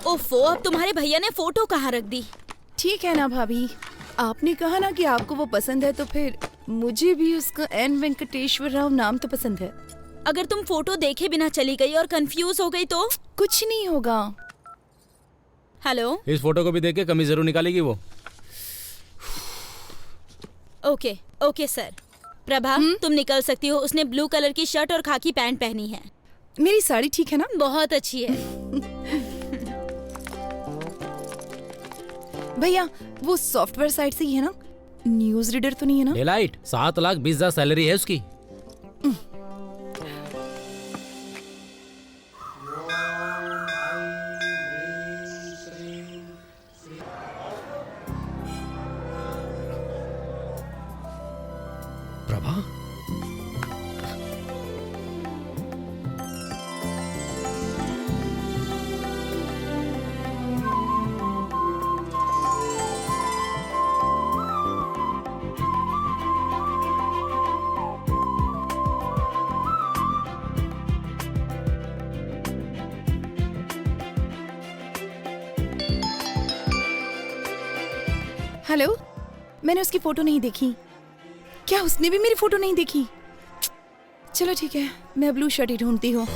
ओफो, अब तुम्हारे भैया ने फोटो कहाँ रख दी? ठीक है ना भाभी, आपने कहा ना कि आपको वो पसंद है, तो फिर मुझे भी उसका एन वेंकटेश्वर राव नाम तो पसंद है। अगर तुम फोटो देखे बिना चली गई और कंफ्यूज हो गई तो? कुछ नहीं होगा। हेलो, इस फोटो को भी देख के कमीज जरूर निकालेगी वो। Okay okay sir. प्रभा, तुम निकल सकती हो। उसने ब्लू कलर की शर्ट और खाकी पैंट पहनी है। मेरी साड़ी ठीक है ना? बहुत अच्छी है। भैया वो सॉफ्टवेयर साइट से ही है ना? न्यूज रीडर तो नहीं है ना? डेलाइट 7,20,000 सैलरी है उसकी। प्रभा, हेलो, मैंने उसकी फोटो नहीं देखी। क्या उसने भी मेरी फोटो नहीं देखी? चलो ठीक है, मैं ब्लू शर्ट ही ढूंढती हूँ।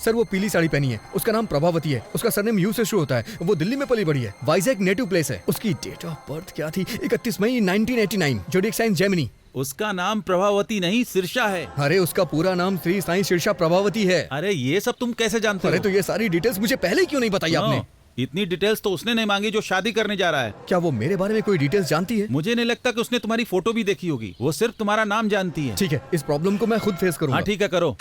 सर वो पीली साड़ी पहनी है, उसका नाम प्रभावती है, उसका सरनेम यू से शुरू होता है, वो दिल्ली में पली बड़ी है, वाइजैक नेटिव प्लेस है। उसकी डेट ऑफ बर्थ क्या थी? 31 मई 1989, जोडिएक साइन जेमिनी। उसका नाम प्रभावती नहीं सिरसा है। अरे उसका पूरा नाम श्री साईं शीर्षा प्रभावती है। अरे ये सब तुम कैसे जानते अरे हो? तो ये सारी डिटेल्स मुझे पहले क्यों नहीं बताई आपने? इतनी डिटेल्स तो उसने नहीं मांगी जो शादी करने जा रहा है। क्या वो मेरे बारे में कोई डिटेल्स जानती है? मुझे नहीं लगता कि उसने तुम्हारी फोटो भी देखी होगी। वो सिर्फ तुम्हारा नाम जानती है। ठीक है, इस प्रॉब्लम को मैं खुद फेस करूंगा। हाँ ठीक है, करो।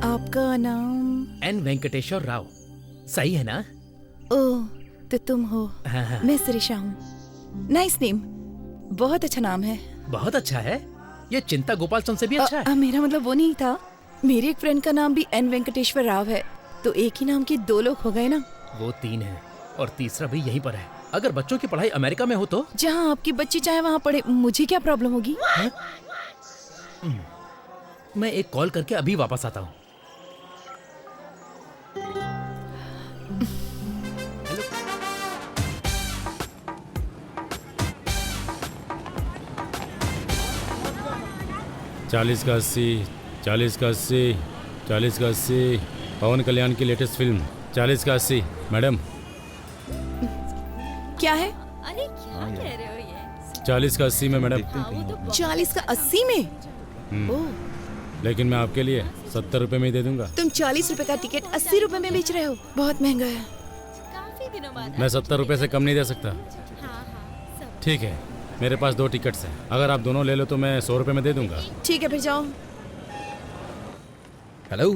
आपका नाम? एन वेंकटेश्वर राव। सही है ना? ओह, तो तुम हो। हाँ। मैं सिरिशा हूँ। नाइस नेम, बहुत अच्छा नाम है। बहुत अच्छा है। ये चिंता गोपाल चंद से भी अच्छा है। मेरा मतलब वो नहीं था। मेरे एक फ्रेंड का नाम भी एन वेंकटेश्वर राव है, तो एक ही नाम के दो लोग हो गए ना। वो 3 है और तीसरा भी यहीं पर है। अगर बच्चों की पढ़ाई अमेरिका में हो तो? जहाँ आपकी बच्ची चाहे वहाँ पढ़े, मुझे क्या प्रॉब्लम होगी? मैं एक कॉल करके अभी वापस आता हूँ। हेलो। 40 का 80, 40 का 80, 40 का 80। पवन कल्याण की लेटेस्ट फिल्म 40 का 80। मैडम क्या है? अरे क्या कह रहे हो ये? 40 का 80 में मैडम। 40 का 80 में? ओह, लेकिन मैं आपके लिए 70 रुपए में ही दे दूंगा। तुम 40 रुपए का टिकट 80 रुपए में बेच रहे हो? बहुत महंगा है। काफी दिनों बाद। मैं 70 रुपए से कम नहीं दे सकता। हाँ, सब ठीक है, मेरे पास 2 टिकट्स हैं। अगर आप दोनों ले लो तो मैं 100 रुपए में दे दूंगा। ठीक है, फिर जाओ। हेलो,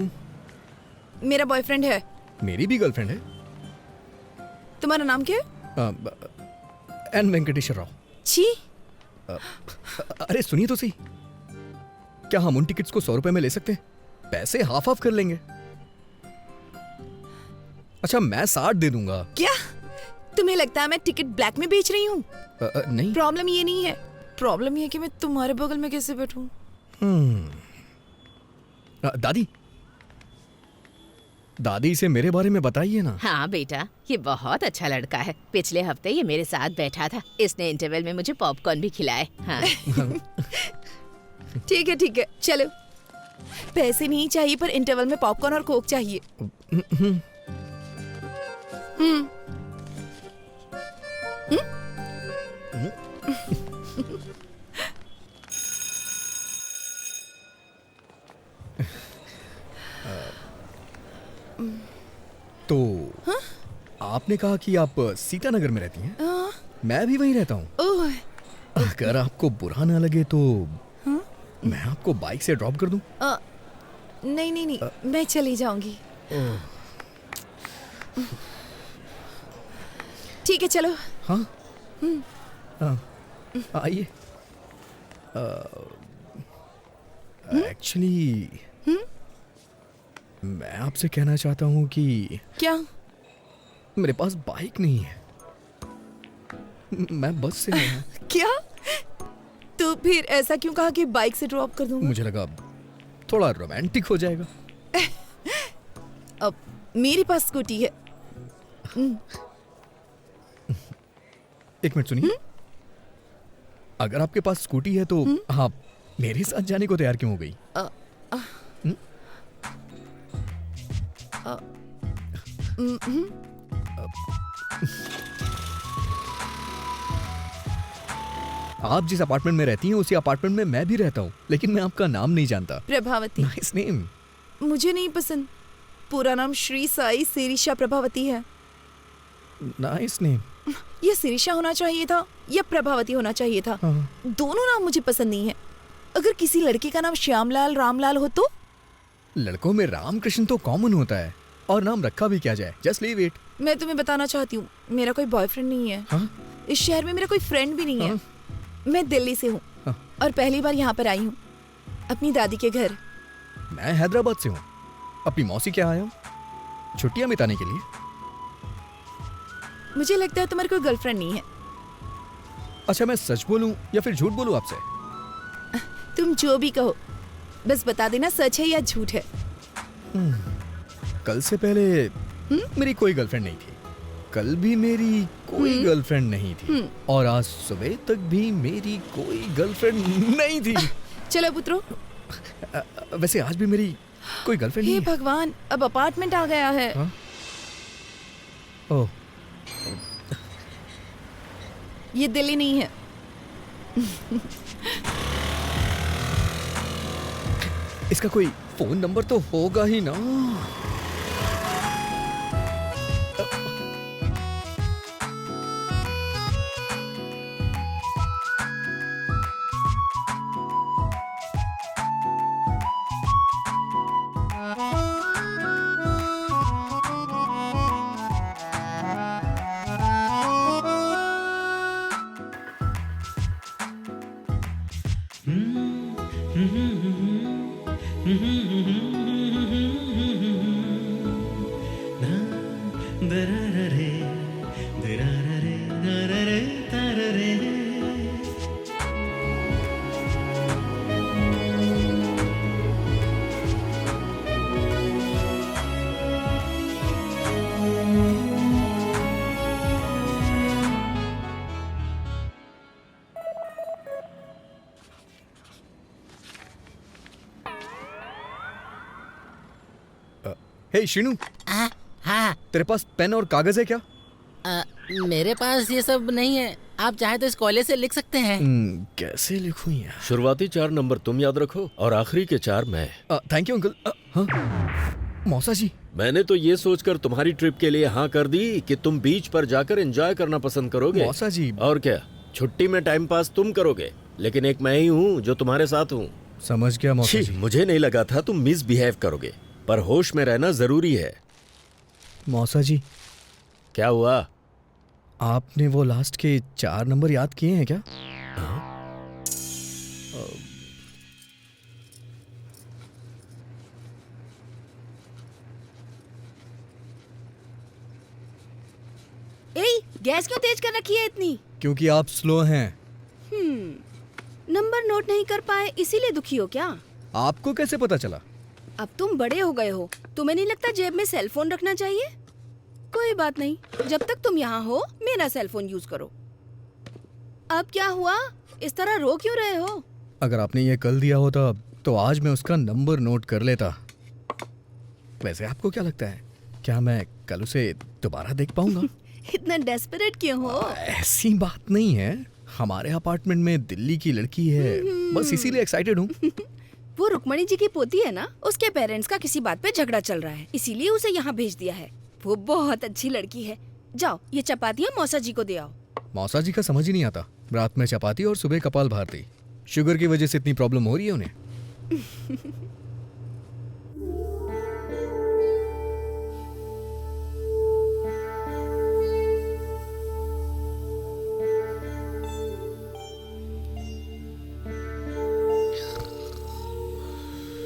मेरा बॉयफ्रेंड है। मेरी भी गर्लफ्रेंड है। तुम्हारा नाम क्या है? एन वेंकटेश्वर राव। छी, अरे सुनिए तो सही, क्या हम उन टिकट्स को 100 रुपए में ले सकते हैं? पैसे हाफ हाफ कर लेंगे। अच्छा, मैं 60 दे दूंगा। क्या तुम्हें लगता है मैं टिकट ब्लैक में बेच रही हूँ? नहीं। प्रॉब्लम ये नहीं है, प्रॉब्लम ये है कि मैं तुम्हारे बगल में कैसे बैठूं? दादी, दादी से मेरे बारे में बताइए ना। हाँ बेटा, ये बहुत अच्छा लड़का है। पिछले हफ्ते ये मेरे साथ बैठा था। इसने इंटरवल में मुझे पॉपकॉर्न भी खिलाए। हाँ। ठीक है, चलो। पैसे नहीं चाहिए, पर इंटरवल में पॉपकॉर्न और कोक चाहिए। तो आपने कहा कि आप सीतानगर में रहती हैं। मैं भी वहीं रहता हूँ। ओह, अगर आपको बुरा ना लगे तो मैं आपको बाइक से ड्रॉप कर दूं। नहीं नहीं नहीं, मैं चली जाऊंगी। ठीक है, चलो। हाँ आइए। एक्चुअली मैं आपसे कहना चाहता हूँ कि क्या? मेरे पास बाइक नहीं है, मैं बस से आया। क्या? तो फिर ऐसा क्यों कहा कि बाइक से ड्रॉप कर दूंगा? मुझे लगा थोड़ा रोमांटिक हो जाएगा। अब मेरे पास स्कूटी है। एक मिनट सुनिए। अगर आपके पास स्कूटी है तो आप मेरे साथ जाने को तैयार क्यों हो गई? आप जिस अपार्टमेंट में रहती हैं उसी अपार्टमेंट में मैं भी रहता हूँ, लेकिन मैं आपका नाम नहीं जानता। प्रभावती। Nice name. मुझे नहीं पसंद। पूरा नाम श्री साई सिरिशा प्रभावती है। Nice name. ये सिरिशा होना चाहिए था या प्रभावती होना चाहिए था। दोनों नाम मुझे पसंद नहीं है। अगर किसी लड़के का नाम श्यामलाल रामलाल हो तो? लड़कों में रामकृष्ण तो कॉमन होता है, और नाम रखा भी क्या जाए। Just leave it. मैं तुम्हें बताना चाहती हूँ, मेरा कोई बॉयफ्रेंड नहीं है। हाँ? इस शहर में मेरा कोई फ्रेंड भी नहीं है। मैं दिल्ली से हूँ और पहली बार यहाँ पर आई हूँ अपनी दादी के घर। मैं हैदराबाद से हूँ, अपनी मौसी के यहाँ आया हूँ छुट्टियाँ बिताने के लिए। मुझे लगता है तुम्हारी कोई गर्लफ्रेंड नहीं है। अच्छा, मैं सच बोलूं या फिर झूठ बोलूं आपसे? तुम जो भी कहो, बस बता देना सच है या झूठ है। कल से पहले मेरी कोई गर्लफ्रेंड नहीं थी, कल भी मेरी कोई गर्लफ्रेंड नहीं थी, और आज सुबह तक भी मेरी कोई गर्लफ्रेंड नहीं थी। चलो पुत्रो। वैसे आज भी मेरी कोई गर्लफ्रेंड हे नहीं है। भगवान, अब अपार्टमेंट आ गया है। हाँ? ओह, ये दिल्ली नहीं है। इसका कोई फोन नंबर तो होगा ही ना। हे शीनू, हाँ। तेरे पास पेन और कागज है क्या? मेरे पास ये सब नहीं है। आप चाहे तो इस कॉलेज से लिख सकते हैं। कैसे लिखूं यार? शुरुआती 4 नंबर तुम याद रखो और आखिरी के 4 मैं। Thank you uncle. हाँ? मौसा जी, मैंने तो ये सोचकर तुम्हारी ट्रिप के लिए हाँ कर दी कि तुम बीच पर जाकर एंजॉय करना पसंद करोगे। मौसा जी। और क्या, छुट्टी में टाइम पास तुम करोगे, लेकिन एक मैं ही हूँ जो तुम्हारे साथ हूँ। समझ गया मौसा जी। मुझे नहीं लगा था तुम मिसबिहेव करोगे, पर होश में रहना जरूरी है। मौसा जी, क्या हुआ? आपने वो लास्ट के 4 नंबर याद किए हैं क्या? गैस क्यों तेज कर रखी है इतनी? क्योंकि आप स्लो हैं। नंबर नोट नहीं कर पाए इसीलिए दुखी हो क्या? आपको कैसे पता चला? अब तुम बड़े हो गए हो, तुम्हें नहीं लगता जेब में सेल फोन रखना चाहिए? कोई बात नहीं, जब तक तुम यहाँ हो मेरा सेल फोन यूज करो। अब क्या हुआ, इस तरह रो क्यों रहे हो? अगर आपने ये कल दिया होता तो आज मैं उसका नंबर नोट कर लेता। वैसे आपको क्या लगता है, क्या मैं कल उसे दोबारा देख पाऊंगा? इतना डेस्परेट क्यों हो? ऐसी बात नहीं है, हमारे अपार्टमेंट में दिल्ली की लड़की है, बस इसीलिए एक्साइटेड हूँ। वो रुक्मणी जी की पोती है ना, उसके पेरेंट्स का किसी बात पे झगड़ा चल रहा है, इसीलिए उसे यहाँ भेज दिया है। वो बहुत अच्छी लड़की है। जाओ ये चपातियाँ मौसा जी को दे आओ। मौसा जी का समझ ही नहीं आता, रात में चपाती और सुबह कपाल भारती। शुगर की वजह से इतनी प्रॉब्लम हो रही है उन्हें।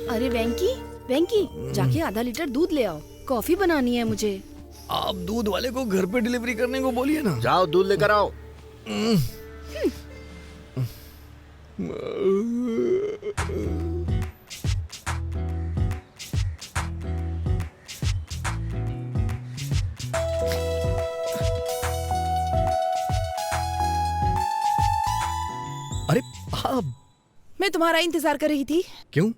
अरे वेंकी, वेंकी जाके आधा लीटर दूध ले आओ, कॉफी बनानी है मुझे। आप दूध वाले को घर पे डिलीवरी करने को बोलिए ना। जाओ दूध लेकर आओ। अरे आप, मैं तुम्हारा इंतजार कर रही थी। क्यों,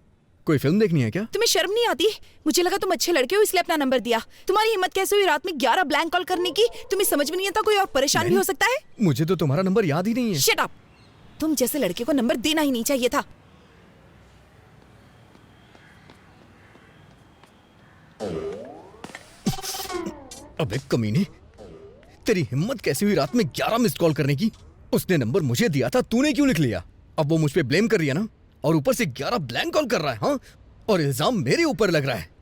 कोई फिल्म देखनी है क्या? तुम्हें शर्म नहीं आती? मुझे लगा तुम अच्छे लड़के हो इसलिए अपना नंबर दिया। तुम्हारी हिम्मत कैसे हुई रात में 11 ब्लैंक कॉल करने की? तुम्हें समझ में नहीं आता कोई और परेशान भी हो सकता है? मुझे तो तुम्हारा नंबर याद ही नहीं है। Shut up! तुम जैसे लड़के को नंबर देना ही नहीं चाहिए था। अबे कमीने, तेरी हिम्मत कैसी हुई रात में 11 मिस्ड कॉल करने की? उसने नंबर मुझे दिया था, तूने क्यों लिख लिया? अब वो मुझ पे ब्लेम कर रही है ना, और ऊपर से 11 ब्लैंक कॉल कर रहा है। हाँ, और इल्जाम मेरे ऊपर लग रहा है।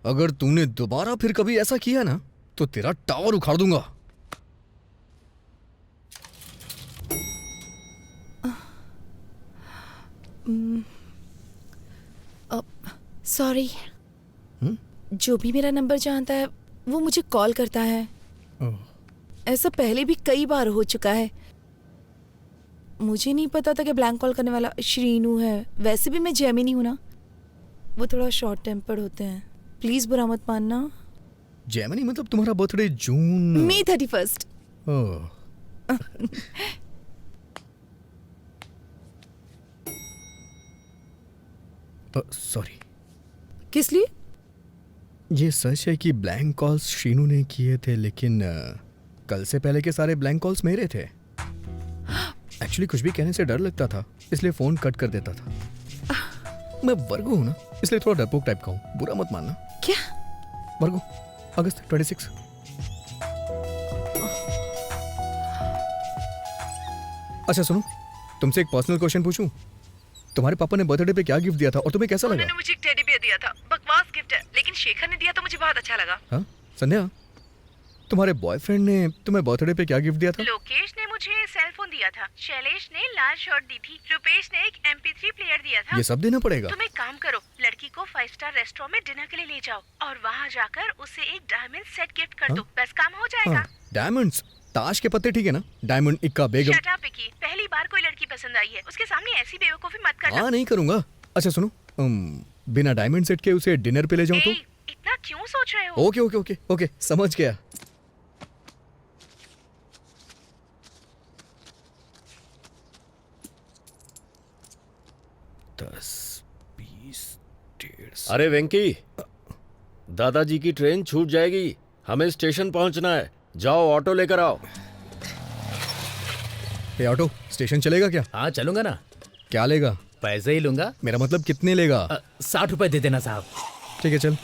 अगर तूने दोबारा फिर कभी ऐसा किया ना तो तेरा टावर उखाड़ दूंगा। सॉरी। जो भी मेरा नंबर जानता है वो मुझे कॉल करता है। ऐसा पहले भी कई बार हो चुका है। मुझे नहीं पता था कि ब्लैंक कॉल करने वाला श्रीनू है। वैसे भी मैं जैमिनी हूं ना, वो थोड़ा शॉर्ट टेम्पर्ड होते हैं। प्लीज बुरा मत मानना। जैमिनी मतलब तुम्हारा बर्थडे जून मई 31। ओह। सॉरी। किस लिए? ये सच है कि ब्लैंक कॉल्स शीनू ने किए थे, लेकिन कल से पहले के सारे ब्लैंक कॉल्स मेरे थे। एक्चुअली कुछ भी कहने से डर लगता था, इसलिए फोन कट कर देता था। मैं वर्गो हूं ना, इसलिए थोड़ा डरपोक टाइप का हूं, बुरा मत मानना। क्या? वर्गो, अगस्त 26। अच्छा सुनो, तुमसे एक पर्सनल क्वेश्चन पूछूं? तुम्हारे पापा ने बर्थडे पे क्या गिफ्ट दिया था और तुम्हें कैसा लगा? उन्होंने मुझे एक टेडी बियर दिया था। बकवास गिफ्ट है, लेकिन शेखर ने दिया तो मुझे बहुत अच्छा लगा। हाँ संध्या, तुम्हारे बॉयफ्रेंड ने तुम्हें बर्थडे पे क्या गिफ्ट दिया था? लोकेश ने मुझे सेल फोन दिया था, शैलेश ने लाल शर्ट दी थी, रुपेश ने एक MP3 प्लेयर दिया था। ये सब देना पड़ेगा? तुम एक काम करो, लड़की को 5 स्टार रेस्टोरेंट में डिनर के लिए ले जाओ और वहाँ जाकर उसे एक डायमंड सेट गिफ्ट कर दो। बस काम हो जाएगा। डायमंड्स? ताश के पत्ते ठीक है ना? डायमंड, इक्का, बेगम। शट अप विकी, पहली बार कोई लड़की पसंद आई है, उसके सामने ऐसी बेवकूफी मत करना। हाँ नहीं करूंगा। अच्छा सुनो, बिना डायमंड सेट के उसे डिनर पे ले जाऊं तो? इतना क्यों सोच रहे हो? ओके ओके ओके ओके, समझ गया। अरे वेंकी, दादाजी की ट्रेन छूट जाएगी, हमें स्टेशन पहुंचना है। जाओ ऑटो लेकर आओ। ये ऑटो स्टेशन चलेगा क्या? हाँ चलूंगा ना। क्या लेगा? पैसे ही लूंगा। मेरा मतलब कितने लेगा? 60 रुपए दे देना साहब। ठीक है चल।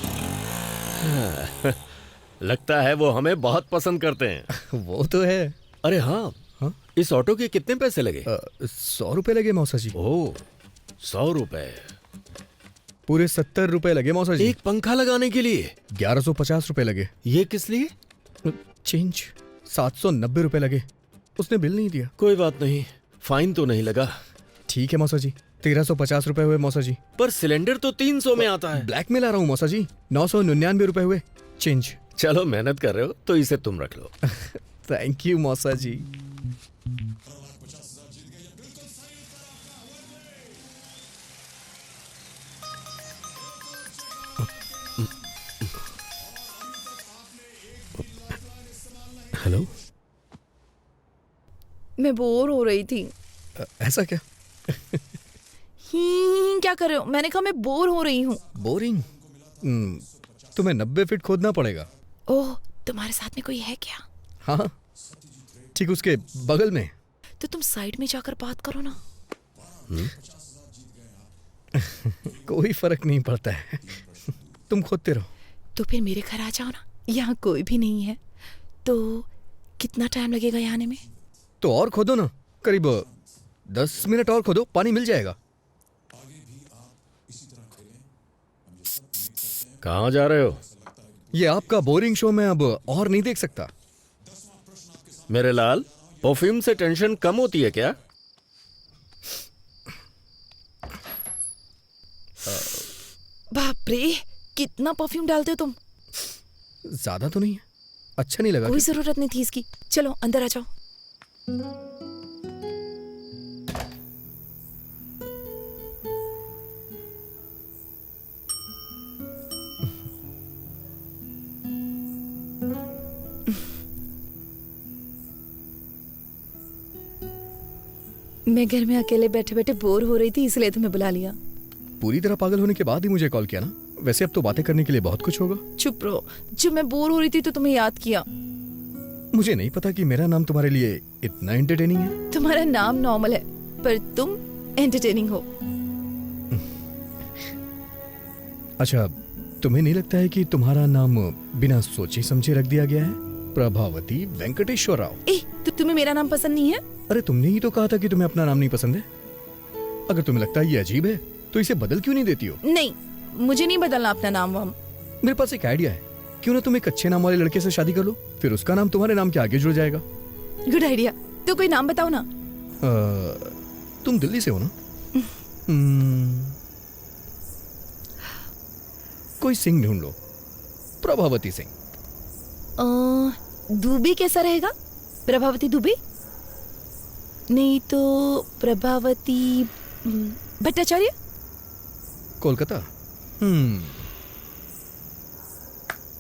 लगता है वो हमें बहुत पसंद करते हैं। वो तो है। अरे हाँ, इस ऑटो के कितने पैसे लगे? 100 रुपए लगे मौसा जी। ओह, 100 रुपए? पूरे 70 रुपए लगे मौसा जी। एक पंखा लगाने के लिए 1150 रुपए लगे। ये किस लिए? चेंज 790 रुपए लगे। उसने बिल नहीं दिया। कोई बात नहीं, फाइन तो नहीं लगा। ठीक है मौसा जी, 1350 रुपए हुए मौसा जी। पर सिलेंडर तो 300 में आता है। ब्लैक में ला रहा हूँ मौसा जी। 999 रुपए हुए। चेंज। चलो मेहनत कर रहे हो तो इसे तुम रख लो। थैंक यू मौसा जी। हेलो, मैं बोर हो रही थी। ऐसा क्या? क्या कर रहे हो? मैंने कहा मैं बोर हो रही हूँ। बोरिंग? तुम्हें 90 फीट खोदना पड़ेगा। ओह, तुम्हारे साथ में कोई है क्या? हाँ ठीक उसके बगल में। तो तुम साइड में जाकर बात करो ना। कोई फर्क नहीं पड़ता है, तुम खोदते रहो। तो फिर मेरे घर आ जाओ ना, यहाँ कोई भी नहीं है। तो कितना टाइम लगेगा यहाँ आने में? तो और खोदो ना, करीब 10 मिनट और खोदो, पानी मिल जाएगा। कहाँ जा रहे हो? ये आपका बोरिंग शो मैं अब और नहीं देख सकता। मेरे लाल, परफ्यूम से टेंशन कम होती है क्या? बाप रे, कितना परफ्यूम डालते हो तुम? ज्यादा तो नहीं है, अच्छा नहीं लगा कोई क्या? जरूरत नहीं थी इसकी। चलो अंदर आ जाओ। मैं घर में अकेले बैठे बैठे बोर हो रही थी, इसलिए तुम्हें बुला लिया। पूरी तरह पागल होने के बाद ही मुझे कॉल किया ना। वैसे अब तो बातें करने के लिए बहुत कुछ होगा। चुप रहो, जब मैं बोर हो रही थी तो तुम्हें याद किया। मुझे नहीं पता कि मेरा नाम तुम्हारे लिए इतना एंटरटेनिंग है। तुम्हारा नाम नॉर्मल है, पर तुम एंटरटेनिंग हो। अच्छा, तुम्हें नहीं लगता है कि तुम्हारा नाम बिना सोचे समझे रख दिया गया है? प्रभावती वेंकटेश्वर राव। तो तुम्हें मेरा नाम पसंद नहीं है? अरे तुमने ही तो कहा था कि तुम्हें अपना नाम नहीं पसंद है। अगर तुम्हें लगता है ये अजीब है तो इसे बदल क्यों नहीं देती हो? नहीं, मुझे नहीं बदलना अपना नाम वाम। मेरे पास एक आइडिया है, क्यों ना तुम एक अच्छे नाम वाले लड़के से शादी कर लो, फिर उसका नाम तुम्हारे नाम के आगे जुड़ जाएगा। Good idea. तो कोई नाम बताओ ना। तुम दिल्ली से हो ना? कोई सिंह ढूंढ लो, प्रभावती सिंह। दुबे कैसा रहेगा? प्रभावती दुबे? नहीं तो प्रभावती भट्टाचार्य? कोलकाता।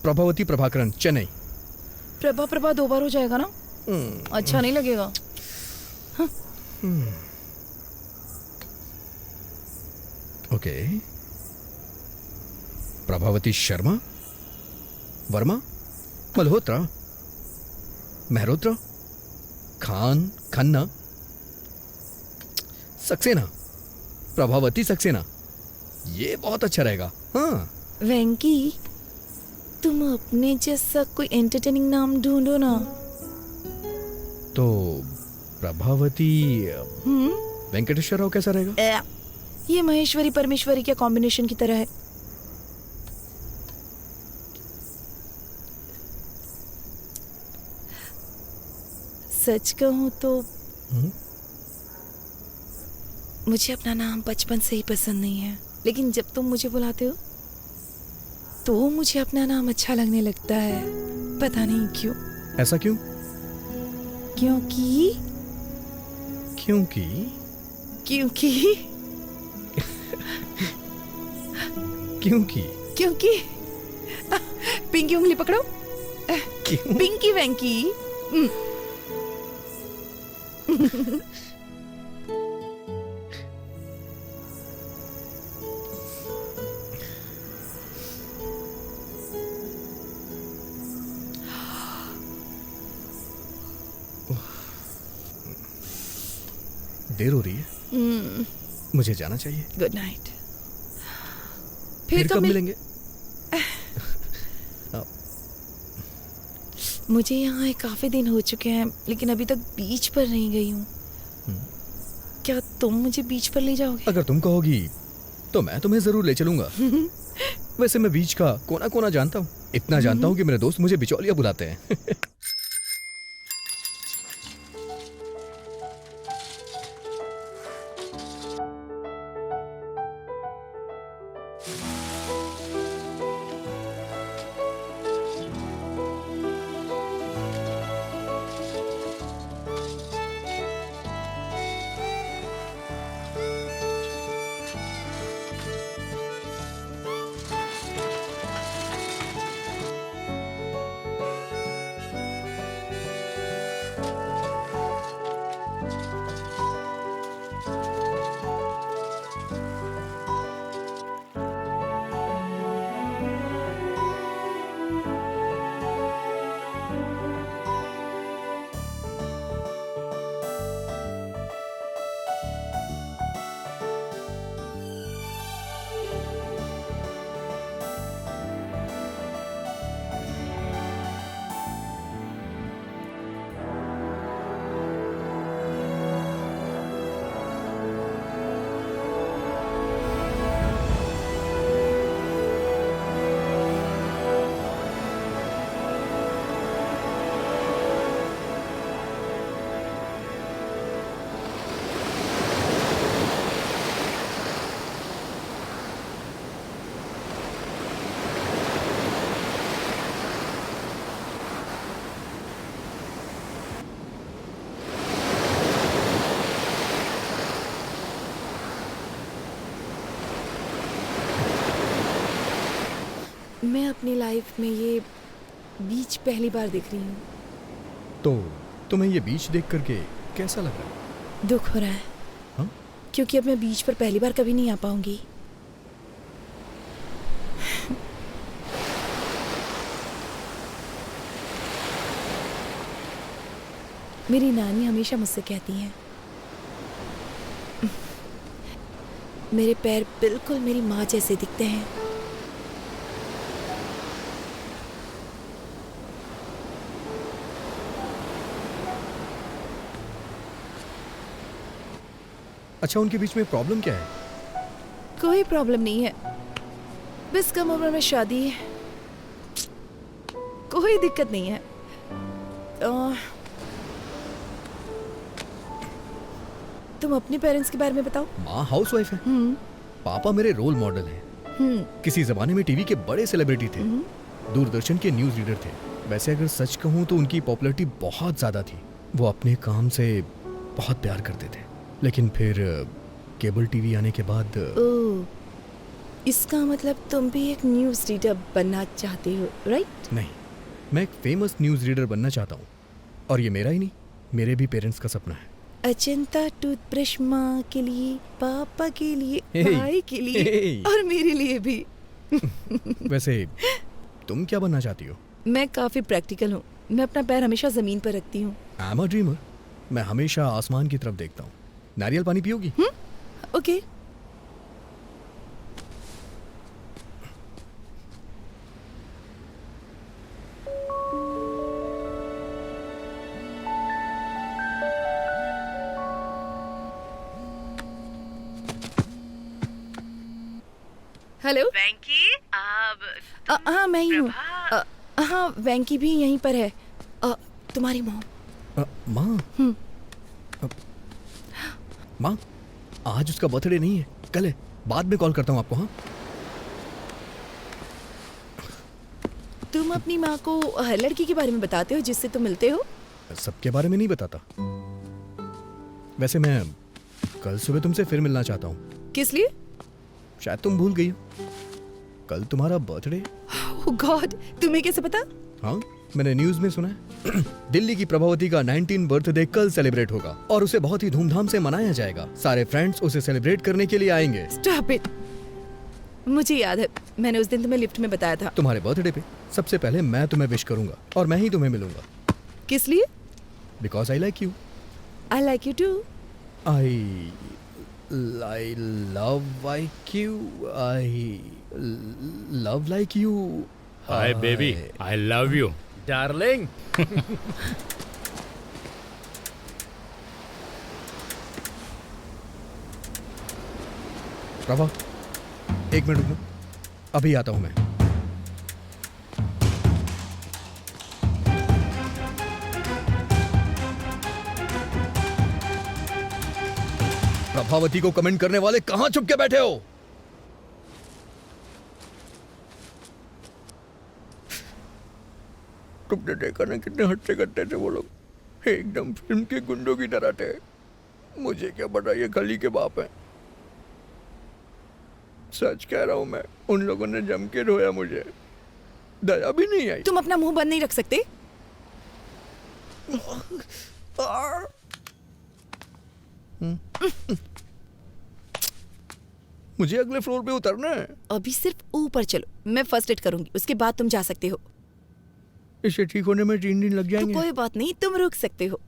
प्रभावती प्रभाकरन, चेन्नई। प्रभा 2 बार हो जाएगा ना, अच्छा नहीं लगेगा। ओके, प्रभावती शर्मा, वर्मा, मल्होत्रा, मेहरोत्रा, खान, खन्ना, सक्सेना, प्रभावती सक्सेना। ये बहुत अच्छा रहेगा। हाँ वेंकी, तुम अपने जैसा कोई एंटरटेनिंग नाम ढूंढो ना। तो प्रभावती वेंकटेश्वर राव कैसा रहेगा? ये महेश्वरी परमेश्वरी के कॉम्बिनेशन की तरह है। सच कहूं तो मुझे अपना नाम बचपन से ही पसंद नहीं है, लेकिन जब तुम मुझे बुलाते हो तो मुझे अपना नाम अच्छा लगने लगता है। पता नहीं क्यों। ऐसा क्यों? क्योंकि क्योंकि क्योंकि क्योंकि क्योंकि पिंकी उंगली पकड़ो। क्यों? पिंकी वेंकी। देर हो रही है, मुझे जाना चाहिए। Good night. फिर कब मिलेंगे? मुझे यहाँ काफी दिन हो चुके हैं, लेकिन अभी तक बीच पर नहीं गई हूँ। क्या तुम मुझे बीच पर ले जाओगे? अगर तुम कहोगी तो मैं तुम्हें जरूर ले चलूंगा। वैसे मैं बीच का कोना कोना जानता हूँ, इतना जानता हूँ कि मेरे दोस्त मुझे बिचौलिया बुलाते हैं। मैं अपनी लाइफ में ये बीच पहली बार देख रही हूँ। तो तुम्हें ये बीच देख करके कैसा लग रहा है? दुख हो रहा है। हाँ? क्योंकि अब मैं बीच पर पहली बार कभी नहीं आ पाऊंगी। मेरी नानी हमेशा मुझसे कहती हैं, मेरे पैर बिल्कुल मेरी माँ जैसे दिखते हैं। अच्छा, उनके बीच में प्रॉब्लम क्या है? कोई प्रॉब्लम नहीं है, बस कम उम्र में शादी है, कोई दिक्कत नहीं है। तुम अपने पेरेंट्स के बारे में बताओ। माँ हाउसवाइफ है, पापा मेरे रोल मॉडल हैं। किसी जमाने में टीवी के बड़े सेलिब्रिटी थे, दूरदर्शन के न्यूज रीडर थे। वैसे अगर सच कहूँ तो उनकी पॉपुलैरिटी बहुत ज्यादा थी। वो अपने काम से बहुत प्यार करते थे, लेकिन फिर केबल टीवी आने के बाद ओह, इसका मतलब तुम भी एक न्यूज रीडर बनना चाहते हो, राइट? नहीं, मैं एक फेमस न्यूज रीडर बनना चाहता हूँ, और ये मेरा ही नहीं, मेरे भी पेरेंट्स का सपना है। अजंता टूथब्रश माँ के लिए, पापा के लिए, हे, भाई के लिए, हे। और मेरे लिए भी। वैसे तुम क्या बनना चाहती हो? मैं काफी प्रैक्टिकल हूँ, मैं अपना पैर हमेशा जमीन पर रखती हूँ। आई एम अ ड्रीमर, मैं हमेशा आसमान की तरफ देखता हूँ। नारियल पानी पियोगी? ओके। हेलो वेंकी, अब हाँ, मैं ही हूँ। प्रभा। हाँ, वेंकी भी यहीं पर है। तुम्हारी मॉम। माँ, माँ, आज उसका बर्थडे नहीं है, कल है। बाद में कॉल करता हूँ आपको। हाँ, तुम अपनी माँ को हर लड़की के बारे में बताते हो जिससे तुम मिलते हो? सबके बारे में नहीं बताता। वैसे मैं कल सुबह तुमसे फिर मिलना चाहता हूँ। किस लिए? शायद तुम भूल गई हो, कल तुम्हारा बर्थडे। ओह गॉड, तुम्हें कैसे पता? हाँ, मैंने न्यूज में सुना है। दिल्ली की प्रभावती का 19 बर्थडे कल सेलिब्रेट होगा और उसे बहुत ही धूमधाम से मनाया जाएगा। सारे फ्रेंड्स उसे सेलिब्रेट करने के लिए आएंगे। Stop it. मुझे याद है, मैंने उस दिन तुम्हें लिफ्ट में बताया था। तुम्हारे बर्थडे पे सबसे पहले मैं तुम्हें विश करूंगा और मैं ही तुम्हें मिलूंगा। किस लिए? Because I like you. I like you too. I love like you. I love like you. Hi baby, I love you darling. Prabha, एक मिनट रुकना, अभी आता हूं मैं। प्रभावती को कमेंट करने वाले कहां छुप के बैठे हो? तुमने देखा ना कितने हट्टे कट्टे थे वो लोग, एकदम फिल्म के गुंडों की तरह थे। मुझे क्या पता ये गली के बाप हैं। सच कह रहा हूं मैं, उन लोगों ने जम के रोया मुझे, दया भी नहीं आई। तुम अपना मुंह बंद नहीं रख सकते? मुझे अगले फ्लोर पे उतरना है। अभी सिर्फ ऊपर चलो, मैं फर्स्ट एड करूंगी, उसके बाद तुम जा सकते हो। इसे ठीक होने में 3 दिन लग तो जाएंगे। कोई बात नहीं, तुम रुक सकते हो।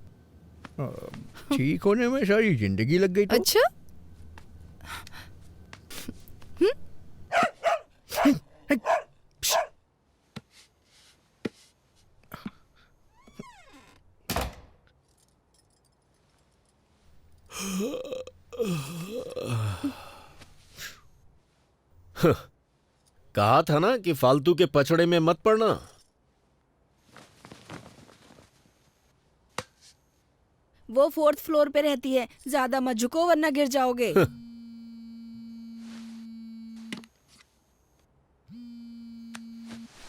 ठीक होने में सारी जिंदगी लग गई तो? अच्छा। कहा था ना कि फालतू के पचड़े में मत पड़ना। वो 4th फ्लोर पे रहती है, ज्यादा मत झुको वरना गिर जाओगे।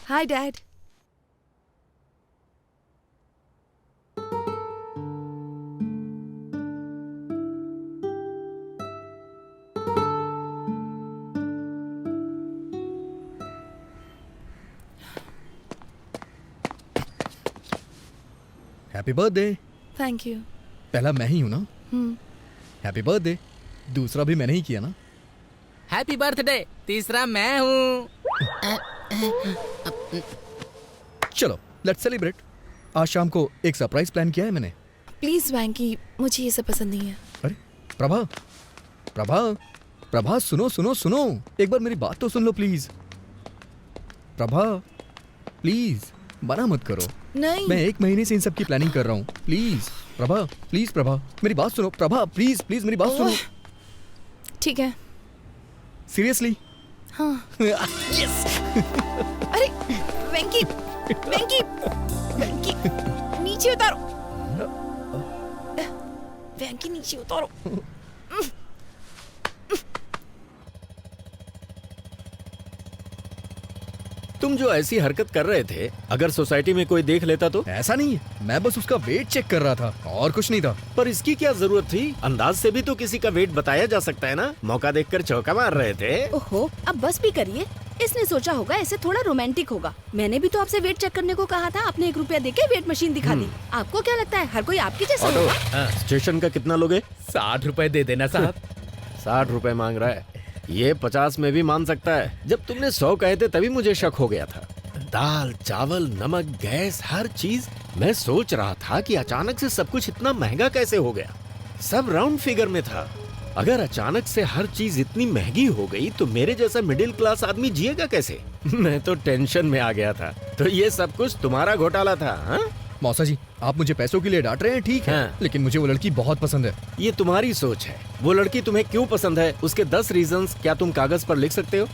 Hi dad. Happy birthday. Thank you. पहला मैं ही हूं ना? Happy birthday. दूसरा भी मैंने ही किया ना? Happy birthday. तीसरा मैं हूँ। चलो लेट्स सेलिब्रेट। आज शाम को एक सरप्राइज प्लान किया है मैंने। प्लीज वैंकी, मुझे ये सब पसंद नहीं है। अरे प्रभा, प्रभा, प्रभा, सुनो सुनो सुनो, एक बार मेरी बात तो सुन लो प्लीज। प्रभा प्लीज, मना मत करो। नहीं। मैं 1 महीने से इन सब की प्लानिंग कर रहा हूँ। प्लीज प्रभा, प्लीज प्रभा, मेरी बात सुनो। प्रभा प्लीज प्लीज मेरी बात सुनो। ठीक है। सीरियसली? हाँ। यस। अरे वेंकी, वेंकी, वेंकी, नीचे उतारो। वेंकी नीचे उतारो। तुम जो ऐसी हरकत कर रहे थे, अगर सोसाइटी में कोई देख लेता तो? ऐसा नहीं है, मैं बस उसका वेट चेक कर रहा था और कुछ नहीं था। पर इसकी क्या जरूरत थी? अंदाज से भी तो किसी का वेट बताया जा सकता है ना। मौका देखकर चौका मार रहे थे। ओहो, अब बस भी करिए। इसने सोचा होगा ऐसे थोड़ा रोमांटिक होगा। मैंने भी तो आपसे वेट चेक करने को कहा था, आपने 1 रुपया देके वेट मशीन दिखा दी। आपको क्या लगता है हर कोई आपकी जैसा ऑटो, होगा? स्टेशन का कितना लोगे? 60 रुपए दे देना साहब। 60 रुपए मांग रहा है। ये 50 में भी मान सकता है। जब तुमने 100 कहे थे तभी मुझे शक हो गया था। दाल, चावल, नमक, गैस, हर चीज। मैं सोच रहा था कि अचानक से सब कुछ इतना महंगा कैसे हो गया। सब राउंड फिगर में था। अगर अचानक से हर चीज इतनी महंगी हो गई तो मेरे जैसा मिडिल क्लास आदमी जिएगा कैसे? मैं तो टेंशन में आ गया था। तो ये सब कुछ तुम्हारा घोटाला था? हाँ? मौसा जी, आप मुझे पैसों के लिए डांट रहे हैं, ठीक है, हाँ। लेकिन मुझे वो लड़की बहुत पसंद है। ये तुम्हारी सोच है। वो लड़की तुम्हें क्यों पसंद है, उसके 10 रीजंस क्या तुम कागज पर लिख सकते हो?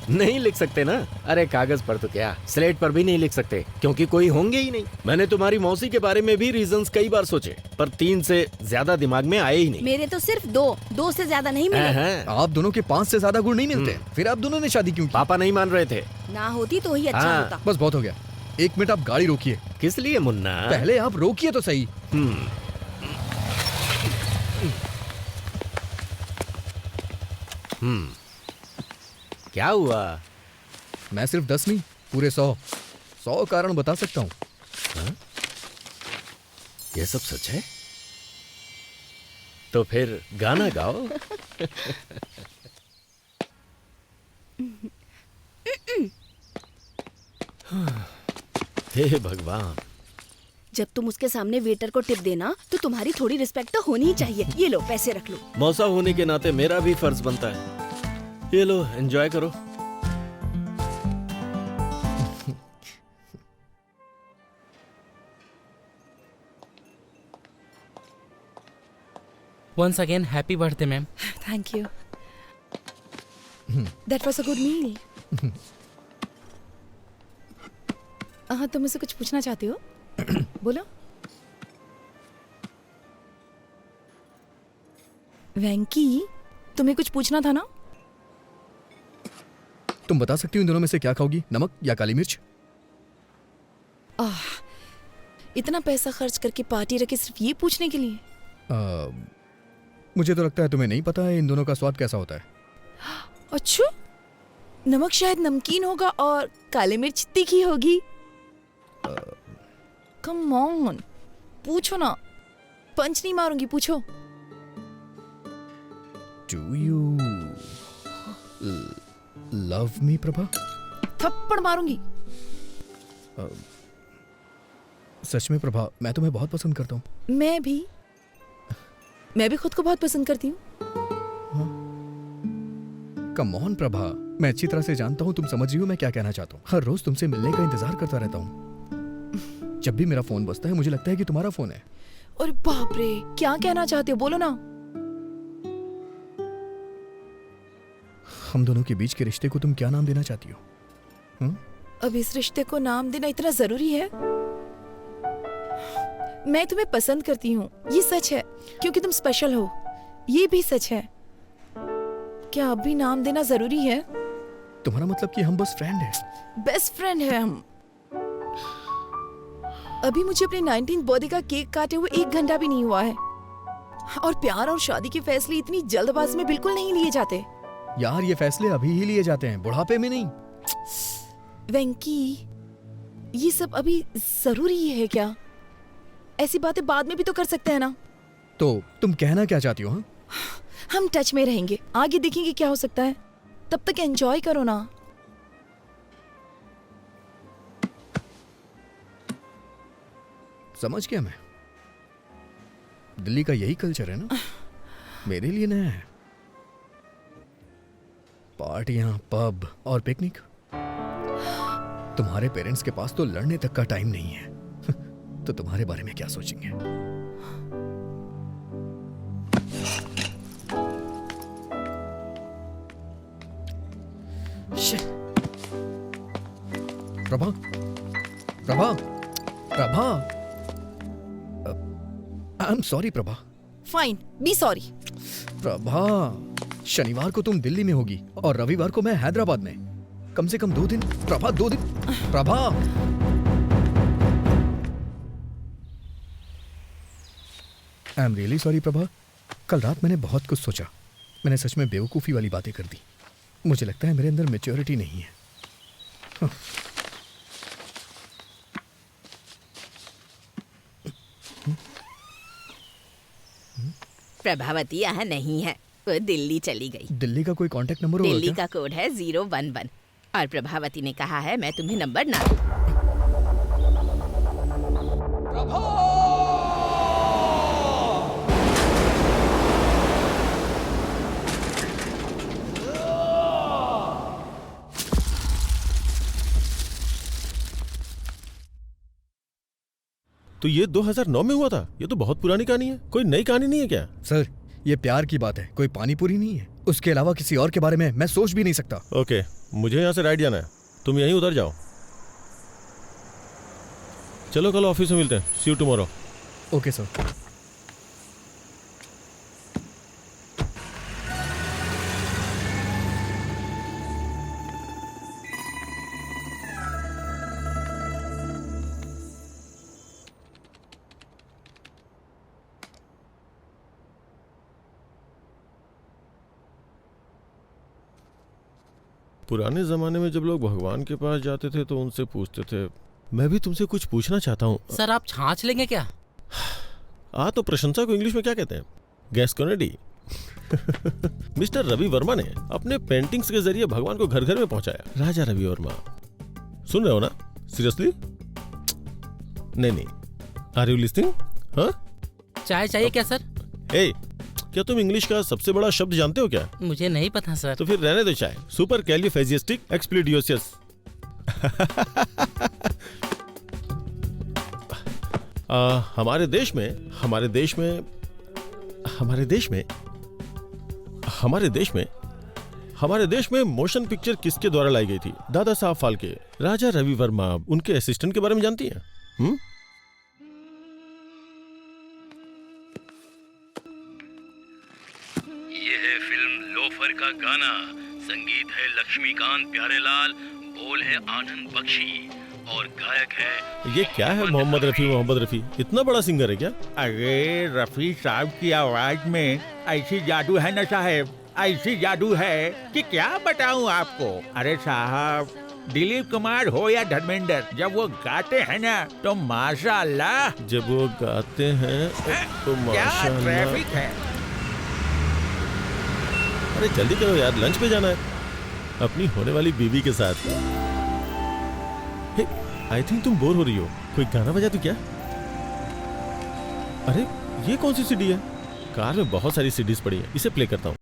नहीं लिख सकते ना। अरे कागज पर तो क्या, स्लेट पर भी नहीं लिख सकते, क्योंकि कोई होंगे ही नहीं। मैंने तुम्हारी मौसी के बारे में भी रीजंस कई बार सोचे, पर 3 से ज्यादा दिमाग में आए ही नहीं। मेरे तो सिर्फ 2 से ज्यादा नहीं मिले। आप दोनों के 5 से ज्यादा गुण नहीं मिलते, फिर आप दोनों ने शादी क्यों की? पापा नहीं मान रहे थे। ना होती तो ही अच्छा हाँ। होता। बस बहुत हो गया। 1 मिनट आप गाड़ी रोकिए। किस लिए मुन्ना? पहले आप रोकिए तो सही। क्या हुआ? मैं सिर्फ 10 नहीं, पूरे 100 कारण बता सकता हूँ। ये सब सच है? तो फिर गाना गाओ। हे भगवान। जब तुम उसके सामने वेटर को टिप देना तो तुम्हारी थोड़ी रिस्पेक्ट तो होनी ही चाहिए। ये लो पैसे रख लो। मौसा होने के नाते मेरा भी फर्ज बनता है। ये लो, एंजॉय करो। Once again, happy birthday, ma'am. Thank you. That was a good meal. हाँ, तुम मुझसे कुछ पूछना चाहते हो? बोलो। वेंकी, तुम्हें कुछ पूछना था ना? तुम बता सकती हो इन दोनों में से क्या खाओगी, नमक या काली मिर्च? इतना पैसा खर्च करके पार्टी रखे सिर्फ ये पूछने के लिए? मुझे तो लगता है तुम्हें नहीं पता है इन दोनों का स्वाद कैसा होता है। अच्छा, नमक शायद नमकीन होगा और काली मिर्च तीखी होगी। कम ऑन, पूछो ना। पंच नहीं मारूंगी, पूछो। Do you love me, Prabha? थप्पड़ मारूंगी। सच में प्रभा, मैं तुम्हें बहुत पसंद करता हूँ। मैं भी खुद को बहुत पसंद करती हूँ। कम ऑन प्रभा, मैं अच्छी तरह से जानता हूँ तुम समझ रही हो मैं क्या कहना चाहता हूँ। हर रोज तुमसे मिलने का इंतजार करता रहता हूँ। जब भी मेरा फोन बजता है मुझे लगता है कि तुम्हारा फोन है। और बाप रे, क्या कहना चाहते हो, बोलो ना। हम दोनों के बीच के रिश्ते को तुम क्या नाम देना चाहती हो? अब इस रिश्ते को नाम देना इतना जरूरी है? मैं तुम्हें पसंद करती हूँ, ये सच है, क्योंकि तुम स्पेशल हो, ये भी सच है। क्या अब भी नाम देना जरूरी है? तुम्हारा मतलब कि हम बस फ्रेंड हैं? बेस्ट फ्रेंड है हम। अभी मुझे अपने 19th बर्थडे का केक काटे हुए 1 घंटा भी नहीं हुआ है। और प्यार और शादी के फैसले इतनी जल्दबाजी में बिल्कुल नहीं लिए जाते। यार, ये फैसले अभी ही लिए जाते हैं, बुढ़ापे में नहीं। वेंकी, ये सब अभी जरूरी है क्या? ऐसी बातें बाद में भी तो कर सकते हैं ना। तो तुम कहना क्या चाहती हो? हाँ, हम टच में रहेंगे, आगे देखेंगे क्या हो सकता है। तब तक एंजॉय करो ना। समझ गया मैं। दिल्ली का यही कल्चर है ना, मेरे लिए नया है। पार्टियां, पब और पिकनिक। तुम्हारे पेरेंट्स के पास तो लड़ने तक का टाइम नहीं है। तो तुम्हारे बारे में क्या सोचेंगे? Prabha, Prabha, Prabha, I am sorry Prabha. Fine, be sorry. Prabha, शनिवार को तुम दिल्ली में होगी और रविवार को मैं हैदराबाद में। कम से कम 2 दिन। प्रभा, 2 दिन। Prabha, I am really sorry Prabha. कल रात मैंने बहुत कुछ सोचा। मैंने सच में बेवकूफ़ी वाली बातें कर दी। मुझे लगता है मेरे अंदर मैच्योरिटी नहीं है। हाँ। प्रभावती यहाँ नहीं है, वो दिल्ली चली गई। दिल्ली का कोई कांटेक्ट नंबर होगा दिल्ली क्या? का कोड है 011 और प्रभावती ने कहा है मैं तुम्हें नंबर ना दूं। तो ये 2009 में हुआ था? ये तो बहुत पुरानी कहानी है। कोई नई कहानी नहीं है क्या? सर, ये प्यार की बात है, कोई पानीपुरी नहीं है। उसके अलावा किसी और के बारे में मैं सोच भी नहीं सकता। ओके, मुझे यहाँ से राइट जाना है, तुम यहीं उधर जाओ। चलो कल ऑफिस में मिलते हैं। सी यू टुमारो। Okay sir. पुराने जमाने में जब लोग भगवान के पास जाते थे तो उनसे पूछते थे। मैं भी तुमसे कुछ पूछना चाहता हूँ। सर आप छाछ लेंगे क्या? तो प्रशंसा को इंग्लिश में क्या कहते हैं? गैस्कोनेडी। मिस्टर रवि वर्मा ने अपने पेंटिंग्स के जरिए भगवान को घर घर में पहुंचाया। राजा रवि वर्मा, सुन रहे हो ना? सीरियसली? नहीं, आर यू लिस्निंग? हाँ, चाय चाहिए क्या सर? क्या तुम इंग्लिश का सबसे बड़ा शब्द जानते हो क्या? मुझे नहीं पता सर। तो फिर रहने दो चाय। सुपर कैलिफेजिस्टिक एक्सप्लिडियोसियस। हमारे देश में मोशन पिक्चर किसके द्वारा लाई गई थी? दादा साहब फाल्के। राजा रवि वर्मा, उनके असिस्टेंट के बारे में जानती हैं? ये है फिल्म लोफर का गाना। संगीत है लक्ष्मीकांत प्यारेलाल, बोल है आनंद बख्शी और गायक है। ये क्या है? मोहम्मद रफी इतना बड़ा सिंगर है क्या? अरे रफी साहब की आवाज में ऐसी जादू है ना साहब, ऐसी जादू है कि क्या बताऊं आपको। अरे साहब, दिलीप कुमार हो या धर्मेंद्र, जब वो गाते हैं ना तो माशाअल्लाह। जब वो गाते हैं तो माशाअल्लाह। क्या ट्रैफिक है। अरे जल्दी करो यार, लंच पे जाना है अपनी होने वाली बीवी के साथ। आई थिंक तुम बोर हो रही हो, कोई गाना बजा दूं क्या? अरे ये कौन सी सीडी है? कार में बहुत सारी सीडीज पड़ी है, इसे प्ले करता हूँ।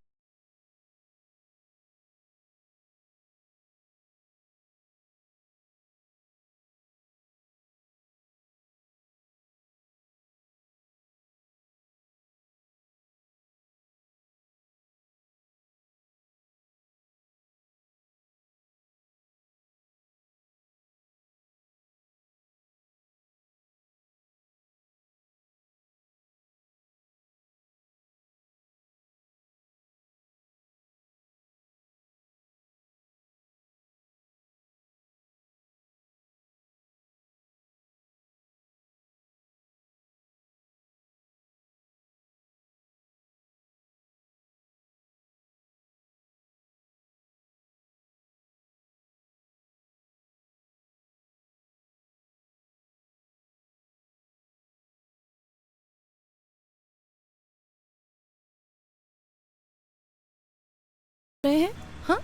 रहे हैं? हाँ,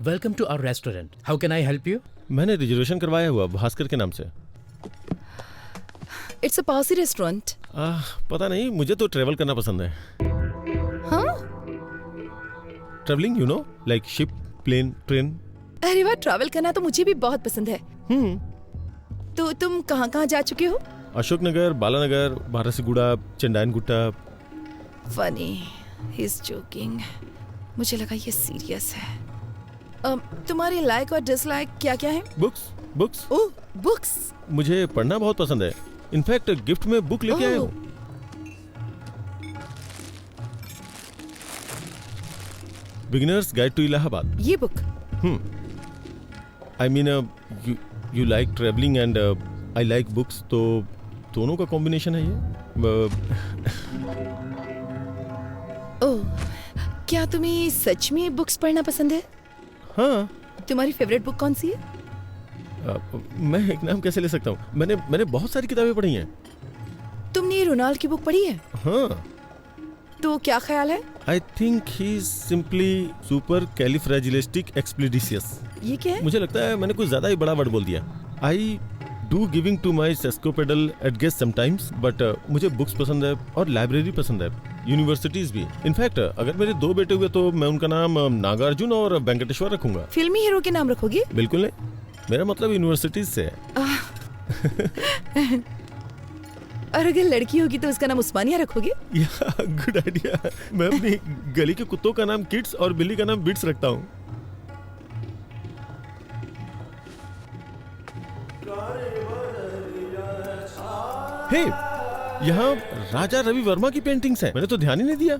welcome to our restaurant, how can I help you? मैंने रिजर्वेशन करवाया हुआ भास्कर के नाम से। It's a Parsi restaurant. पता नहीं, मुझे तो ट्रेवल करना पसंद है। हाँ, travelling, you know, like ship, plane, train. अरे वाह, ट्रैवल करना तो मुझे भी बहुत पसंद है। तो तुम कहाँ कहाँ जा चुके हो? अशोकनगर, बालानगर, बारासीगुड़ा, चंडायनगुट्टा। फनी, ही इज जोकिंग। मुझे लगा ये सीरियस है। तुम्हारे लाइक और डिसलाइक क्या क्या है? बुक्स। ओह, बुक्स। मुझे पढ़ना बहुत पसंद है। इनफैक्ट गिफ्ट में बुक लेके आया हूँ। Beginners guide to Allahabad. ये book? I mean you like travelling and I like books, तो दोनों का कॉम्बिनेशन है ये। ओह, क्या तुम्हें सच में बुक्स पढ़ना पसंद है? हाँ। तुम्हारी फेवरेट बुक कौन सी है? मैं एक नाम कैसे ले सकता हूँ? मैंने बहुत सारी किताबें पढ़ी हैं। तुमने रोनाल्ड की बुक पढ़ी है? हाँ। तो क्या ख्याल है? I think he is simply supercalifragilisticexpialidocious. ये क्या है? मुझे लगता है मैंने कुछ ज्यादा ही बड़ा वर्ड बोल दिया। I do giving to my sesquipedal at guest sometimes, but मुझे बुक्स पसंद है और लाइब्रेरी पसंद है, यूनिवर्सिटीज भी। इनफैक्ट अगर मेरे 2 बेटे हुए तो मैं उनका नाम नागार्जुन और वेंकटेश्वर रखूंगा। फिल्मी हीरो के नाम रखोगे? बिल्कुल नहीं, मेरा मतलब यूनिवर्सिटीज से है। और अगर लड़की होगी तो उसका नाम उस्मानिया रखोगे? Good idea. मैं अपनी गली के कुत्तों का नाम किड्स और बिल्ली का नाम बिट्स रखता हूँ। हे, यहाँ राजा रवि वर्मा की पेंटिंग्स हैं। मैंने तो ध्यान ही नहीं दिया।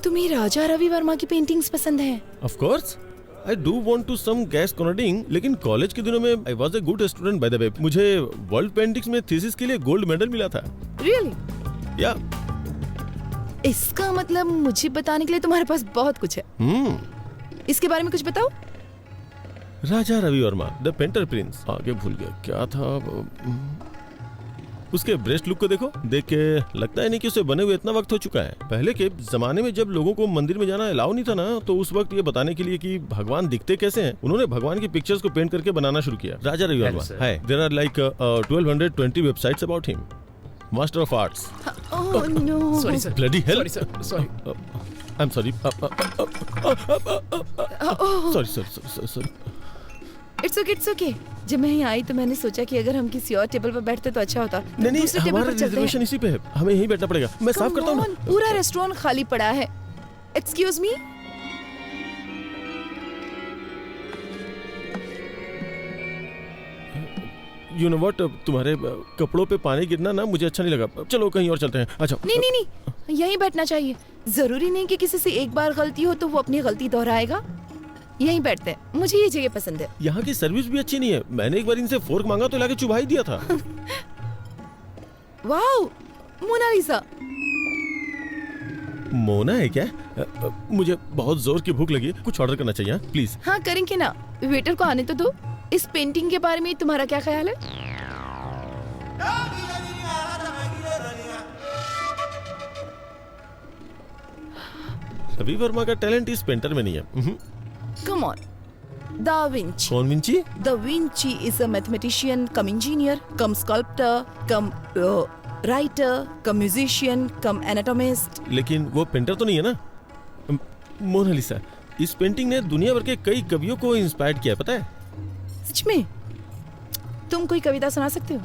तुम्हें राजा रवि वर्मा की पेंटिंग्स पसंद है? Of course, I do want to some gas cornering, लेकिन कॉलेज के दिनों में I was a good student by the way. मुझे वर्ल्ड पेंटिंग्स में थीसिस के लिए गोल्ड मेडल मिला था। रियली? या। इसका मतलब मुझे बताने के लिए तुम्हारे पास बहुत कुछ है। इसके बारे में कुछ बताओ। Raja Ravi Varma, the painter prince. आगे भूल गया क्या था। उसके ब्रेस्ट लुक को देखो, देख के लगता है नहीं कि उसे बने हुए इतना वक्त हो चुका है। पहले के जमाने में जब लोगों को मंदिर में जाना अलाउ नहीं था ना, तो उस वक्त ये बताने के लिए कि भगवान दिखते कैसे हैं, उन्होंने भगवान की पिक्चर्स को पेंट करके बनाना शुरू किया। राजा रवि वर्मा है। There are like 1220 websites about him. Master of arts. Oh no, sorry sir, bloody hell. Sorry I am sorry. Sorry. It's okay. जब मैं यहाँ आई तो मैंने सोचा कि अगर हम किसी और टेबल पर बैठते तो अच्छा होता। नहीं, हमारा रिजर्वेशन इसी पे है, हमें यहीं बैठना पड़ेगा। मैं साफ करता हूँ। पूरा रेस्टोरेंट खाली पड़ा है। Excuse me. You know what, तुम्हारे कपड़ों पे पानी गिरना ना मुझे अच्छा नहीं लगा। चलो कहीं और चलते हैं। अच्छा। नहीं, यहीं बैठना चाहिए। जरूरी नहीं कि किसी से एक बार गलती हो तो वो अपनी गलती दोहराएगा। यहीं बैठते हैं, मुझे ये जगह पसंद है। यहाँ की सर्विस भी अच्छी नहीं है। मैंने एक बार इनसे फोर्क मांगा तो लाके चुभा ही दिया था। Wow, Mona Lisa. मोना है क्या? मुझे बहुत जोर की भूख लगी, कुछ ऑर्डर करना चाहिए। प्लीज। हाँ, करेंगे ना। वेटर को आने तो दो। इस पेंटिंग के बारे में तुम्हारा क्या ख्याल है? रवि वर्मा का टैलेंट इस पेंटर में नहीं है। Come on. Da Vinci. कौन Vinci? Da Vinci is a mathematician, come engineer, come sculptor, come writer, come musician, come anatomist. लेकिन वो पेंटर तो नहीं है ना। मोनालिसा, इस पेंटिंग ने दुनिया भर के कई कवियों को इंस्पायर किया, पता है? सच में? तुम कोई कविता सुना सकते हो?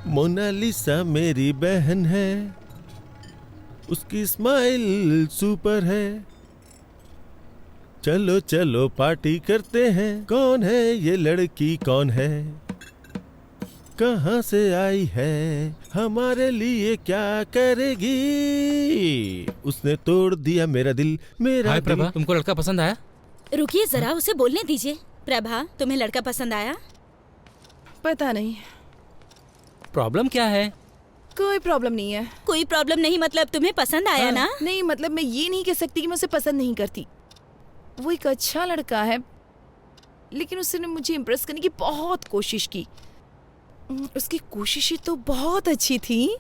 मोनालिसा मेरी बहन है, उसकी स्माइल सुपर है। चलो चलो पार्टी करते हैं। कौन है ये लड़की, कौन है, कहाँ से आई है, हमारे लिए क्या करेगी, उसने तोड़ दिया मेरा दिल, मेरा हाय दिल। प्रभा, तुमको लड़का पसंद आया? रुकिए जरा, उसे बोलने दीजिए। प्रभा, तुम्हें लड़का पसंद आया? पता नहीं। प्रॉब्लम क्या है? कोई प्रॉब्लम नहीं है। कोई प्रॉब्लम नहीं मतलब तुम्हें पसंद आया ना? नहीं, मतलब मैं ये नहीं कह सकती कि मैं उसे पसंद नहीं करती। वो एक अच्छा लड़का है, लेकिन उसने मुझे इम्प्रेस करने की बहुत कोशिश की। उसकी कोशिशें तो बहुत अच्छी थी,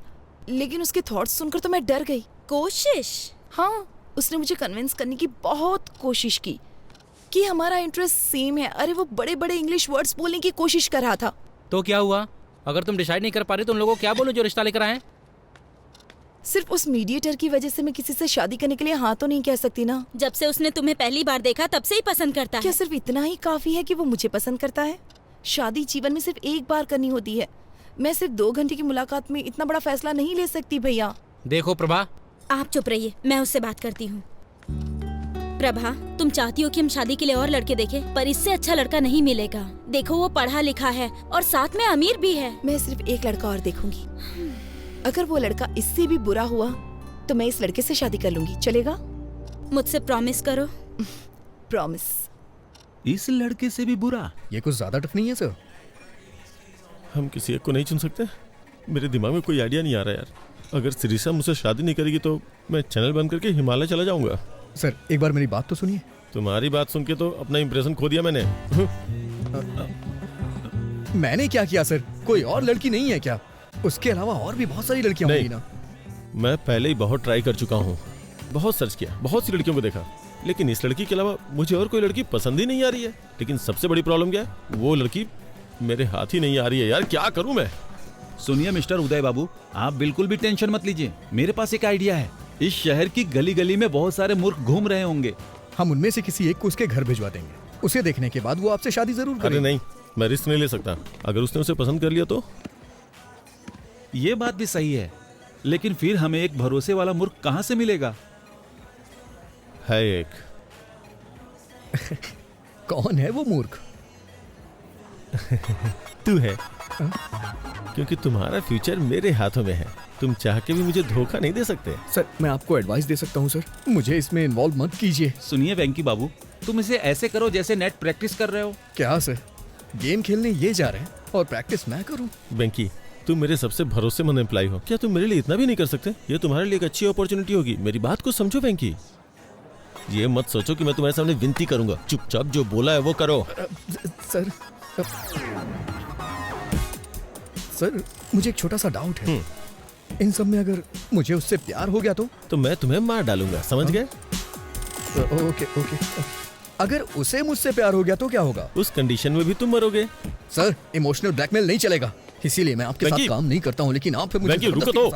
लेकिन उसके थॉट्स सुनकर तो मैं डर गई। कोशिश? हाँ, उसने मुझे कन्विंस करने की बहुत कोशिश की कि हमारा इंटरेस्ट सेम है। अरे वो बड़े बड़े इंग्लिश वर्ड्स बोलने की कोशिश कर रहा था। तो क्या हुआ? अगर तुम डिसाइड नहीं कर पा रहे तो उन लोगों को क्या बोलो जो रिश्ता लेकर आए? सिर्फ उस मीडिएटर की वजह से मैं किसी से शादी करने के लिए हाँ तो नहीं कह सकती ना। जब से उसने तुम्हें पहली बार देखा तब से ही पसंद करता क्या है। सिर्फ इतना ही काफी है कि वो मुझे पसंद करता है? शादी जीवन में सिर्फ एक बार करनी होती है। मैं सिर्फ 2 घंटे की मुलाकात में इतना बड़ा फैसला नहीं ले सकती भैया। देखो प्रभा, आप चुप रहिए, मैं उससे बात करती हूँ। प्रभा, तुम चाहती हो कि हम शादी के लिए और लड़के देखें, पर इससे अच्छा लड़का नहीं मिलेगा। देखो वो पढ़ा लिखा है और साथ में अमीर भी है। मैं सिर्फ एक लड़का और देखूंगी। अगर वो लड़का इससे भी बुरा हुआ तो मैं इस लड़के से शादी कर लूंगी। चलेगा? मुझसे प्रॉमिस करो। प्रॉमिस। इस लड़के से भी बुरा? ये कुछ ज्यादा टफ नहीं है सर? हम किसी एक को नहीं चुन सकते? मेरे दिमाग में कोई आइडिया नहीं आ रहा यार। अगर सिरिसा मुझसे शादी नहीं करेगी तो मैं चैनल बंद करके हिमालय चला जाऊंगा। सर एक बार मेरी बात तो सुनिए। तुम्हारी बात सुन के तो अपना इंप्रेशन खो दिया मैंने। मैंने क्या किया सर? कोई और लड़की नहीं है क्या? उसके अलावा और भी बहुत सारी लड़कियां होंगी ना। मैं पहले ही बहुत ट्राई कर चुका हूँ, बहुत सर्च किया, बहुत सी लड़कियों को देखा, लेकिन इस लड़की के अलावा मुझे और कोई लड़की पसंद ही नहीं आ रही है। लेकिन सबसे बड़ी प्रॉब्लम क्या है? वो लड़की मेरे हाथ ही नहीं आ रही है यार। क्या करूं मैं? सुनिए मिस्टर उदय बाबू, आप बिल्कुल भी टेंशन मत लीजिए। मेरे पास एक आइडिया है। इस शहर की गली गली में बहुत सारे मूर्ख घूम रहे होंगे। हम उनमें से किसी एक को उसके घर भिजवा देंगे। उसे देखने के बाद वो आपसे शादी जरूर करेगा। अरे नहीं, मैं रिस्क नहीं ले सकता। अगर उसने उसे पसंद कर लिया तो? ये बात भी सही है, लेकिन फिर हमें एक भरोसे वाला मूर्ख कहाँ से मिलेगा? है एक। कौन है वो मूर्ख? तू है। क्योंकि तुम्हारा फ्यूचर मेरे हाथों में है। तुम चाह के भी मुझे धोखा नहीं दे सकते। सर मैं आपको एडवाइस दे सकता हूँ सर, मुझे इसमें इन्वॉल्व मत कीजिए। सुनिए वेंकी बाबू, तुम इसे ऐसे करो जैसे नेट प्रैक्टिस कर रहे हो। क्या सर? गेम खेलने ये जा रहे हैं और प्रैक्टिस मैं करूँ? वेंकी, तुम मेरे सबसे भरोसेमंद एम्प्लॉय हो, क्या तुम मेरे लिए इतना भी नहीं कर सकते? ये तुम्हारे लिए एक अच्छी अपॉर्चुनिटी होगी। मेरी बात को समझो वेंकी। ये मत सोचो कि मैं तुम्हारे सामने विनती करूंगा। चुपचाप जो बोला है वो करो। सर मुझे एक छोटा सा डाउट है। इन सब में अगर मुझे उससे प्यार हो गया तो मैं तुम्हें मार डालूंगा, समझ गए? Okay okay. अगर उसे मुझसे प्यार हो गया तो क्या होगा? उस कंडीशन में भी तुम मरोगे। सर इमोशनल ब्लैकमेल नहीं चलेगा, इसीलिए मैं आपके साथ काम नहीं करता हूँ। लेकिन आप फिर मुझे रुको तो।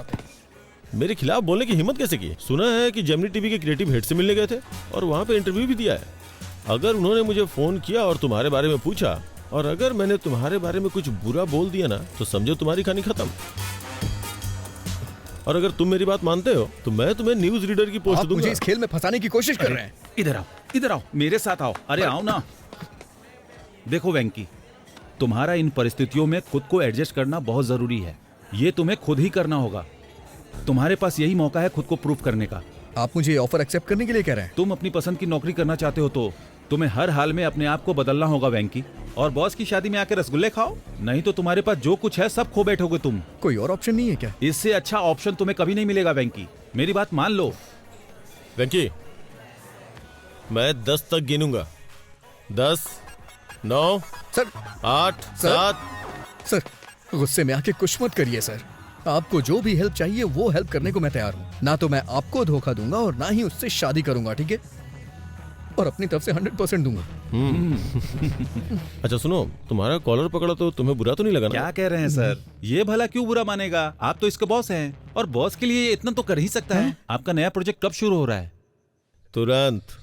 मेरे खिलाफ बोलने की हिम्मत कैसे की? सुना है कि जेमिनी टीवी के क्रिएटिव हेड से मिलने गए थे और वहाँ पे इंटरव्यू भी दिया है। अगर उन्होंने मुझे फोन किया और तुम्हारे बारे में पूछा, और अगर मैंने तुम्हारे बारे में कुछ बुरा बोल दिया ना, तो समझो तुम्हारी कहानी खत्म। और अगर तुम मेरी बात मानते हो तो मैं तुम्हें न्यूज रीडर की पोस्ट दूंगा। मुझे इस खेल में फंसाने की कोशिश कर रहे हैं। इधर आओ, इधर आओ, मेरे साथ आओ। अरे आओ ना। देखो वेंकी, तुम्हारा इन परिस्थितियों में खुद को एडजस्ट करना बहुत जरूरी है। ये तुम्हें खुद ही करना होगा। तुम्हारे पास यही मौका है खुद को प्रूव करने का। आप मुझे ऑफर एक्सेप्ट करने के लिए कह रहे हैं? तुम अपनी पसंद की नौकरी करना चाहते हो तो तुम्हें हर हाल में अपने आप को बदलना होगा वेंकी। और बॉस की शादी में आके रसगुल्ले खाओ, नहीं तो तुम्हारे पास जो कुछ है सब खो बैठोगे तुम। कोई और ऑप्शन नहीं है क्या? इससे अच्छा ऑप्शन तुम्हें कभी नहीं मिलेगा वेंकी, मेरी बात मान लो। वेंकी, मैं 10 तक गिनूंगा। 10, 9, सर 8, 7। सर गुस्से में आके कुछ मत करिए सर। आपको जो भी हेल्प चाहिए वो हेल्प करने को मैं तैयार हूँ। ना तो मैं आपको धोखा दूंगा और ना ही उससे शादी करूंगा, ठीक है? और अपनी तरफ से 100% दूंगा। अच्छा सुनो, तुम्हारा कॉलर पकड़ा तो तुम्हें बुरा तो नहीं लगा ना? क्या कह रहे हैं सर? ये भला क्यों बुरा मानेगा? आप तो इसके बॉस हैं और बॉस के लिए इतना तो कर ही सकता है। आपका नया प्रोजेक्ट कब शुरू हो रहा है? तुरंत।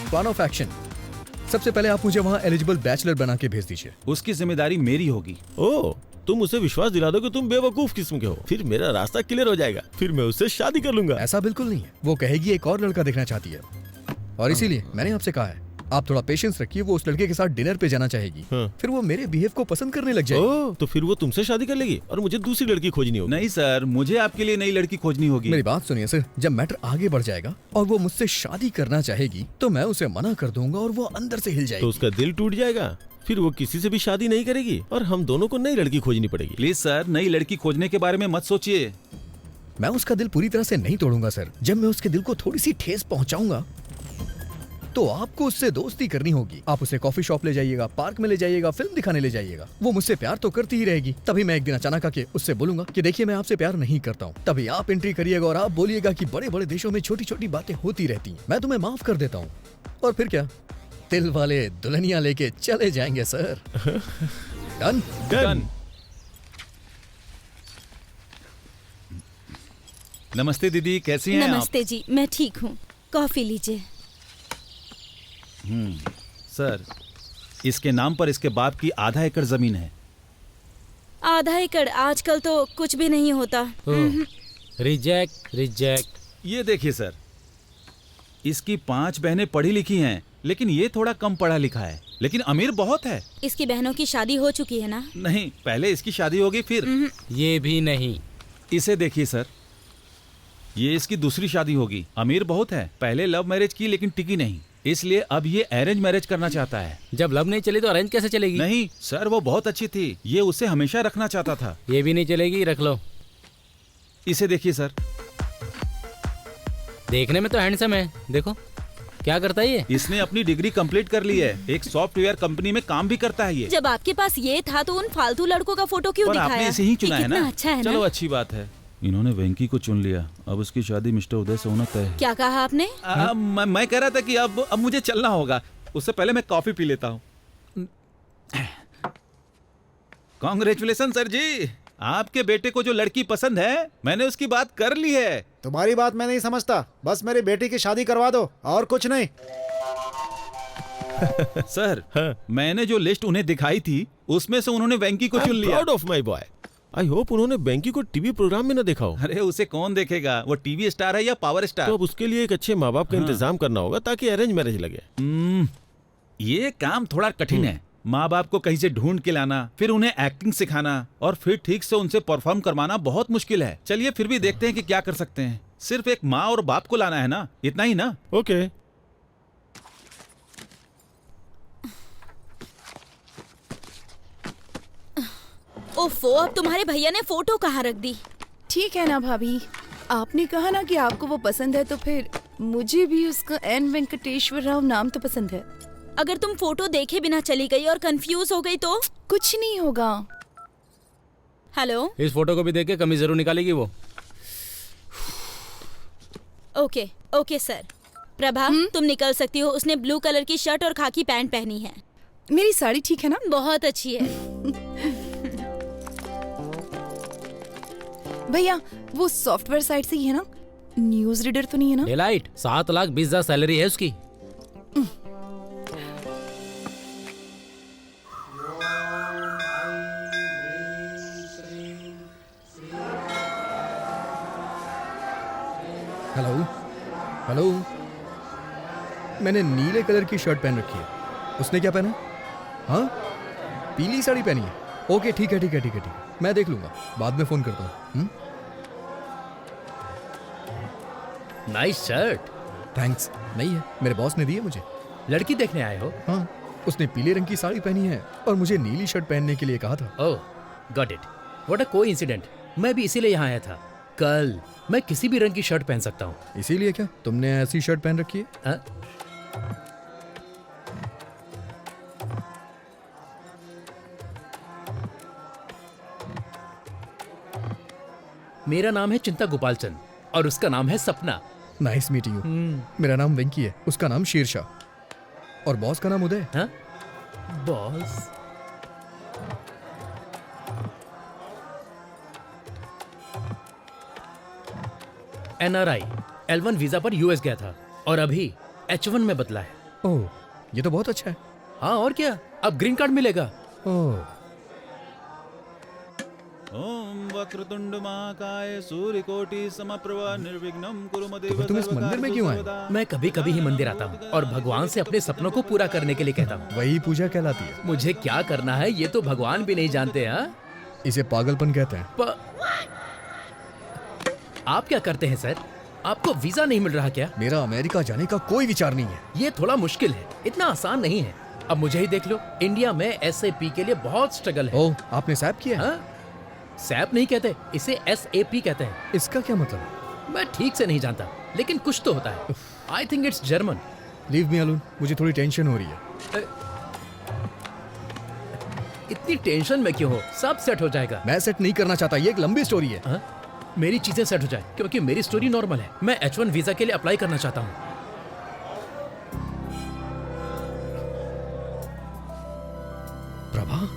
Plan of action. सबसे पहले आप मुझे वहाँ एलिजिबल बैचलर बना के भेज दीजिए। उसकी जिम्मेदारी मेरी होगी। ओह, तुम उसे विश्वास दिला दो कि तुम बेवकूफ किस्म के हो, फिर मेरा रास्ता क्लियर हो जाएगा, फिर मैं उससे शादी कर लूंगा। ऐसा बिल्कुल नहीं है। वो कहेगी एक और लड़का देखना चाहती है और इसीलिए मैंने आपसे कहा है आप थोड़ा पेशेंस रखिए। वो उस लड़के के साथ डिनर पे जाना चाहेगी। फिर वो मेरे बिहेव को पसंद करने लग जाएगी। ओह, तो फिर वो तुमसे शादी कर लेगी और मुझे दूसरी लड़की खोजनी होगी। नहीं सर, मुझे आपके लिए नई लड़की खोजनी होगी। मेरी बात सुनिए सर, जब मैटर आगे बढ़ जाएगा और वो मुझसे शादी करना चाहेगी तो मैं उसे मना कर दूंगा और वो अंदर से हिल जाएगी। तो उसका दिल टूट जाएगा, फिर वो किसी से भी शादी नहीं करेगी और हम दोनों को नई लड़की खोजनी पड़ेगी। प्लीज सर, नई लड़की खोजने के बारे में मत सोचिए। मैं उसका दिल पूरी तरह से नहीं तोड़ूंगा सर। जब मैं उसके दिल को थोड़ी सी ठेस पहुंचाऊंगा तो आपको उससे दोस्ती करनी होगी। आप उसे कॉफी शॉप ले जाइएगा, पार्क में ले जाइएगा, फिल्म दिखाने ले जाइएगा। वो मुझसे प्यार तो करती ही रहेगी। तभी मैं एक दिन अचानक आके उससे बोलूंगा कि देखिए मैं आपसे प्यार नहीं करता हूँ। तभी आप एंट्री करिएगा और आप बोलिएगा कि बड़े बड़े देशों में छोटी छोटी बातें होती रहती हैं, मैं तुम्हें माफ कर देता हूँ। और फिर क्या, दिल वाले दुल्हनिया लेके चले जाएंगे सर। Done done. नमस्ते दीदी, कैसी हैं नमस्ते जी, मैं ठीक हूँ। कॉफी लीजिए। सर, इसके नाम पर इसके बाप की आधा एकड़ जमीन है। आधा एकड़ आजकल तो कुछ भी नहीं होता। Reject reject. ये देखिए सर, इसकी 5 बहनें पढ़ी लिखी हैं, लेकिन ये थोड़ा कम पढ़ा लिखा है, लेकिन अमीर बहुत है। इसकी बहनों की शादी हो चुकी है ना? नहीं, पहले इसकी शादी होगी फिर। ये भी नहीं। इसे देखिए सर, ये इसकी दूसरी शादी होगी। अमीर बहुत है, पहले लव मैरिज की लेकिन टिकी नहीं, इसलिए अब ये अरेंज मैरिज करना चाहता है। जब लव नहीं चली तो अरेंज कैसे चलेगी? नहीं सर, वो बहुत अच्छी थी, ये उसे हमेशा रखना चाहता था। ये भी नहीं चलेगी, रख लो। इसे देखिए सर, देखने में तो हैंडसम है, देखो क्या करता है ये। इसने अपनी डिग्री कंप्लीट कर ली है, एक सॉफ्टवेयर कंपनी में काम भी करता है ये। जब आपके पास ये था तो उन फालतू लड़कों का फोटो क्यों पर दिखाया? आपने इसे ही चुना ये है ना? कितना अच्छा है चलो ना? अच्छी बात है, इन्होंने वेंकी को चुन लिया। अब उसकी शादी मिस्टर उदय से होना तय है। क्या कहा आपने? मैं कह रहा था कि अब मुझे चलना होगा, उससे पहले मैं कॉफी पी लेता हूँ। कांग्रेचुलेशन सर जी, आपके बेटे को जो लड़की पसंद है मैंने उसकी बात कर ली है। तुम्हारी बात मैं नहीं समझता, बस मेरी बेटी की शादी करवा दो और कुछ नहीं। सर, मैंने जो लिस्ट उन्हें दिखाई थी उसमें से उन्होंने वेंकी को चुन लिया। Proud of my boy. I hope उन्होंने वेंकी को टीवी प्रोग्राम में न देखा हो। अरे उसे कौन देखेगा, वो टीवी स्टार है या पावर स्टार। तो अब उसके लिए एक अच्छे माँ बाप का इंतजाम करना होगा ताकि अरेंज मैरिज लगे। ये काम थोड़ा कठिन है। माँ बाप को कहीं से ढूंढ के लाना, फिर उन्हें एक्टिंग सिखाना और फिर ठीक से उनसे परफॉर्म करवाना बहुत मुश्किल है। चलिए फिर भी देखते हैं कि क्या कर सकते हैं। सिर्फ एक माँ और बाप को लाना है ना, इतना ही ना? ओके। ओफो, अब तुम्हारे भैया ने फोटो कहाँ रख दी? ठीक है ना भाभी, आपने कहा ना कि आपको वो पसंद है, तो फिर मुझे भी उसका एन वेंकटेश्वर राव नाम तो पसंद है। अगर तुम फोटो देखे बिना चली गई और कंफ्यूज हो गई तो? कुछ नहीं होगा। हेलो, इस फोटो को भी देख के कमी जरूर निकालेगी वो। Okay okay sir. प्रभा, तुम निकल सकती हो। उसने ब्लू कलर की शर्ट और खाकी पैंट पहनी है। मेरी साड़ी ठीक है ना? बहुत अच्छी है। भैया, वो सॉफ्टवेयर साइट से ही है ना? न्यूज रीडर तो नहीं है ना? डेलाइट 7,20,000 सैलरी है उसकी। हेलो हेलो, मैंने नीले कलर की शर्ट पहन रखी है, उसने क्या पहना? हाँ, पीली साड़ी पहनी है। ओके ठीक है ठीक है ठीक है ठीक है, मैं देख लूंगा, बाद में फोन करता हूँ। Nice shirt. थैंक्स। नहीं है, मेरे बॉस ने दी है मुझे। लड़की देखने आए हो? हाँ, उसने पीले रंग की साड़ी पहनी है और मुझे नीली शर्ट पहनने के लिए कहा था। Oh, got it. What a coincident. मैं भी इसीलिए यहाँ आया था। कल मैं किसी भी रंग की शर्ट पहन सकता हूँ। इसीलिए क्या तुमने ऐसी शर्ट पहन रखी है? मेरा नाम है चिंता गोपाल चंद और उसका नाम है सपना। Nice meeting you. मेरा नाम वेंकी है, उसका नाम शेरशाह और बॉस का नाम उदय। हाँ? बॉस? NRI L1 वीजा पर US गया था और अभी H1 में बदला है। ओह, ये तो बहुत अच्छा है। हाँ और क्या, अब ग्रीन कार्ड मिलेगा। ओह। ओम वक्रतुंड महाकाय सूर्यकोटि समप्रभा निर्विघ्नं कुरु मे देव। तुम इस मंदिर में क्यों आए? मैं कभी कभी ही मंदिर आता हूँ और भगवान से अपने सपनों को पूरा करने के लिए कहता हूँ। वही पूजा कहलाती है। मुझे क्या करना है ये तो भगवान भी नहीं जानते। हाँ, इसे पागलपन कहते हैं। आप क्या करते हैं सर? आपको वीजा नहीं मिल रहा क्या? मेरा अमेरिका जाने का कोई विचार नहीं है। ये थोड़ा मुश्किल है, इतना आसान नहीं है। अब मुझे ही देख लो, इंडिया में SAP के लिए बहुत स्ट्रगल है। ओह, आपने सैप किया है? सैप नहीं कहते, इसे SAP कहते हैं। इसका क्या मतलब है? मैं ठीक से नहीं जानता, लेकिन कुछ तो होता है। I think it's German. Leave me alone, मुझे थोड़ी टेंशन हो रही है। इतनी टेंशन में क्यों हो? सब सेट हो जाएगा। मैं सेट नहीं करना चाहता, ये एक लंबी स्टोरी है। हा? मेरी चीजें सेट हो जाए, क्योंकि मेरी स्टोरी नॉर्मल है। मैं H1 वीजा के लिए अप्लाई करना चाहता हूँ। प्रभा,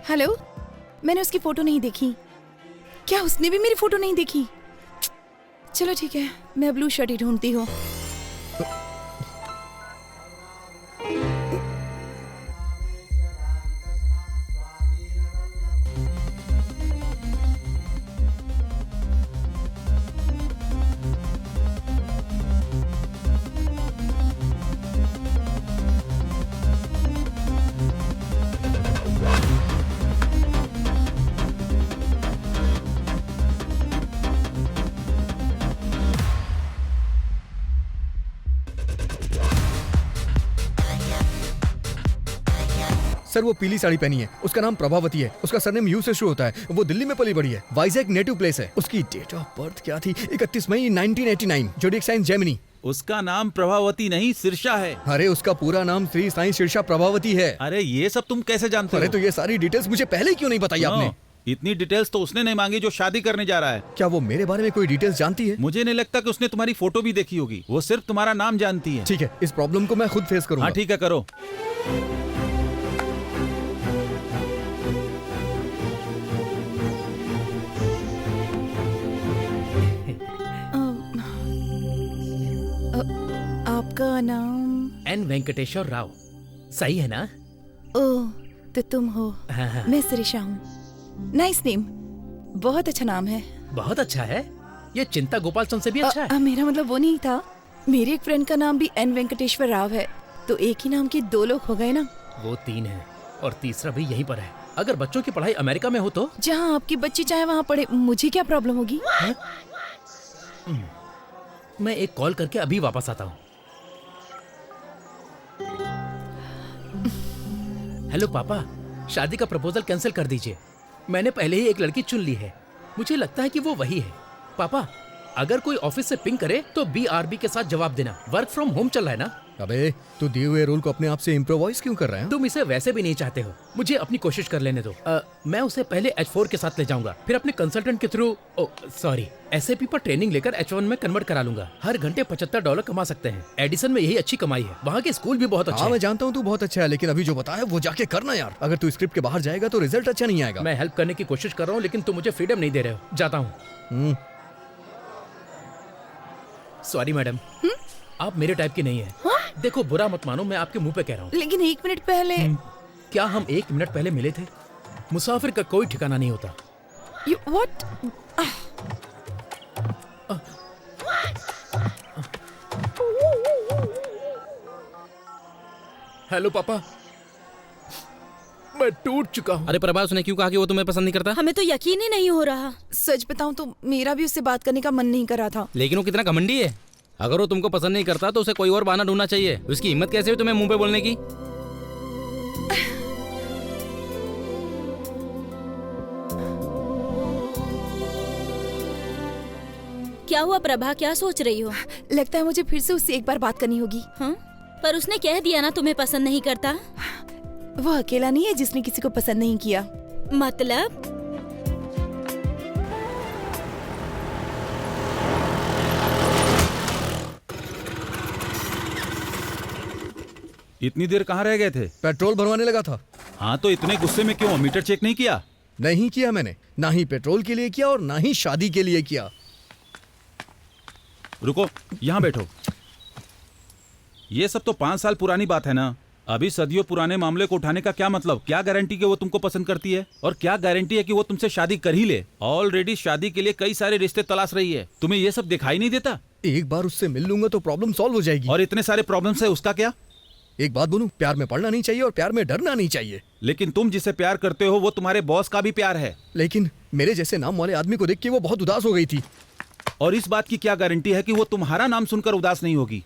हेलो, मैंने उसकी फोटो नहीं देखी। क्या उसने भी मेरी फोटो नहीं देखी? चलो ठीक है, मैं ब्लू शर्ट ही ढूंढती हूँ। सर वो पीली साड़ी पहनी है, उसका नाम प्रभावती है, उसका सरनेम यू से शुरू होता है, वो दिल्ली में पली बड़ी है, वाइजैक नेटिव प्लेस है। उसकी डेट ऑफ बर्थ क्या थी? 31 मई 1989, जोडिएक साइन जेमिनी। उसका नाम प्रभावती नहीं सिरसा है। अरे उसका पूरा नाम श्री साईं शीर्षा प्रभावती है। अरे ये सब तुम कैसे जानते हो? अरे तो ये सारी डिटेल्स मुझे पहले क्यों नहीं बताई आपने? इतनी डिटेल्स तो उसने नहीं मांगी जो शादी करने जा रहा है। क्या वो मेरे बारे में कोई डिटेल्स जानती है? मुझे नहीं लगता कि उसने तुम्हारी फोटो भी देखी होगी, वो सिर्फ तुम्हारा नाम जानती है। ठीक है, इस प्रॉब्लम को मैं खुद फेस करूंगा। हाँ ठीक है, करो। आपका नाम? N वेंकटेश्वर राव, सही है ना? ओह, तो तुम हो। हाँ, हाँ। मैं सिरिशा हूँ। नाइस नेम, बहुत अच्छा नाम है। बहुत अच्छा है। ये चिंता गोपाल से भी अच्छा है। मेरा मतलब वो नहीं था। मेरी एक फ्रेंड का नाम भी N वेंकटेश्वर राव है, तो एक ही नाम के दो लोग हो गए ना। वो 3 है और तीसरा भी यहीं पर है। अगर बच्चों की पढ़ाई अमेरिका में हो तो? जहाँ आपकी बच्ची चाहे वहाँ पढ़े, मुझे क्या प्रॉब्लम होगी? मैं एक कॉल करके अभी वापस आता हूँ। हेलो पापा, शादी का प्रपोजल कैंसिल कर दीजिए। मैंने पहले ही एक लड़की चुन ली है, मुझे लगता है कि वो वही है। पापा, अगर कोई ऑफिस से पिंग करे तो BRB के साथ जवाब देना। वर्क फ्रॉम होम चल रहा है ना? अबे तू दिए हुए रूल को अपने आप से इम्प्रोवाइज क्यों कर रहा है? तुम इसे वैसे भी नहीं चाहते हो, मुझे अपनी कोशिश कर लेने दो। मैं उसे पहले H4 के साथ ले जाऊंगा, फिर अपने कंसल्टेंट के थ्रू SAP पर ट्रेनिंग लेकर H1 में कन्वर्ट करा लूंगा। हर घंटे $75 कमा सकते हैं। एडिसन में यही अच्छी कमाई है, वहाँ के स्कूल भी बहुत अच्छे हैं। मैं जानता हूँ तू बहुत अच्छा है, लेकिन अभी जो बताया वो जाके करना यार। अगर तू स्क्रिप्ट के बाहर जाएगा तो रिजल्ट अच्छा नहीं आएगा। मैं हेल्प करने की कोशिश कर रहा हूँ, लेकिन तुम मुझे फ्रीडम नहीं दे रहे हो। जाता हूँ। सॉरी मैडम, आप मेरे टाइप की नहीं है। देखो बुरा मत मानो, मैं आपके मुंह पे कह रहा हूँ। लेकिन 1 मिनट पहले। क्या हम 1 मिनट पहले मिले थे? मुसाफिर का कोई ठिकाना नहीं होता। What? हेलो पापा, मैं टूट चुका हूँ। अरे प्रभा, उसने क्यों कहा कि वो तुम्हें पसंद नहीं करता? हमें तो यकीन ही नहीं हो रहा। सच बताऊं तो मेरा भी उससे बात करने का मन नहीं कर रहा था। लेकिन वो कितना घमंडी है। अगर वो तुमको पसंद नहीं करता तो उसे कोई और बहाना ढूंढना चाहिए। उसकी हिम्मत कैसे हुई तुम्हें मुंह पे बोलने की? क्या हुआ प्रभा, क्या सोच रही हो? लगता है मुझे फिर से उससे एक बार बात करनी होगी। हाँ? पर उसने कह दिया ना तुम्हें पसंद नहीं करता। वो अकेला नहीं है जिसने किसी को पसंद नहीं किया। मतलब? इतनी देर कहाँ रह गए थे? पेट्रोल भरवाने लगा था। हाँ तो इतने गुस्से में क्यों? मीटर चेक नहीं किया? नहीं किया मैंने, ना ही पेट्रोल के लिए किया और ना ही शादी के लिए किया। रुको, यहाँ बैठो। ये सब तो 5 साल पुरानी बात है ना। अभी सदियों पुराने मामले को उठाने का क्या मतलब? क्या गारंटी कि वो तुमको पसंद करती है? और क्या गारंटी है कि वो तुमसे शादी कर ही ले? ऑलरेडी शादी के लिए कई सारे रिश्ते तलाश रही है। तुम्हें ये सब दिखाई नहीं देता? एक बार उससे मिल लूंगा तो प्रॉब्लम सॉल्व हो जाएगी। और इतने सारे प्रॉब्लम्स है, उसका क्या? एक बात बोलूं, प्यार में पड़ना नहीं चाहिए और प्यार में डरना नहीं चाहिए। लेकिन तुम जिसे प्यार करते हो वो तुम्हारे बॉस का भी प्यार है। लेकिन मेरे जैसे नाम वाले आदमी को देख के वो बहुत उदास हो गई थी। और इस बात की क्या गारंटी है कि वो तुम्हारा नाम सुनकर उदास नहीं होगी?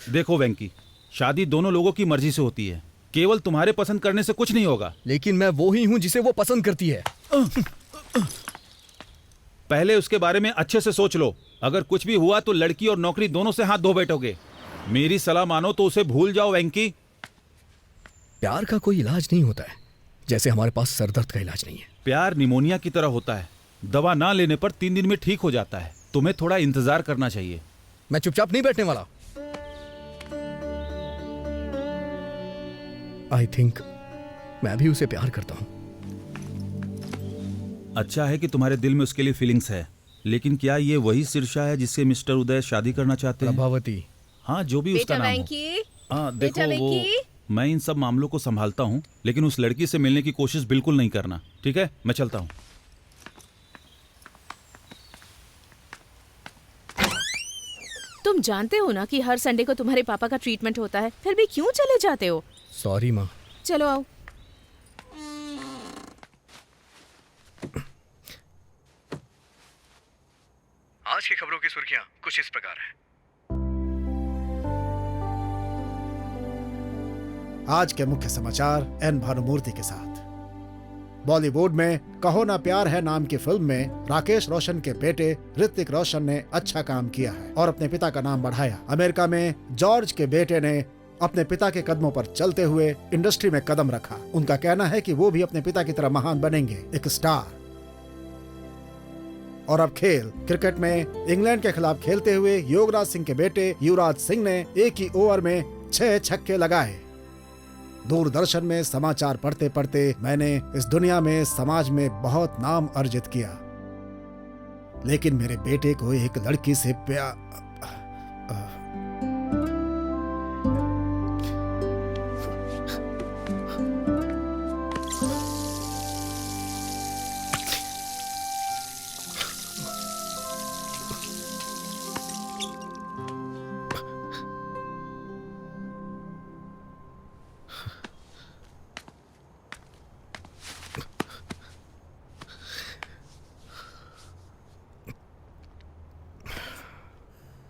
देखो वेंकी, शादी दोनों लोगों की मर्जी से होती है, केवल तुम्हारे पसंद करने से कुछ नहीं होगा। लेकिन मैं वो ही हूँ जिसे वो पसंद करती है। पहले उसके बारे में अच्छे से सोच लो। अगर कुछ भी हुआ तो लड़की और नौकरी दोनों से हाथ धो बैठोगे। मेरी सलाह मानो तो उसे भूल जाओ वेंकी। प्यार का कोई इलाज नहीं होता है, जैसे हमारे पास सरदर्द का इलाज नहीं है। प्यार निमोनिया की तरह होता है, दवा ना लेने पर 3 दिन में ठीक हो जाता है। तुम्हें थोड़ा इंतजार करना चाहिए। मैं चुपचाप नहीं बैठने वाला। आई थिंक मैं भी उसे प्यार करता हूं। अच्छा है कि तुम्हारे दिल में उसके लिए फीलिंग्स है, लेकिन क्या ये वही शीर्षा है जिससे मिस्टर उदय शादी करना चाहते हैं? प्रभावती। हाँ, जो भी उसका नाम हो। हाँ देखो, वो मैं इन सब मामलों को संभालता हूँ, लेकिन उस लड़की से मिलने की कोशिश बिल्कुल नहीं करना, ठीक है? मैं चलता हूँ। तुम जानते हो ना कि हर संडे को तुम्हारे पापा का ट्रीटमेंट होता है, फिर भी क्यों चले जाते हो? सॉरी माँ। चलो आओ। आज की खबरों की सुर्खियां कुछ इस प्रकार हैं। आज के मुख्य समाचार एन भानुमूर्ति के साथ। बॉलीवुड में कहो ना प्यार है नाम की फिल्म में राकेश रोशन के बेटे ऋतिक रोशन ने अच्छा काम किया है और अपने पिता का नाम बढ़ाया। अमेरिका में जॉर्ज के बेटे ने अपने पिता के कदमों पर चलते हुए इंडस्ट्री में कदम रखा। उनका कहना है कि वो भी अपने पिता की तरह महान बनेंगे, एक स्टार। और अब खेल। क्रिकेट में इंग्लैंड के खिलाफ खेलते हुए योगराज सिंह के बेटे युवराज सिंह ने एक ही ओवर में 6 छक्के लगाए। दूरदर्शन में समाचार पढ़ते पढ़ते मैंने इस दुनिया में, समाज में बहुत नाम अर्जित किया, लेकिन मेरे बेटे को एक लड़की से प्यार।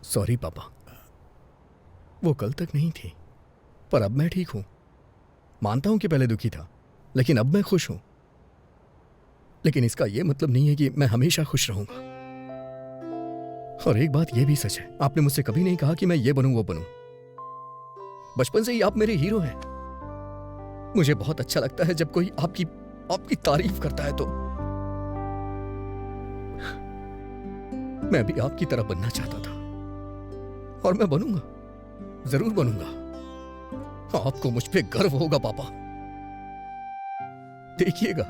सॉरी पापा, वो कल तक नहीं थी, पर अब मैं ठीक हूं। मानता हूं कि पहले दुखी था, लेकिन अब मैं खुश हूं। लेकिन इसका यह मतलब नहीं है कि मैं हमेशा खुश रहूंगा। और एक बात यह भी सच है, आपने मुझसे कभी नहीं कहा कि मैं ये बनूं वो बनूं। बचपन से ही आप मेरे हीरो हैं। मुझे बहुत अच्छा लगता है जब कोई आपकी तारीफ करता है। तो मैं भी आपकी तरह बनना चाहता था और मैं बनूंगा, जरूर बनूंगा। आपको मुझ पे गर्व होगा पापा, देखिएगा।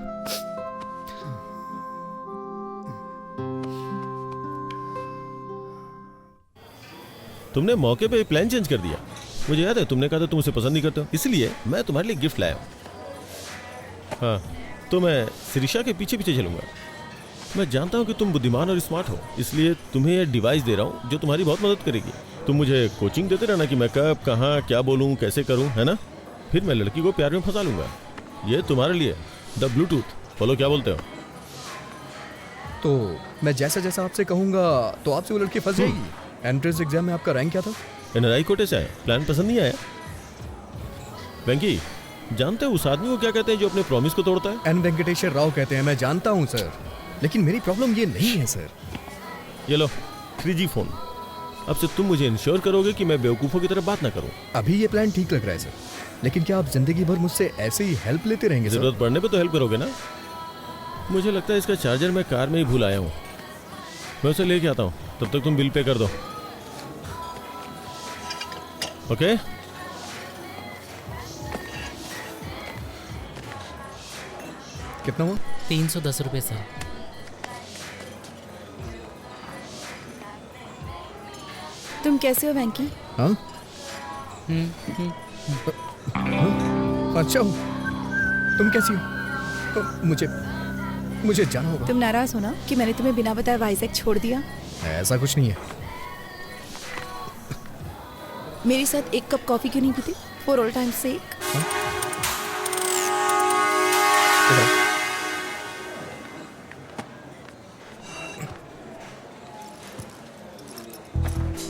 तुमने मौके पे प्लान चेंज कर दिया। मुझे याद है तुमने कहा था तुम उसे पसंद नहीं करते हो, इसलिए मैं तुम्हारे लिए गिफ्ट लाया हूं। हाँ, तो मैं शिरीषा के पीछे पीछे चलूंगा। मैं जानता हूं कि तुम बुद्धिमान और स्मार्ट हो, इसलिए तुम्हें यह डिवाइस दे रहा हूं जो तुम्हारी बहुत मदद करेगी। तुम मुझे कोचिंग देते रहना कि मैं कब, कहाँ, क्या बोलूं, कैसे करूं, है ना? फिर मैं लड़की को प्यार में फंसा लूंगा। ये तुम्हारे लिए द ब्लूटूथ। बोलो क्या बोलते हो? तो मैं जैसा जैसा आपसे कहूंगा तो आपसे वो लड़की फंस जाएगी। एंट्रेंस एग्जाम में आपका रैंक क्या था? NRI कोटे से आया। प्लान पसंद नहीं आया? वेंकी, जानते हो उस आदमी को क्या कहते हैं जो अपने प्रॉमिस को तोड़ता है? एन वेंकटेश्वर राव कहते हैं। मैं जानता हूं सर, लेकिन मेरी प्रॉब्लम ये नहीं है सर। ये लो 3G फोन। अब से तुम मुझे इंश्योर करोगे कि मैं बेवकूफों की तरह बात ना करूं। अभी ये प्लान ठीक लग रहा है सर, लेकिन क्या आप जिंदगी भर मुझसे ऐसे ही हेल्प लेते रहेंगे? जरूरत पड़ने पे तो हेल्प करोगे ना? मुझे लगता है इसका चार्जर मैं कार में ही भूल आया हूँ। मैं उसे लेके आता हूँ, तब तक तुम बिल पे कर दो। ओके? कितना हुआ? 310 रुपए सर। तुम कैसे हो वेंकी? हाँ? अच्छा हूँ। तुम कैसी हो? मुझे जाना होगा। तुम नाराज हो ना कि मैंने तुम्हें बिना बताए वाइजैक छोड़ दिया? ऐसा कुछ नहीं है। मेरे साथ एक कप कॉफी क्यों नहीं पीते? फॉर ऑल टाइम सेक।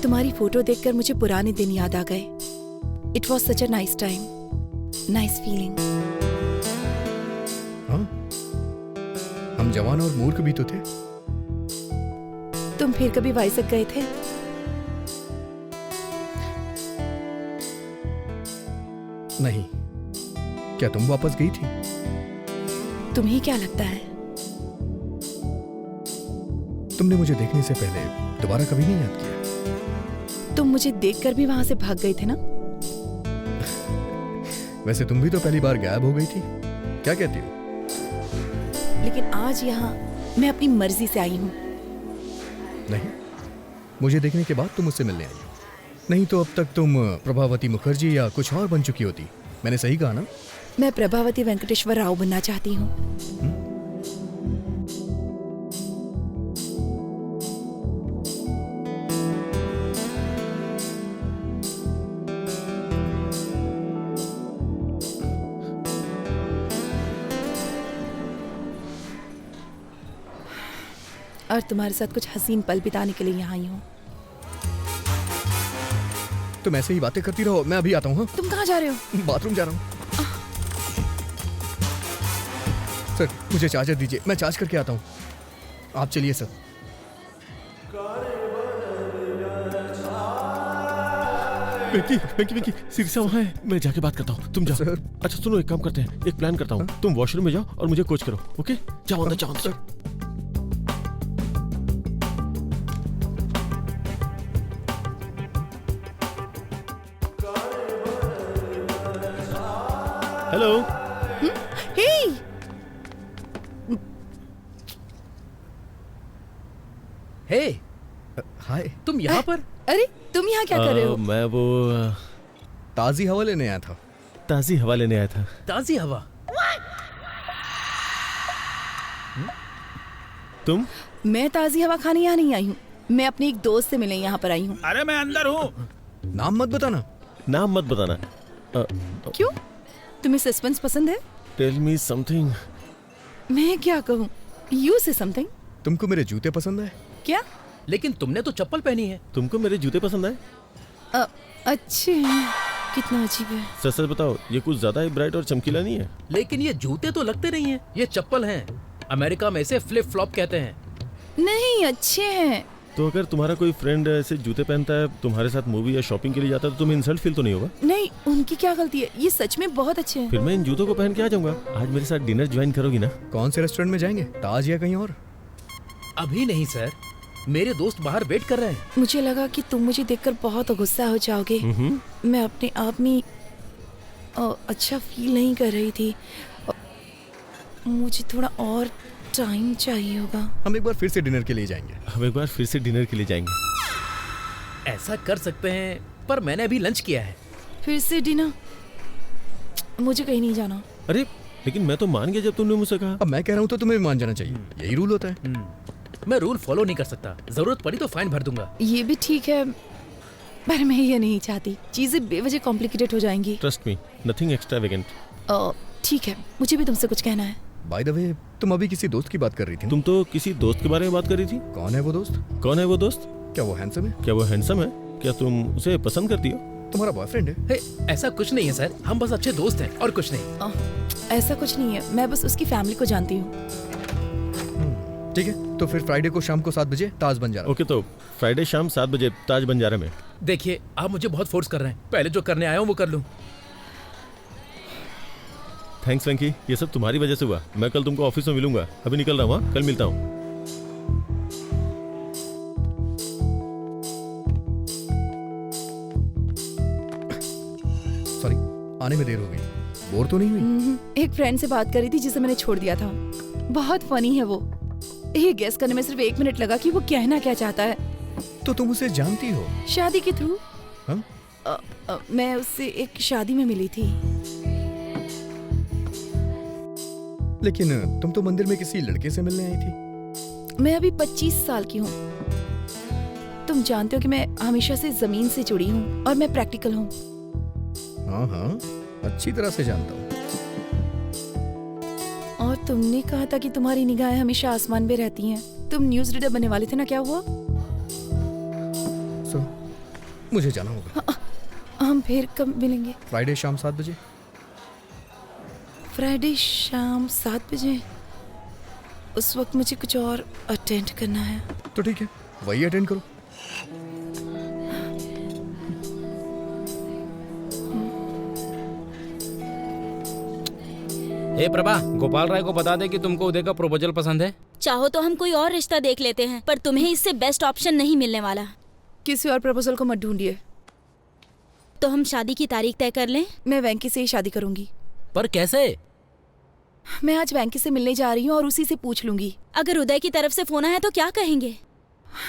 तुम्हारी फोटो देखकर मुझे पुराने दिन याद आ गए। It was such a nice time, nice feeling. हाँ, हम जवान और मूर्ख भी तो थे। तुम फिर कभी वाइजक गए थे? नहीं। क्या तुम वापस गई थी? तुम्हें क्या लगता है? तुमने मुझे देखने से पहले दोबारा कभी नहीं याद किया। तुम मुझे देखकर भी वहां से भाग गए थे ना? वैसे तुम भी तो पहली बार गायब हो गई थी। क्या कहती हो? लेकिन आज यहाँ मैं अपनी मर्जी से आई हूँ। नहीं, मुझे देखने के बाद तुम मुझसे मिलने आई हो। नहीं तो अब तक तुम प्रभावती मुखर्जी या कुछ और बन चुकी होती। मैंने सही कहा ना? मैं प्रभावती वेंकटेश्वर राव बनना चाहती हूँ। और तुम्हारे साथ कुछ हसीन पल बिताने के लिए यहाँ आई हूँ। तुम ऐसे ही बातें करती रहो, मैं अभी आता हूँ। हाँ? तुम कहाँ जा रहे हो? बाथरूम जा रहा हूँ। सर, मुझे चार्जर दीजिए, मैं चार्ज करके आता हूँ। आप चलिए सर। वेंकी, वेंकी, वेंकी, सिरसा वहाँ है। मैं जाके बात करता हूँ, तुम जाओ। सर। अच्छा सुनो, एक काम करते हैं, एक प्लान करता हूँ। तुम वॉशरूम में जाओ और मुझे कोच करो, ओके? जाओ अंदर, जाओ अंदर। हेलो। हे, हे, हाय। तुम यहाँ पर? अरे तुम यहाँ क्या कर रहे हो? मैं वो ताजी हवा लेने आया था। ताजी हवा लेने आया था। ताजी हवा? तुम? मैं ताजी हवा खाने यहाँ नहीं आई हूँ। मैं अपने एक दोस्त से मिलने यहाँ पर आई हूँ। अरे मैं अंदर हूँ। नाम मत बताना। नाम मत बताना। क्यों? तुम्हें सस्पेंस पसंद है? Tell me something. मैं क्या कहूँ? यू से समथिंग। तुमको मेरे जूते पसंद है? क्या? लेकिन तुमने तो चप्पल पहनी है। तुमको मेरे जूते पसंद आए? अच्छे हैं। कितना अजीब है। सच सच बताओ, ये कुछ ज्यादा ही ब्राइट और चमकीला नहीं है? लेकिन ये जूते तो लगते नहीं है, ये चप्पल हैं। अमेरिका में इसे फ्लिप फ्लॉप कहते हैं। नहीं, अच्छे हैं। तो अगर तुम्हारा कोई फ्रेंड ऐसे जूते पहनता है, तुम्हारे साथ मूवी या शॉपिंग के लिए जाता है, तो तुम्हें इंसल्ट फील तो नहीं होगा? नहीं, उनकी क्या गलती है? ये सच में बहुत अच्छे हैं। फिर मैं इन जूतों को पहन के आ जाऊंगा। आज मेरे साथ डिनर ज्वाइन करोगी ना? कौन से रेस्टोरेंट में जाएंगे? ताज या कहीं और? अभी नहीं सर, मेरे दोस्त बाहर वेट कर रहे हैं। मुझे लगा कि तुम मुझे देखकर बहुत गुस्सा हो जाओगे। मैं अपने आप में अच्छा फील नहीं कर रही थी। मुझे थोड़ा और टाइम चाहिए होगा। हम एक बार फिर से डिनर के लिए जाएंगे। हम एक बार फिर से डिनर के लिए जाएंगे। ऐसा कर सकते हैं, पर मैंने अभी लंच किया है। फिर से डिनर? मुझे कहीं नहीं जाना। अरे लेकिन मैं तो मान गया जब तुमने मुझसे कहा। अब मैं कह रहा हूँ तो तुम्हें मान जाना चाहिए, यही रूल होता है। मैं रूल फॉलो नहीं कर सकता, जरूरत पड़ी तो फाइन भर दूंगा। ये भी ठीक है, पर मैं ये नहीं चाहती। चीजें बेवजह कॉम्प्लिकेटेड हो जाएंगी। Trust me, nothing extravagant. ठीक है, मुझे भी तुमसे कुछ कहना है। बाय द वे, तुम अभी किसी दोस्त की बात कर रही थी। तुम तो किसी दोस्त के बारे में बात कर रही थी। कौन है वो दोस्त? कौन है वो दोस्त? क्या वो हैंडसम है? क्या वो हैंडसम है? क्या तुम उसे पसंद करती हो? तुम्हारा बॉयफ्रेंड है? ऐसा कुछ नहीं है सर, हम बस अच्छे दोस्त हैं और कुछ नहीं। ऐसा कुछ नहीं है, मैं बस उसकी फैमिली को जानती हूँ। ठीक है, तो फिर फ्राइडे को शाम को 7 बजे ताज बंजारा। ओके, तो फ्राइडे शाम 7 बजे ताज बंजारा में। देखिए, आप मुझे बहुत फोर्स कर रहे हैं। पहले जो करने आया हूँ वो कर लूँ। थैंक्स वेंकी, ये सब तुम्हारी वजह से हुआ। मैं कल तुमको ऑफिस में मिलूंगा। अभी निकल रहा हूँ, कल मिलता हूँ। सॉरी, आने में देर हो गई। बोर तो नहीं हुई? एक फ्रेंड से बात कर रही थी जिसे मैंने छोड़ दिया था। बहुत फनी है वो। ये गेस करने में सिर्फ 1 मिनट लगा कि वो कहना क्या चाहता है। तो तुम उसे जानती हो? शादी के थ्रू। हाँ? मैं उससे एक शादी में मिली थी। लेकिन तुम तो मंदिर में किसी लड़के से मिलने आई थी। मैं अभी 25 साल की हूँ। तुम जानते हो कि मैं हमेशा से जमीन से जुड़ी हूँ और मैं प्रैक्टिकल हूँ। हाँ हाँ, अच्छी तरह से जानता हूँ। और तुमने कहा था कि तुम्हारी निगाहें हमेशा आसमान पे रहती हैं। तुम न्यूज़ रीडर बनने वाले थे ना, क्या हुआ? मुझे जाना होगा। हम फिर कब मिलेंगे? फ्राइडे शाम 7 बजे। फ्राइडे शाम 7 बजे? उस वक्त मुझे कुछ और अटेंड करना है। तो ठीक है, वही अटेंड करो। ए प्रभा, गोपाल राय को बता दे कि तुमको उदय का प्रपोजल पसंद है। चाहो तो हम कोई और रिश्ता देख लेते हैं, पर तुम्हें इससे बेस्ट ऑप्शन नहीं मिलने वाला। किसी और प्रपोजल को मत ढूंढिए। तो हम शादी की तारीख तय कर लें? मैं वेंकी से ही शादी करूंगी। पर कैसे? मैं आज वेंकी से मिलने जा रही हूँ और उसी से पूछ लूंगी। अगर उदय की तरफ से फोन आया तो क्या कहेंगे?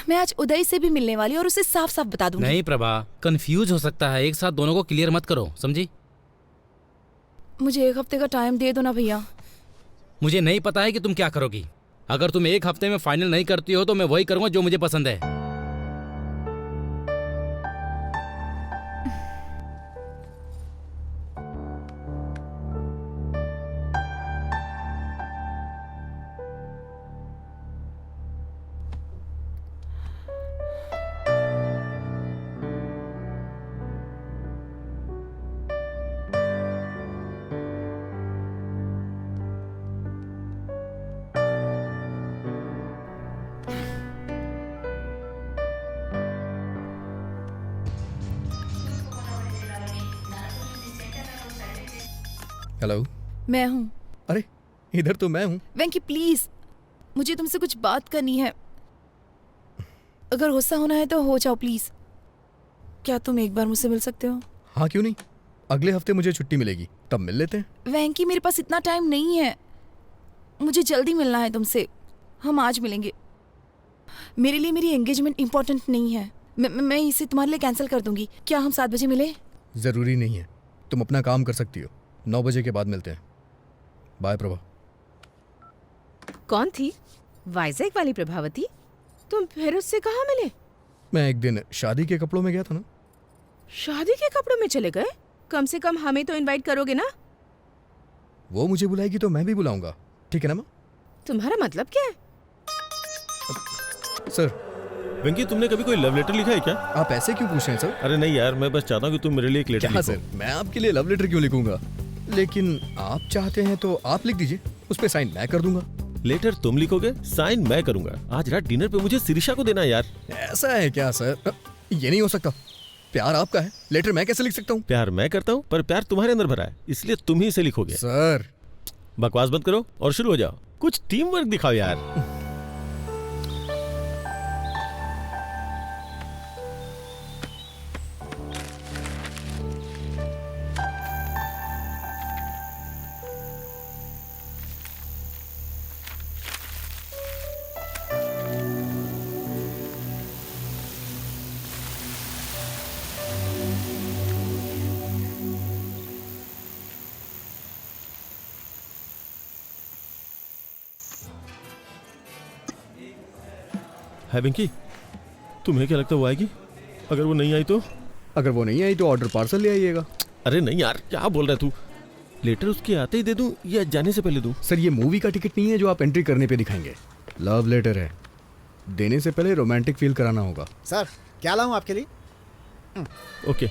मैं आज उदय से भी मिलने वाली और उसे साफ साफ बता दूंगी। नहीं प्रभा, कंफ्यूज हो सकता है। एक साथ दोनों को क्लियर मत करो, समझी? मुझे 1 हफ्ते का टाइम दे दो ना भैया। मुझे नहीं पता है कि तुम क्या करोगी। अगर तुम 1 हफ्ते में फाइनल नहीं करती हो तो मैं वही करूंगा जो मुझे पसंद है। हेलो, मैं हूँ। अरे इधर तो मैं हूँ। वेंकी प्लीज, मुझे तुमसे कुछ बात करनी है। अगर गुस्सा होना है तो हो जाओ प्लीज। क्या तुम एक बार मुझसे मिल सकते हो? हाँ क्यों नहीं, अगले हफ्ते मुझे छुट्टी मिलेगी, तब मिल लेते हैं। वेंकी मेरे पास इतना टाइम नहीं है, मुझे जल्दी मिलना है तुमसे। हम आज मिलेंगे। मेरे लिए मेरी एंगेजमेंट इम्पोर्टेंट नहीं है। मैं इसे तुम्हारे लिए कैंसिल कर दूंगी। क्या हम 7 बजे मिले? जरूरी नहीं है, तुम अपना काम कर सकती हो। 9 बजे के बाद मिलते हैं। बाय प्रभा। कौन थी? वाइजैक वाली प्रभावती? तुम फिर उससे कहाँ मिले? मैं एक दिन शादी के कपड़ों में गया था ना। शादी के कपड़ों में चले गए? कम से कम हमें तो इनवाइट करोगे ना? वो मुझे बुलाएगी तो मैं भी बुलाऊंगा, ठीक है ना माँ? तुम्हारा मतलब क्या है? सर। वेंकी, तुमने कभी कोई लव लेटर लिखा है क्या? आप ऐसे क्यों पूछ रहे हैं सर? अरे नहीं यार, मैं बस चाहता हूँ कि तुम मेरे लिए एक लेटर लिखो। सर, मैं आपके लिए लव लेटर क्यों लिखूंगा? लेकिन आप चाहते हैं तो आप लिख दीजिए, उस पे साइन मैं कर दूंगा। लेटर तुम लिखोगे, साइन मैं करूंगा। आज रात डिनर पे मुझे शिरीषा को देना है यार। ऐसा है क्या सर? ये नहीं हो सकता। प्यार आपका है, लेटर मैं कैसे लिख सकता हूँ? प्यार मैं करता हूँ, पर प्यार तुम्हारे अंदर भरा है, इसलिए तुम ही इसे लिखोगे। सर बकवास बंद करो और शुरू हो जाओ। कुछ टीम वर्क दिखाओ यार। है पिंकी, तुम्हें क्या लगता है वो आएगी? अगर वो नहीं आई तो? अगर वो नहीं आई तो ऑर्डर पार्सल ले आइएगा। अरे नहीं यार, क्या बोल रहा है तू? लेटर उसके आते ही दे दूं या जाने से पहले दूं? सर ये मूवी का टिकट नहीं है जो आप एंट्री करने पे दिखाएंगे। लव लेटर है, देने से पहले रोमांटिक फील कराना होगा। सर क्या लाऊं आपके लिए? ओके।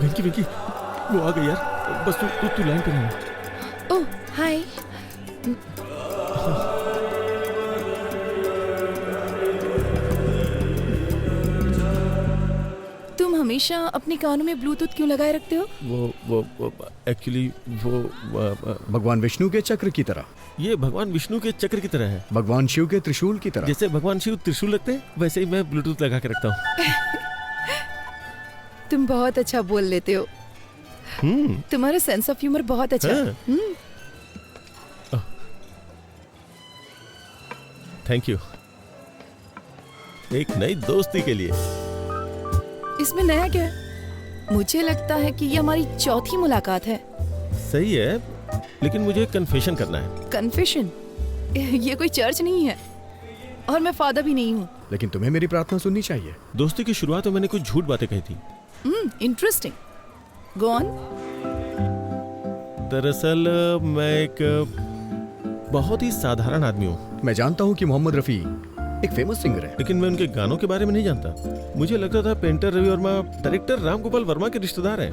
पिंकी पिंकी, वो आ गई यार। बस तू लाइन पे रह। ओह हाय। तुम हमेशा अपने कानों में ब्लूटूथ क्यों लगाए रखते हो? वो एक्चुअली वो भगवान विष्णु के चक्र की तरह। ये भगवान विष्णु के चक्र की तरह है। भगवान शिव के त्रिशूल की तरह। जैसे भगवान शिव त्रिशूल रखते हैं, वैसे ही मैं ब्लूटूथ लगा के रखता हूँ। तुम बहुत अच्छा बोल लेते हो। तुम्हारा सेंस ऑफ ह्यूमर बहुत अच्छा है। Thank you. एक नई दोस्ती के लिए। इसमें नया क्या है? मुझे लगता है कि ये हमारी चौथी मुलाकात है। सही है, लेकिन मुझे कन्फेशन करना है। कन्फेशन? ये कोई चर्च नहीं है और मैं फादर भी नहीं हूँ। लेकिन तुम्हें मेरी प्रार्थना सुननी चाहिए। दोस्ती की शुरुआत में मैंने कुछ झूठ बातें कही थी। Interesting, go on. दरअसल मैं एक बहुत ही साधारण आदमी हूँ। मैं जानता हूँ कि मोहम्मद रफी एक फेमस सिंगर है, लेकिन मैं उनके गानों के बारे में नहीं जानता। मुझे लगता था पेंटर रवि वर्मा डायरेक्टर राम गोपाल वर्मा के रिश्तेदार हैं।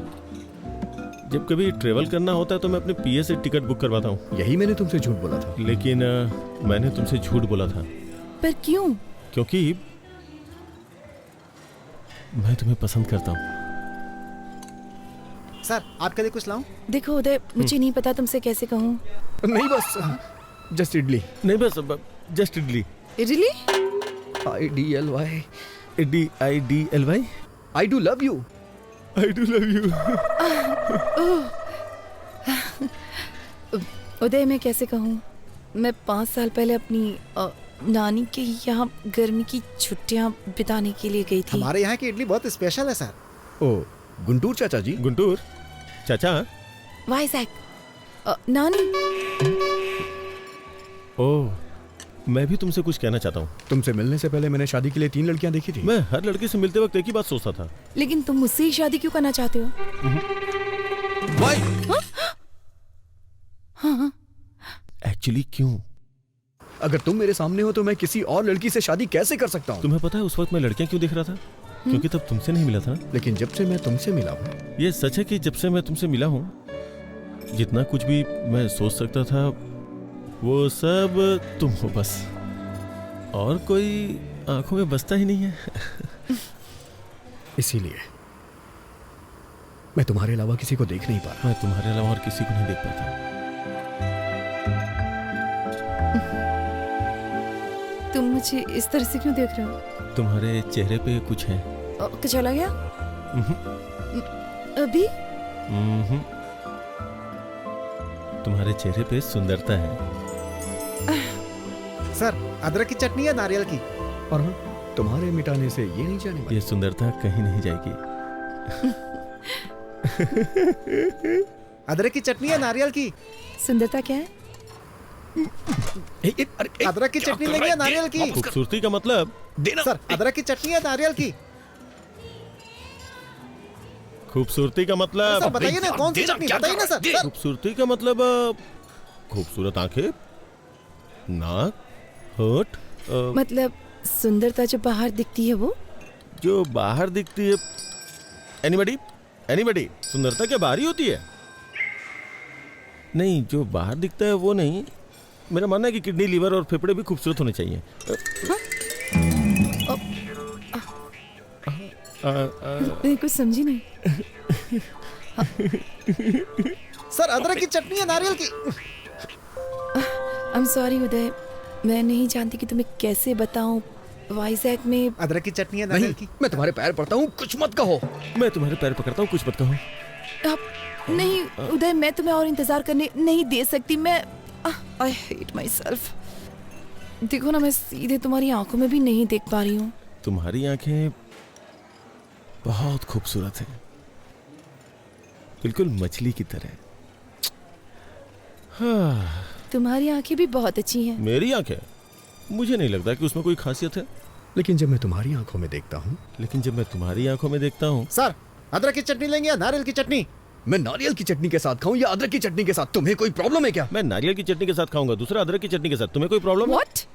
जब कभी ट्रेवल करना होता है तो मैं अपने पीए से टिकट बुक करवाता हूँ। यही मैंने तुमसे झूठ बोला था। लेकिन मैंने तुमसे झूठ बोला था। पर क्यों? क्योंकि मैं तुम्हें पसंद करता हूँ। सर आपके लिए कुछ लाऊं? देखो उदय, मुझे नहीं पता तुमसे कैसे कहूँ। नहीं बस जस्ट इडली। नहीं बस just idli. Idli? IDLY IDLY I do love you। I do love you। उदय मैं कैसे कहूँ, मैं 5 साल पहले अपनी नानी के यहाँ गर्मी की छुट्टियाँ बिताने के लिए गई थी। हमारे यहाँ की इडली बहुत स्पेशल है सर। ओ गुंटूर चाचा जी। गुंटूर चाचा? वाइजैक नानी। ओह, मैं भी तुमसे कुछ कहना चाहता हूँ। तुमसे मिलने से पहले मैंने शादी के लिए 3 लड़कियां देखी थी। मैं हर लड़के से मिलते वक्त एक ही बात सोचता था। लेकिन तुम मुझसे ही शादी क्यों करना चाहते हो? हाँ? एक्चुअली क्यों? अगर तुम मेरे सामने हो तो मैं किसी और लड़की से शादी कैसे कर सकता हूँ? तुम्हें पता है उस वक्त मैं लड़कियां क्यों देख रहा था? क्योंकि तब तुमसे नहीं मिला था। लेकिन जब से मैं तुमसे मिला हूँ। ये सच है कि जब से मैं तुमसे मिला हूँ, जितना कुछ भी मैं सोच सकता था वो सब तुम हो बस, और कोई आंखों में बसता ही नहीं है। इसीलिए मैं तुम्हारे अलावा किसी को देख नहीं पा रहा। मैं तुम्हारे अलावा और किसी को नहीं देख पाता। तुम मुझे इस तरह से क्यों देख रहे हो? तुम्हारे चेहरे पे कुछ है। चला गया? अभी? तुम्हारे चेहरे पे सुंदरता है। सर अदरक की चटनी या नारियल की? और हाँ, तुम्हारे मिटाने से ये नहीं जाने वाली। ये सुंदरता कहीं नहीं जाएगी। अदरक की चटनी या नारियल की? सुंदरता क्या है? अदरक की चटनी लेंगे या नारियल की? खूबसूरती का मतलब देना। सर अदरक की चटनी या नारियल की? खूबसूरती का मतलब सर बताइए ना, कौन सी चटनी बताइए ना सर। खूबसूरती का मतलब खूबसूरत आंखें, नाक, होठ। मतलब सुंदरता जो बाहर दिखती है वो? जो बाहर दिखती है। एनीबडी सुंदरता क्या बाहर ही होती है? नहीं, जो बाहर दिखता है वो नहीं। मेरा मानना है कि किडनी, लीवर और फेफड़े भी खूबसूरत होने चाहिए। मैं कुछ समझी नहीं। सर अदरक की चटनी या नारियल की? I'm sorry उदय, मैं नहीं जानती कि तुम्हें कैसे बताऊं। वाइजैक में अदरक की चटनी या नारियल की? मैं तुम्हारे पैर पड़ता हूँ, कुछ मत कहो। मैं तुम्हारे पैर पकड़ता हूँ, कुछ मत कहो। नहीं उदय, मैं तुम्हें और इंतजार करने नहीं दे सकती। मैं I hate myself। देखो ना, मैं सीधे तुम्हारी आंखों में भी नहीं देख पा रही हूँ। तुम्हारी आंखें बहुत खूबसूरत हैं, बिल्कुल मछली की तरह। हाँ। तुम्हारी आंखें भी बहुत अच्छी हैं। मेरी आंखें? मुझे नहीं लगता कि उसमें कोई खासियत है। लेकिन जब मैं तुम्हारी आंखों में देखता हूँ। सर अदरक की चटनी लेंगे या नारियल की चटनी? मैं नारियल की चटनी के साथ खाऊं या अदरक की चटनी के साथ? तुम्हें कोई प्रॉब्लम है क्या? मैं नारियल की चटनी के साथ खाऊंगा, दूसरा अदरक की चटनी के साथ। तुम्हें कोई प्रॉब्लम है? What?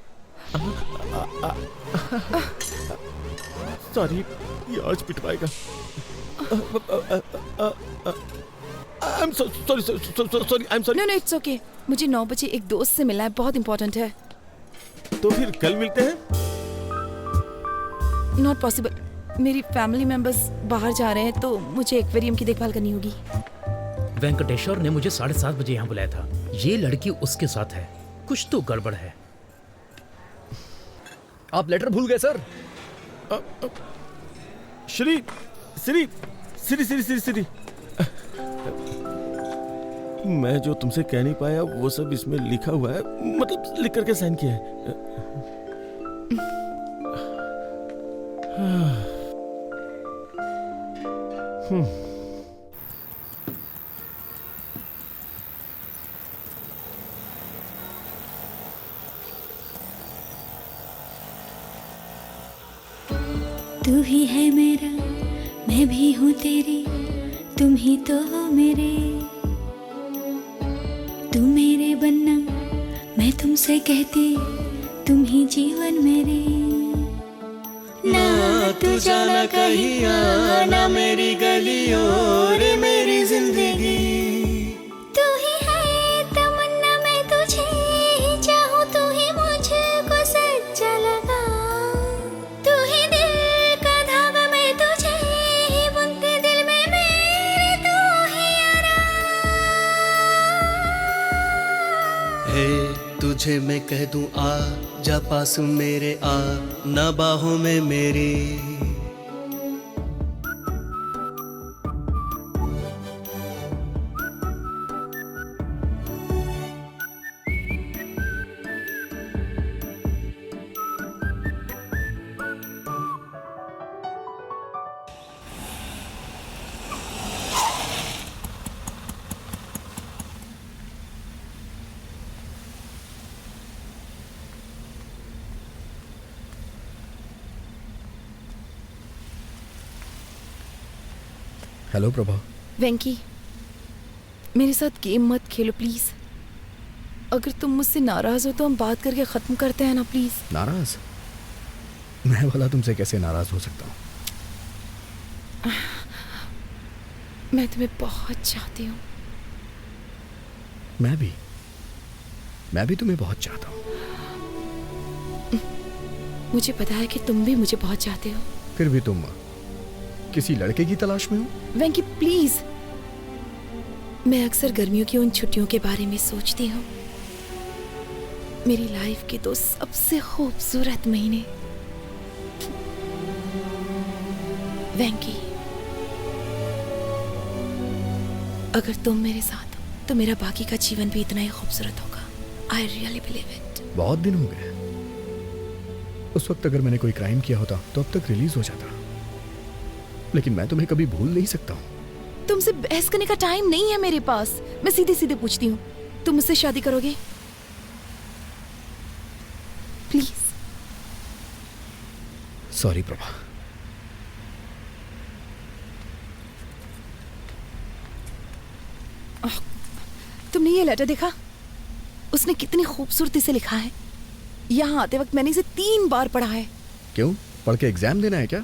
सॉरी, ये आज पिटवाएगा। I'm sorry। No, it's okay। मुझे 9 बजे एक दोस्त से मिलना है, बहुत इंपॉर्टेंट है। तो फिर कल मिलते हैं? Not possible। मेरी फैमिली मेंबर्स बाहर जा रहे हैं तो मुझे एक्वेरियम की देखभाल करनी होगी। वेंकटेश्वर ने मुझे 7:30 बजे यहाँ बुलाया था। ये लड़की उसके साथ है, कुछ तो गड़बड़ है। आप लेटर भूल गए सर। श्री मैं जो तुमसे कह नहीं पाया वो सब इसमें लिखा हुआ है, मतलब लिख करके साइन किया है। तू ही है मेरा, मैं भी हूँ तेरी, तुम ही तो हो मेरे। तू मेरे बनना, मैं तुमसे कहती, तुम ही जीवन मेरे। ना तू जाना कहीं आना मेरी गलियों रे मेरी जिंदगी। तू ही है तमन्ना, मैं तुझे ही चाहूँ, तू ही मुझको सच्चा लगा। तू ही दिल का धागा, मैं तुझे ही बुनती दिल में मेरे, तू ही आराम। हे तुझे मैं कह दूं आ जा पास मेरे, आ ना बाहों में मेरी। हेलो प्रभा। वेंकी, मेरे साथ गेम मत खेलो प्लीज। अगर तुम मुझसे नाराज हो तो हम बात करके खत्म करते हैं ना प्लीज। नाराज? मैं भला तुमसे कैसे नाराज हो सकता हूँ? मैं तुम्हें बहुत चाहती हूँ। मैं भी तुम्हें बहुत चाहता हूँ। मुझे पता है कि तुम भी मुझे बहुत चाहते हो। फिर भी तुम किसी लड़के की तलाश में हो? वेंकी प्लीज, मैं अक्सर गर्मियों की उन छुट्टियों के बारे में सोचती हूँ। मेरी लाइफ के 2 सबसे खूबसूरत महीने। वेंकी, अगर तुम मेरे साथ हो तो मेरा बाकी का जीवन भी इतना ही खूबसूरत होगा। I really believe it. बहुत दिन हो गए। उस वक्त अगर मैंने कोई क्राइम किया होता तो अब तक रिलीज हो जाता, लेकिन मैं तुम्हें कभी भूल नहीं सकता हूँ। तुमसे बहस करने का टाइम नहीं है मेरे पास। मैं सीधे सीधे पूछती हूँ, तुम मुझसे शादी करोगे? प्लीज। सॉरी प्रभा। तुमने ये लेटर देखा? उसने कितनी खूबसूरती से लिखा है। यहाँ आते वक्त मैंने इसे 3 बार पढ़ा है। क्यों? पढ़ के एग्जाम देना है क्या?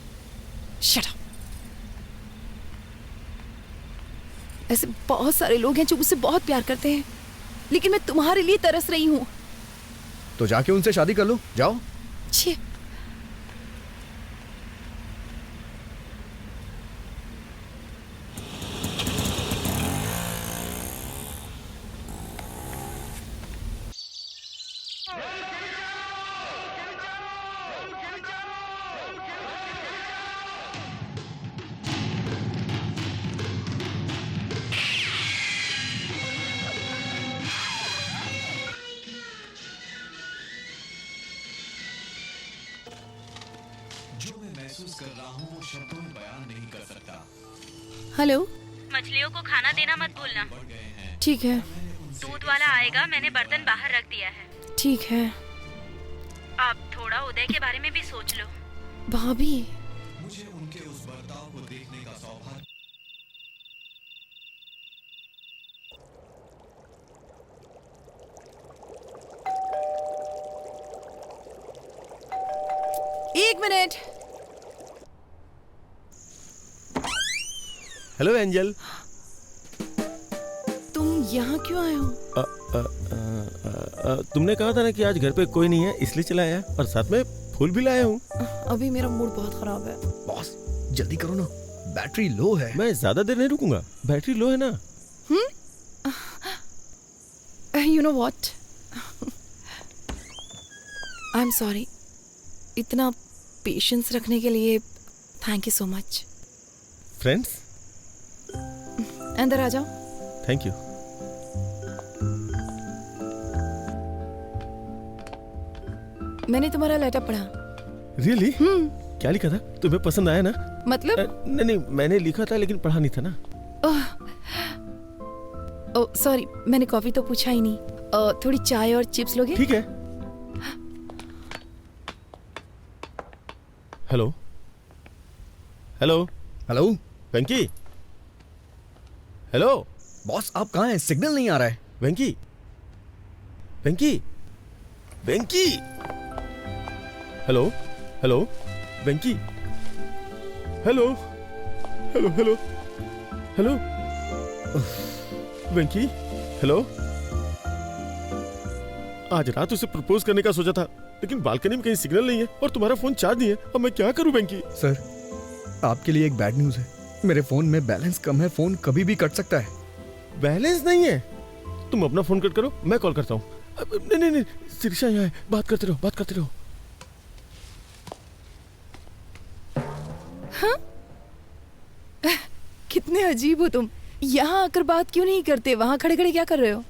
Shut up. ऐसे बहुत सारे लोग हैं जो मुझसे बहुत प्यार करते हैं, लेकिन मैं तुम्हारे लिए तरस रही हूँ। तो जाके उनसे शादी कर लो, जाओ। छी। हेलो। मछलियों को खाना देना मत भूलना। ठीक है। दूध वाला आएगा, मैंने बर्तन बाहर रख दिया है। ठीक है। आप थोड़ा उदय के बारे में भी सोच लो। भाभी, मुझे उनके उस बर्ताव को देखने का सौभाग्य। एक मिनट। Hello angel. तुम यहाँ क्यों आए हो? तुमने कहा था ना कि आज घर पे कोई नहीं है, इसलिए चला आया, और साथ में फूल भी लाया हूँ। अभी मेरा मूड बहुत खराब है। बॉस जल्दी करो ना, बैटरी लो है। मैं ज्यादा देर नहीं रुकूंगा, बैटरी लो है ना। You know what, I am sorry. इतना पेशेंस रखने के लिए thank you so much. Friends, अंदर आ जाओ। Thank you. मैंने तुम्हारा लेटर पढ़ा। रियली? क्या लिखा था? तुम्हें पसंद आया ना? मतलब? नहीं, मैंने लिखा था लेकिन पढ़ा नहीं था ना। ओह सॉरी, मैंने कॉफी तो पूछा ही नहीं। थोड़ी चाय और चिप्स लोगे? ठीक है। हेलो। हेलो हेलो वेंकी। हेलो बॉस, आप कहाँ हैं? सिग्नल नहीं आ रहा है। वेंकी वेंकी वेंकी। हेलो हेलो वेंकी। हेलो हेलो हेलो हेलो वेंकी। हेलो। आज रात उसे प्रपोज करने का सोचा था, लेकिन बालकनी में कहीं सिग्नल नहीं है और तुम्हारा फोन चार्ज नहीं है। अब मैं क्या करूं वेंकी? सर, आपके लिए एक बैड न्यूज़ है। मेरे फोन में बैलेंस कम है, फोन कभी भी कट सकता है। बैलेंस नहीं है? तुम अपना फोन कट करो, मैं कॉल करता हूँ। नहीं नहीं नहीं, शिरीषा यहाँ है, बात करते रहो, बात करते रहो। हाँ? कितने अजीब हो तुम। यहाँ आकर बात क्यों नहीं करते? वहाँ खड़े खड़े क्या कर रहे हो?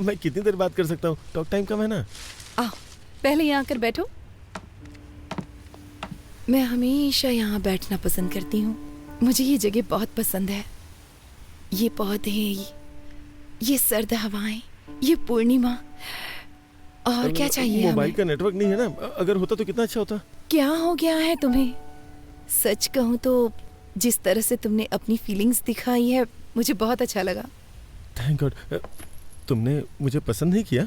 मैं कितनी देर बात कर सकता हूँ, टॉक टाइम कम है ना। आओ पहले यहाँ आकर बैठो। मैं हमेशा यहाँ बैठना पसंद करती हूँ। मुझे ये जगह बहुत पसंद है। ये पौधे, ये सर्द हवाएं, ये पूर्णिमा, और क्या चाहिए हमें? मोबाइल का नेटवर्क नहीं है ना, अगर होता तो कितना अच्छा होता। क्या हो गया है तुम्हें? सच कहूँ तो जिस तरह से तुमने अपनी फीलिंग्स दिखाई है, मुझे बहुत अच्छा लगा। Thank God. तुमने मुझे पसंद नहीं किया?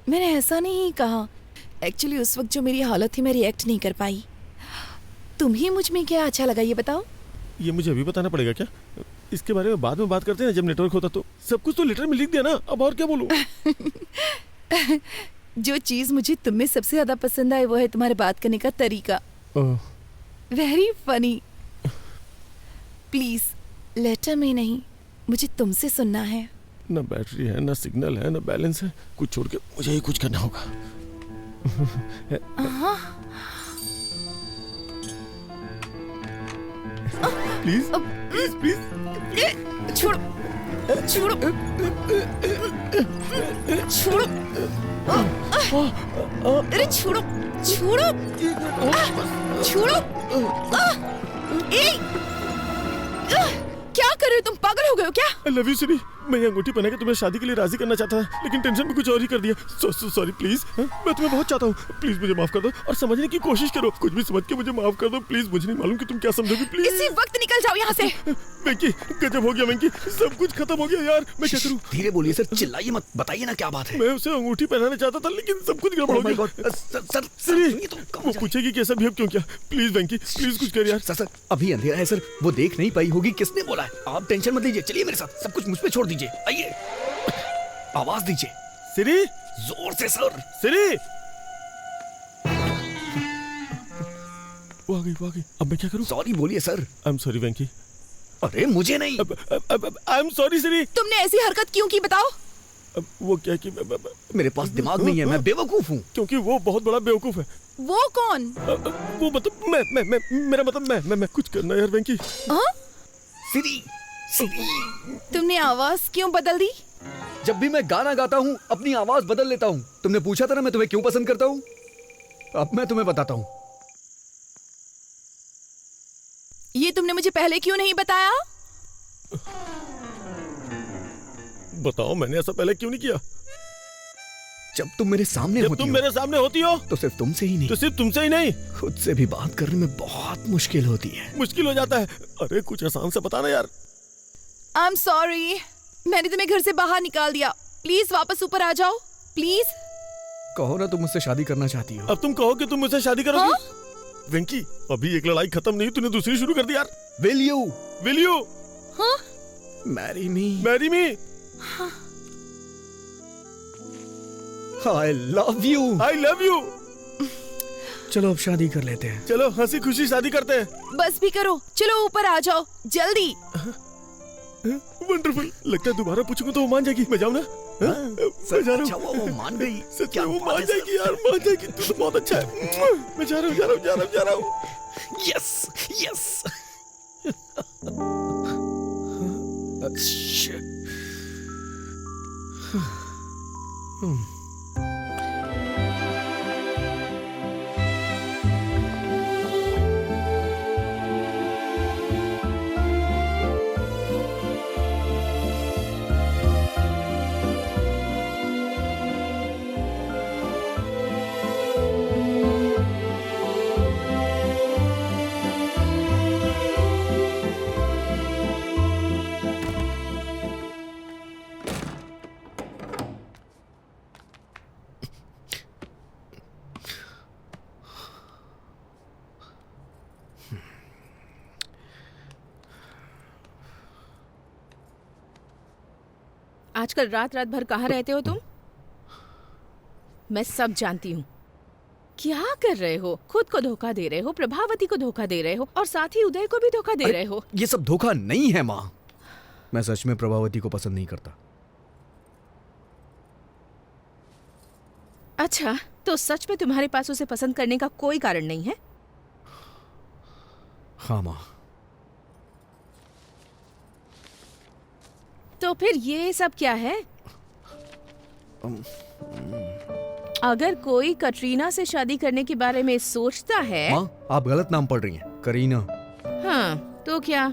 मैंने ऐसा नहीं कहा। एक्चुअली उस वक्त जो मेरी हालत थी, मैं रिएक्ट नहीं कर पाई। तुम्हें मुझ में क्या अच्छा लगा ये बताओ? ये मुझे अभी बताना पड़ेगा क्या? इसके बारे में बाद में बात करते हैं ना, जब नेटवर्क होता तो। सब कुछ तो लेटर में लिख दिया ना, अब और क्या बोलूं? जो चीज मुझे तुम में सबसे ज्यादा पसंद आई वो है तुम्हारे बात करने का तरीका। Very funny. प्लीज लेटर में नहीं, मुझे तुमसे सुनना है। ना बैटरी है, ना सिग्नल है, ना बैलेंस है। कुछ छोड़ के मुझे ही कुछ करना होगा। प्लीज प्लीज प्लीज छोड़ो छोड़ो छोड़ो। अरे छोड़ो छोड़ो छोड़ो। क्या कर रहे हो तुम? पागल हो गए हो क्या? I love you सिरी। मैं ये अंगूठी पहना के तुम्हें शादी के लिए राजी करना चाहता था, लेकिन टेंशन में कुछ और ही कर दिया। Sorry please. मैं तुम्हें बहुत चाहता हूँ, प्लीज मुझे माफ कर दो और समझने की कोशिश करो। कुछ भी समझ के मुझे माफ कर दो प्लीज। मुझे नहीं मालूम कि तुम क्या समझोगी। प्लीज इसी वक्त निकल जाओ यहाँ से। वेंकी, गजब हो गया वेंकी, सब कुछ खत्म हो गया यार। मैं क्या करूँ? धीरे बोलिए सर, चिल्लाइए मत, बताइए ना क्या बात है। मैं उसे अंगूठी पहनाना चाहता था, लेकिन सब कुछ गड़बड़ हो गया। सर सिरी, वो पूछेगी कैसा बिहेव क्यों किया। प्लीज वेंकी, प्लीज कुछ कर यार। सर अभी अंधेरा है सर, वो देख नहीं पाई होगी। किसने बोला है? आप टेंशन मत लीजिए, चलिए मेरे साथ। सब कुछ मुझ पे छोड़ दीजिए। आइए, आवाज दीजिए। सिरी, जोर से सर। सिरी, वो आ गई। अब मैं क्या करूं? सॉरी बोलिए सर। आई एम सॉरी वेंकी। अरे मुझे नहीं। आई एम सॉरी सिरी। तुमने ऐसी हरकत क्यों की बताओ? वो क्या कि मेरे पास दिमाग नहीं है, मैं बेवकूफ हूँ। क्योंकि वो बहुत बड़ा बेवकूफ है। वो कौन? वो मतलब मैं मेरा मतलब मैं कुछ करना यार वेंकी। सिरी, तुमने आवाज क्यों बदल दी? जब भी मैं गाना गाता हूँ अपनी आवाज बदल लेता हूँ। तुमने पूछा था ना मैं तुम्हें क्यों पसंद करता हूँ। अब मैं तुम्हें बताता हूँ। ये तुमने मुझे पहले क्यों नहीं बताया? बताओ, मैंने ऐसा पहले क्यों नहीं किया? जब तुम मेरे सामने जब होती तुम हो, मेरे सामने होती हो तो सिर्फ तुमसे ही नहीं, तो सिर्फ तुमसे ही नहीं, खुद से भी बात करने में बहुत मुश्किल होती है। मुश्किल हो जाता है। अरे कुछ आसान से बताना यार। आई एम सॉरी, मैंने तुम्हें घर से बाहर निकाल दिया। प्लीज वापस ऊपर आ जाओ प्लीज। कहो ना तुम मुझसे शादी करना चाहती हो। अब तुम कहो कि तुम मुझसे शादी करोगी। वेंकी, अभी एक लड़ाई खत्म नहीं, तूने दूसरी शुरू कर दी यार। Will you? हाँ? Marry me. Marry me. I love you. I love you. चलो अब शादी कर लेते हैं। चलो हंसी खुशी शादी करते हैं। बस भी करो, चलो ऊपर आ जाओ जल्दी। वंडरफुल। लगता है दोबारा पूछूंगा तो वो मान जाएगी। मैं जाऊँ ना? मैं जा रहा हूँ। वो मान गई। सच में वो मान जाएगी यार, मान जाएगी। तू तो बहुत अच्छा है। मैं जा रहा हूँ। Yes. आजकल रात रात भर कहाँ रहते हो तुम? मैं सब जानती हूँ। क्या कर रहे हो? खुद को धोखा दे रहे हो, प्रभावती को धोखा दे रहे हो और साथ ही उदय को भी धोखा दे रहे हो। ये सब धोखा नहीं है माँ। मैं सच में प्रभावती को पसंद नहीं करता। अच्छा, तो सच में तुम्हारे पास उसे पसंद करने का कोई कारण नहीं है? हाँ माँ। तो फिर ये सब क्या है? अगर कोई कटरीना से शादी करने के बारे में सोचता है। माँ, आप गलत नाम पढ़ रही हैं। करीना। हाँ, तो क्या?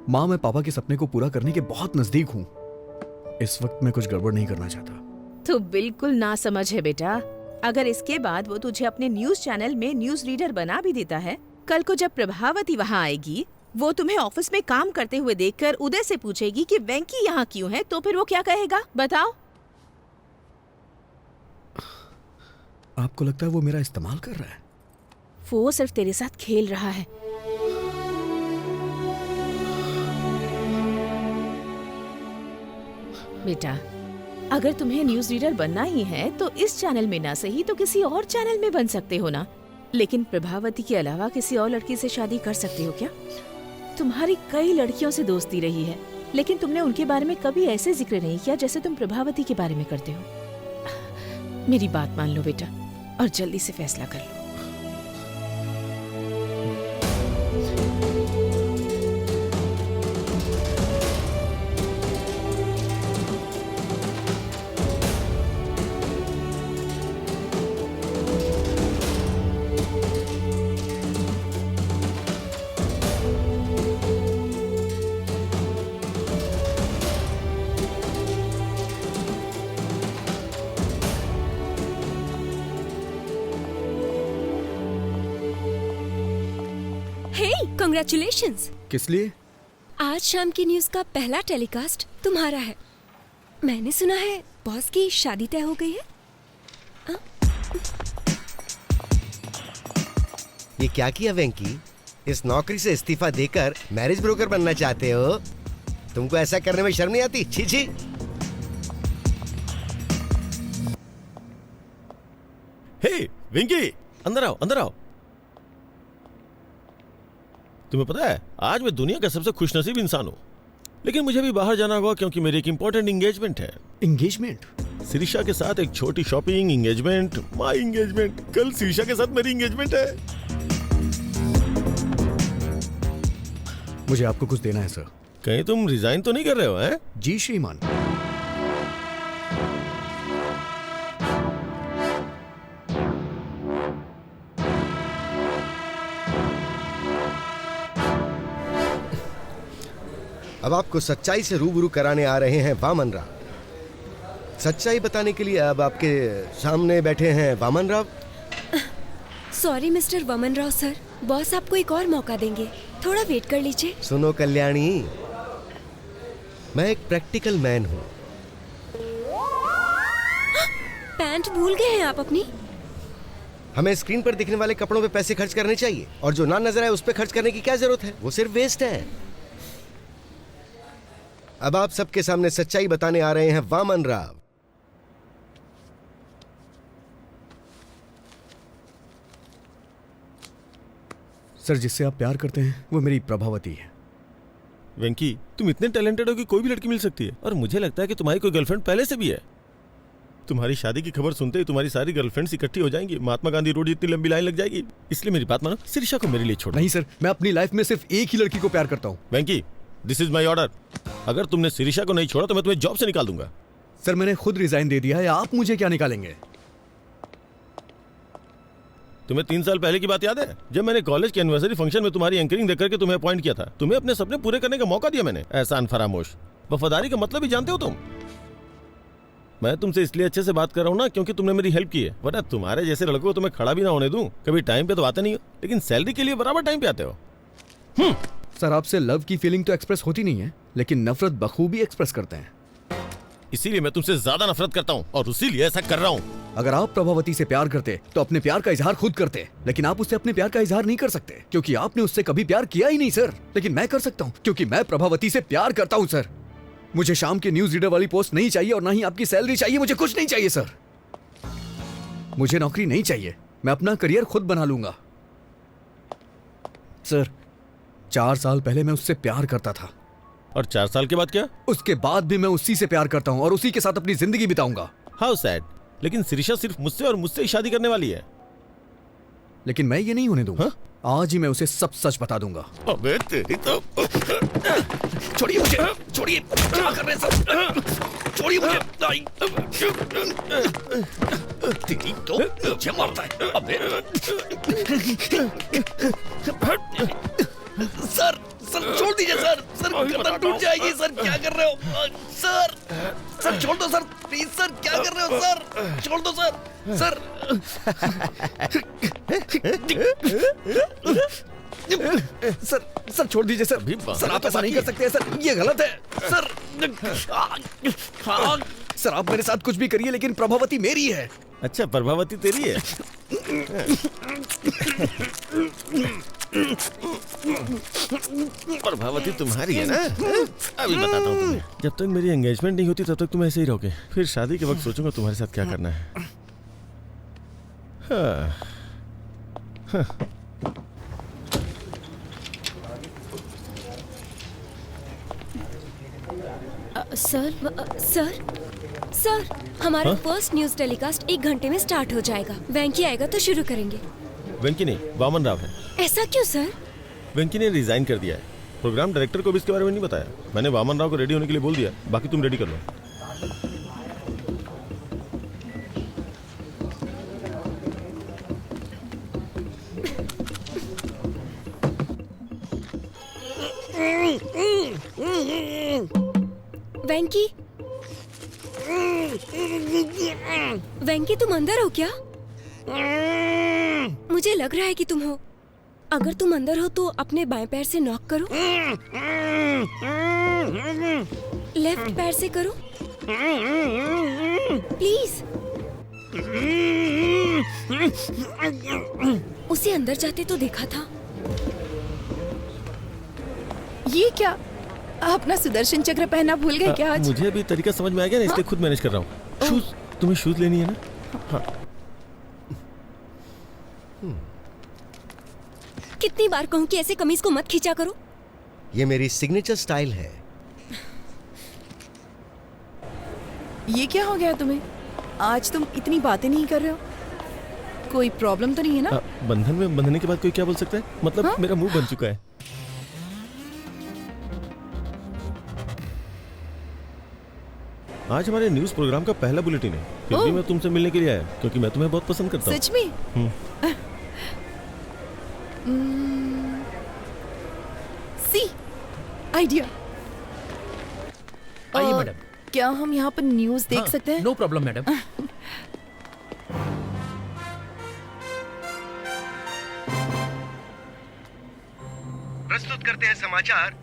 माँ, मैं पापा के सपने को पूरा करने के बहुत नजदीक हूँ। इस वक्त मैं कुछ गड़बड़ नहीं करना चाहता। तो बिल्कुल ना समझ है बेटा। अगर इसके बाद वो तुझे अपने न्यूज चैनल में न्यूज रीडर बना भी देता है, कल को जब प्रभावती वहाँ आएगी, वो तुम्हें ऑफिस में काम करते हुए देखकर उदय से पूछेगी कि वेंकी यहाँ क्यों है, तो फिर वो क्या कहेगा बताओ? आपको लगता है वो मेरा इस्तेमाल कर रहा है? वो सिर्फ तेरे साथ खेल रहा है। बेटा, अगर तुम्हें न्यूज रीडर बनना ही है तो इस चैनल में ना सही तो किसी और चैनल में बन सकते हो ना। लेकिन प्रभावती के अलावा किसी और लड़की से शादी कर सकते हो क्या? तुम्हारी कई लड़कियों से दोस्ती रही है, लेकिन तुमने उनके बारे में कभी ऐसे जिक्र नहीं किया जैसे तुम प्रभावती के बारे में करते हो। मेरी बात मान लो बेटा और जल्दी से फैसला कर लो। कांग्रेचुलेशंस। किस लिए? आज शाम की न्यूज का पहला टेलीकास्ट तुम्हारा है। मैंने सुना है बॉस की शादी तय हो गई है। ये क्या किया वेंकी? इस नौकरी से इस्तीफा देकर मैरिज ब्रोकर बनना चाहते हो? तुमको ऐसा करने में शर्म नहीं आती? छी छी। हे वेंकी, अंदर आओ, अंदर आओ। तुम्हें पता है आज मैं दुनिया का सबसे खुशनसीब इंसान हूँ, लेकिन मुझे भी बाहर जाना होगा क्योंकि मेरी एक इंपॉर्टेंट एंगेजमेंट है। एंगेजमेंट? शिरीषा के साथ एक छोटी शॉपिंग, एंगेजमेंट, माय एंगेजमेंट। कल शिरीषा के साथ मेरी एंगेजमेंट है। मुझे आपको कुछ देना है सर। कहीं तुम रिजाइन तो नहीं कर रहे हो? हैं? जी श्रीमान। अब आपको सच्चाई से रूबरू कराने आ रहे हैं वामन राव। सच्चाई बताने के लिए अब आपके सामने बैठे हैं Vaman Rao. Sorry mister Vaman Rao sir, boss आपको एक और मौका देंगे, थोड़ा वेट कर लीजिए। सुनो कल्याणी, मैं एक प्रैक्टिकल मैन हूँ। पैंट भूल गए हैं आप अपनी? हमें स्क्रीन पर दिखने वाले कपड़ों पे पैसे खर्च करने चाहिए और जो ना नजर आए उस पे खर्च करने की क्या जरूरत है? वो सिर्फ वेस्ट है। अब आप सबके सामने सच्चाई बताने आ रहे हैं वामन राव। सर, जिससे आप प्यार करते हैं वो मेरी प्रभावती है। वेंकी, तुम इतने टैलेंटेड हो कि कोई भी लड़की मिल सकती है, और मुझे लगता है कि तुम्हारी कोई गर्लफ्रेंड पहले से भी है। तुम्हारी शादी की खबर सुनते ही तुम्हारी सारी गर्लफ्रेंड्स इकट्ठी हो जाएंगी, महात्मा गांधी रोड जितनी लंबी लाइन लग जाएगी। इसलिए मेरी बात मानो, शिरीषा को मेरे लिए छोड़ो। नहीं सर, मैं अपनी लाइफ में सिर्फ एक ही लड़की को प्यार करता हूँ। वेंकी, दिस इज माई ऑर्डर। अगर तुमने शिरीषा को नहीं छोड़ा तो मैं तुम्हें जॉब से निकाल दूंगा। सर, मैंने खुद रिजाइन दे दिया है, आप मुझे क्या निकालेंगे? तुम्हें 3 साल पहले की बात याद है, जब मैंने कॉलेज के एनिवर्सरी फंक्शन में तुम्हारी एंकरिंग देकर के तुम्हें अपॉइंट किया था? तुम्हें अपने सपने पूरे करने का मौका दिया मैंने। एहसान फरामोश। वफादारी का मतलब ही जानते हो तुम? मैं तुमसे इसलिए अच्छे से बात कर रहा हूँ ना क्योंकि तुमने मेरी हेल्प की है, वरना तुम्हारे जैसे लड़कों को तुम्हें खड़ा भी ना होने दूं। कभी टाइम पे तो आते नहीं हो, लेकिन सैलरी के लिए बराबर टाइम पे आते हो। सर, आपसे लव की फीलिंग तो एक्सप्रेस होती नहीं है, लेकिन नफरत बखूबी एक्सप्रेस करते हैं। इसीलिए मैं तुमसे ज्यादा नफरत करता हूँ और इसीलिए ऐसा कर रहा हूँ। अगर आप प्रभावती से प्यार करते तो अपने प्यार का इजहार खुद करते, लेकिन आप उससे अपने प्यार का इजहार नहीं कर सकते क्योंकि आपने उससे कभी प्यार किया ही नहीं सर। लेकिन मैं कर सकता हूँ क्योंकि मैं प्रभावती से प्यार करता हूँ सर। मुझे शाम के न्यूज रीडर वाली पोस्ट नहीं चाहिए और ना ही आपकी सैलरी चाहिए। मुझे कुछ नहीं चाहिए सर। मुझे नौकरी नहीं चाहिए। मैं अपना करियर खुद बना लूंगा। सर 4 साल पहले मैं उससे प्यार करता था। और 4 साल के बाद क्या? उसके बाद भी मैं उसी से प्यार करता हूँ और उसी के साथ अपनी जिंदगी बिताऊंगा। How sad. लेकिन शिरीषा सिर्फ मुझसे और मुझसे ही शादी करने वाली है। लेकिन मैं ये नहीं होने दूंगा। आज ही मैं उसे सब सच बता दूंगा। अबे तेरी तो। छोड़िए मुझे, छोड़िए। क्या कर रहे हैं सर? छोड़िए मुझे। तेरी तो मुझे मारता है। अबे सर, सर छोड़ दीजिए सर। सर गर्दन टूट जाएगी सर। क्या कर रहे हो सर? सर छोड़ दो सर, प्लीज सर। क्या कर रहे हो सर? छोड़ दो सर। सर सर छोड़ दीजिए सर। सर आप ऐसा नहीं कर सकते सर, ये गलत है सर। सर आप मेरे साथ कुछ भी करिए लेकिन प्रभावती मेरी है। अच्छा, प्रभावती तेरी है। प्रभावती तुम्हारी है ना? अभी बताता हूँ तुम्हें। जब तक मेरी एंगेजमेंट नहीं होती तब तक तुम ऐसे ही रहोगे। फिर शादी के वक्त सोचूंगा तुम्हारे साथ क्या करना है। सर सर हमारा फर्स्ट न्यूज टेलीकास्ट 1 घंटे में स्टार्ट हो जाएगा। वेंकी आएगा तो शुरू करेंगे। वेंकी नहीं, वामन राव है। ऐसा क्यों सर? वेंकी ने रिजाइन कर दिया है। प्रोग्राम डायरेक्टर को भी इसके बारे में नहीं बताया। मैंने वामन राव को रेडी होने के लिए बोल दिया। बाकी तुम रेडी कर लो। वेंकी, वेंकी तुम अंदर हो क्या? मुझे लग रहा है कि तुम हो। अगर तुम अंदर हो तो अपने बाएं पैर से नॉक करो। लेफ्ट पैर से करो प्लीज। उसे अंदर जाते तो देखा था। ये क्या? अपना सुदर्शन चक्र पहनना भूल गए क्या आज? मुझे अभी तरीका समझ में आ गया ना, इसलिए खुद मैनेज कर रहा हूँ। शूज, तुम्हें शूज लेनी है ना? हाँ। कितनी बार कहूँ कि ऐसे कमीज को मत खींचा करो। ये मेरी सिग्नेचर स्टाइल है। ये क्या हो गया तुम्हें? आज तुम इतनी बातें नहीं कर रहे हो। कोई प्रॉब्लम तो नहीं है ना? बंधन में बंधने के बाद कोई क्या बोल सकता है? मतलब मेरा मुंह बन चुका है। आज हमारे न्यूज प्रोग्राम का पहला बुलेटिन है। फिर भी मैं तुमसे मिलने के लिए आया क्योंकि मैं तुम्हें बहुत पसंद करता हूँ। सच में? See idea. आइए मैडम। क्या हम यहाँ पर न्यूज देख सकते हैं? No problem madam. प्रस्तुत करते हैं समाचार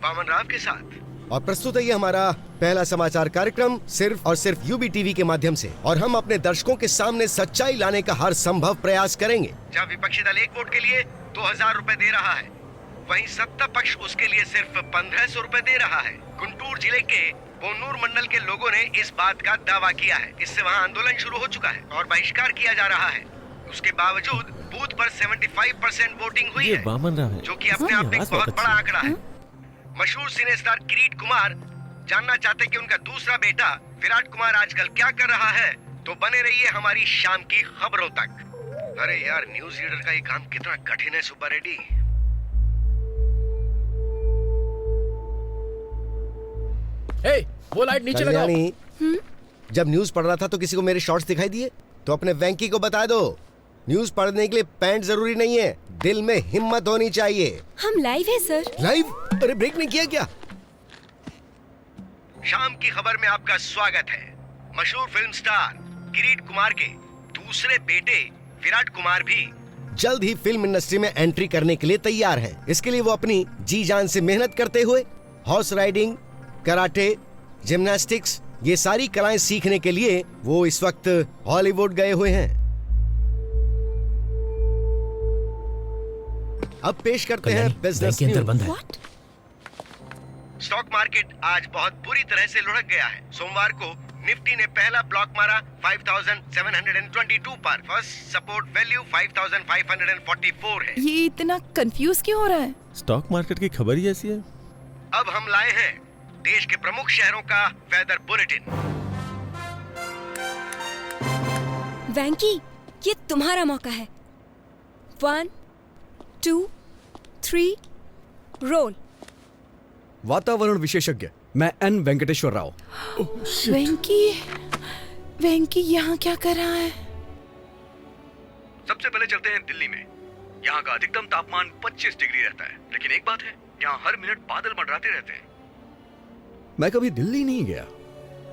वामन राव के साथ। और प्रस्तुत है ये हमारा पहला समाचार कार्यक्रम सिर्फ और सिर्फ यूबी टीवी के माध्यम से। और हम अपने दर्शकों के सामने सच्चाई लाने का हर संभव प्रयास करेंगे। जहाँ विपक्षी दल 1 वोट के लिए 2000 रुपए दे रहा है, वहीं सत्ता पक्ष उसके लिए सिर्फ 1500 रुपए दे रहा है। गुंटूर जिले के बोनूर मंडल के लोगों ने इस बात का दावा किया है। इससे वहाँ आंदोलन शुरू हो चुका है और बहिष्कार किया जा रहा है। उसके बावजूद बूथ पर 75% वोटिंग हुई है, जो कि अपने आप में एक बहुत बड़ा आंकड़ा है। मशहूर सिने स्टार किरीट कुमार जानना चाहते कि उनका दूसरा बेटा विराट कुमार आजकल क्या कर रहा है, तो बने रहिए हमारी शाम की खबरों तक। अरे यार, न्यूज रीडर का ये काम कितना कठिन है सुब्बा रेड्डी। वो लाइट नीचे लगाओ। जब न्यूज पढ़ रहा था तो किसी को मेरे शॉर्ट्स दिखाई दिए? तो अपने वेंकी को बता दो, न्यूज पढ़ने के लिए पैंट जरूरी नहीं है, दिल में हिम्मत होनी चाहिए। हम लाइव है सर। लाइव? अरे ब्रेक नहीं किया क्या? शाम की खबर में आपका स्वागत है। मशहूर फिल्म स्टार किरीट कुमार के दूसरे बेटे विराट कुमार भी जल्द ही फिल्म इंडस्ट्री में एंट्री करने के लिए तैयार हैं। इसके लिए वो अपनी जी जान से मेहनत करते हुए हॉर्स राइडिंग, कराटे, जिम्नास्टिक्स, ये सारी कलाएं सीखने के लिए वो इस वक्त हॉलीवुड गए हुए हैं। अब पेश करते हैं बिजनेस न्यूज़। स्टॉक मार्केट आज बहुत बुरी तरह से लुढ़क गया है। सोमवार को निफ्टी ने पहला ब्लॉक मारा 5722 पर। फर्स्ट सपोर्ट वैल्यू 5544 है। ये इतना कंफ्यूज क्यों हो रहा है? स्टॉक मार्केट की खबर ही ऐसी है। अब हम लाए हैं देश के प्रमुख शहरों का वेदर बुलेटिन। वैंकी, ये तुम्हारा मौका है। 1, 2, 3, रोल। वातावरण विशेषज्ञ मैं एन वेंकटेश्वर राव। वेंकी यहाँ क्या कर रहा है? सबसे पहले चलते हैं दिल्ली में। यहाँ का अधिकतम तापमान 25 डिग्री रहता है, लेकिन एक बात है, यहाँ हर मिनट बादल मंडराते रहते हैं। मैं कभी दिल्ली नहीं गया,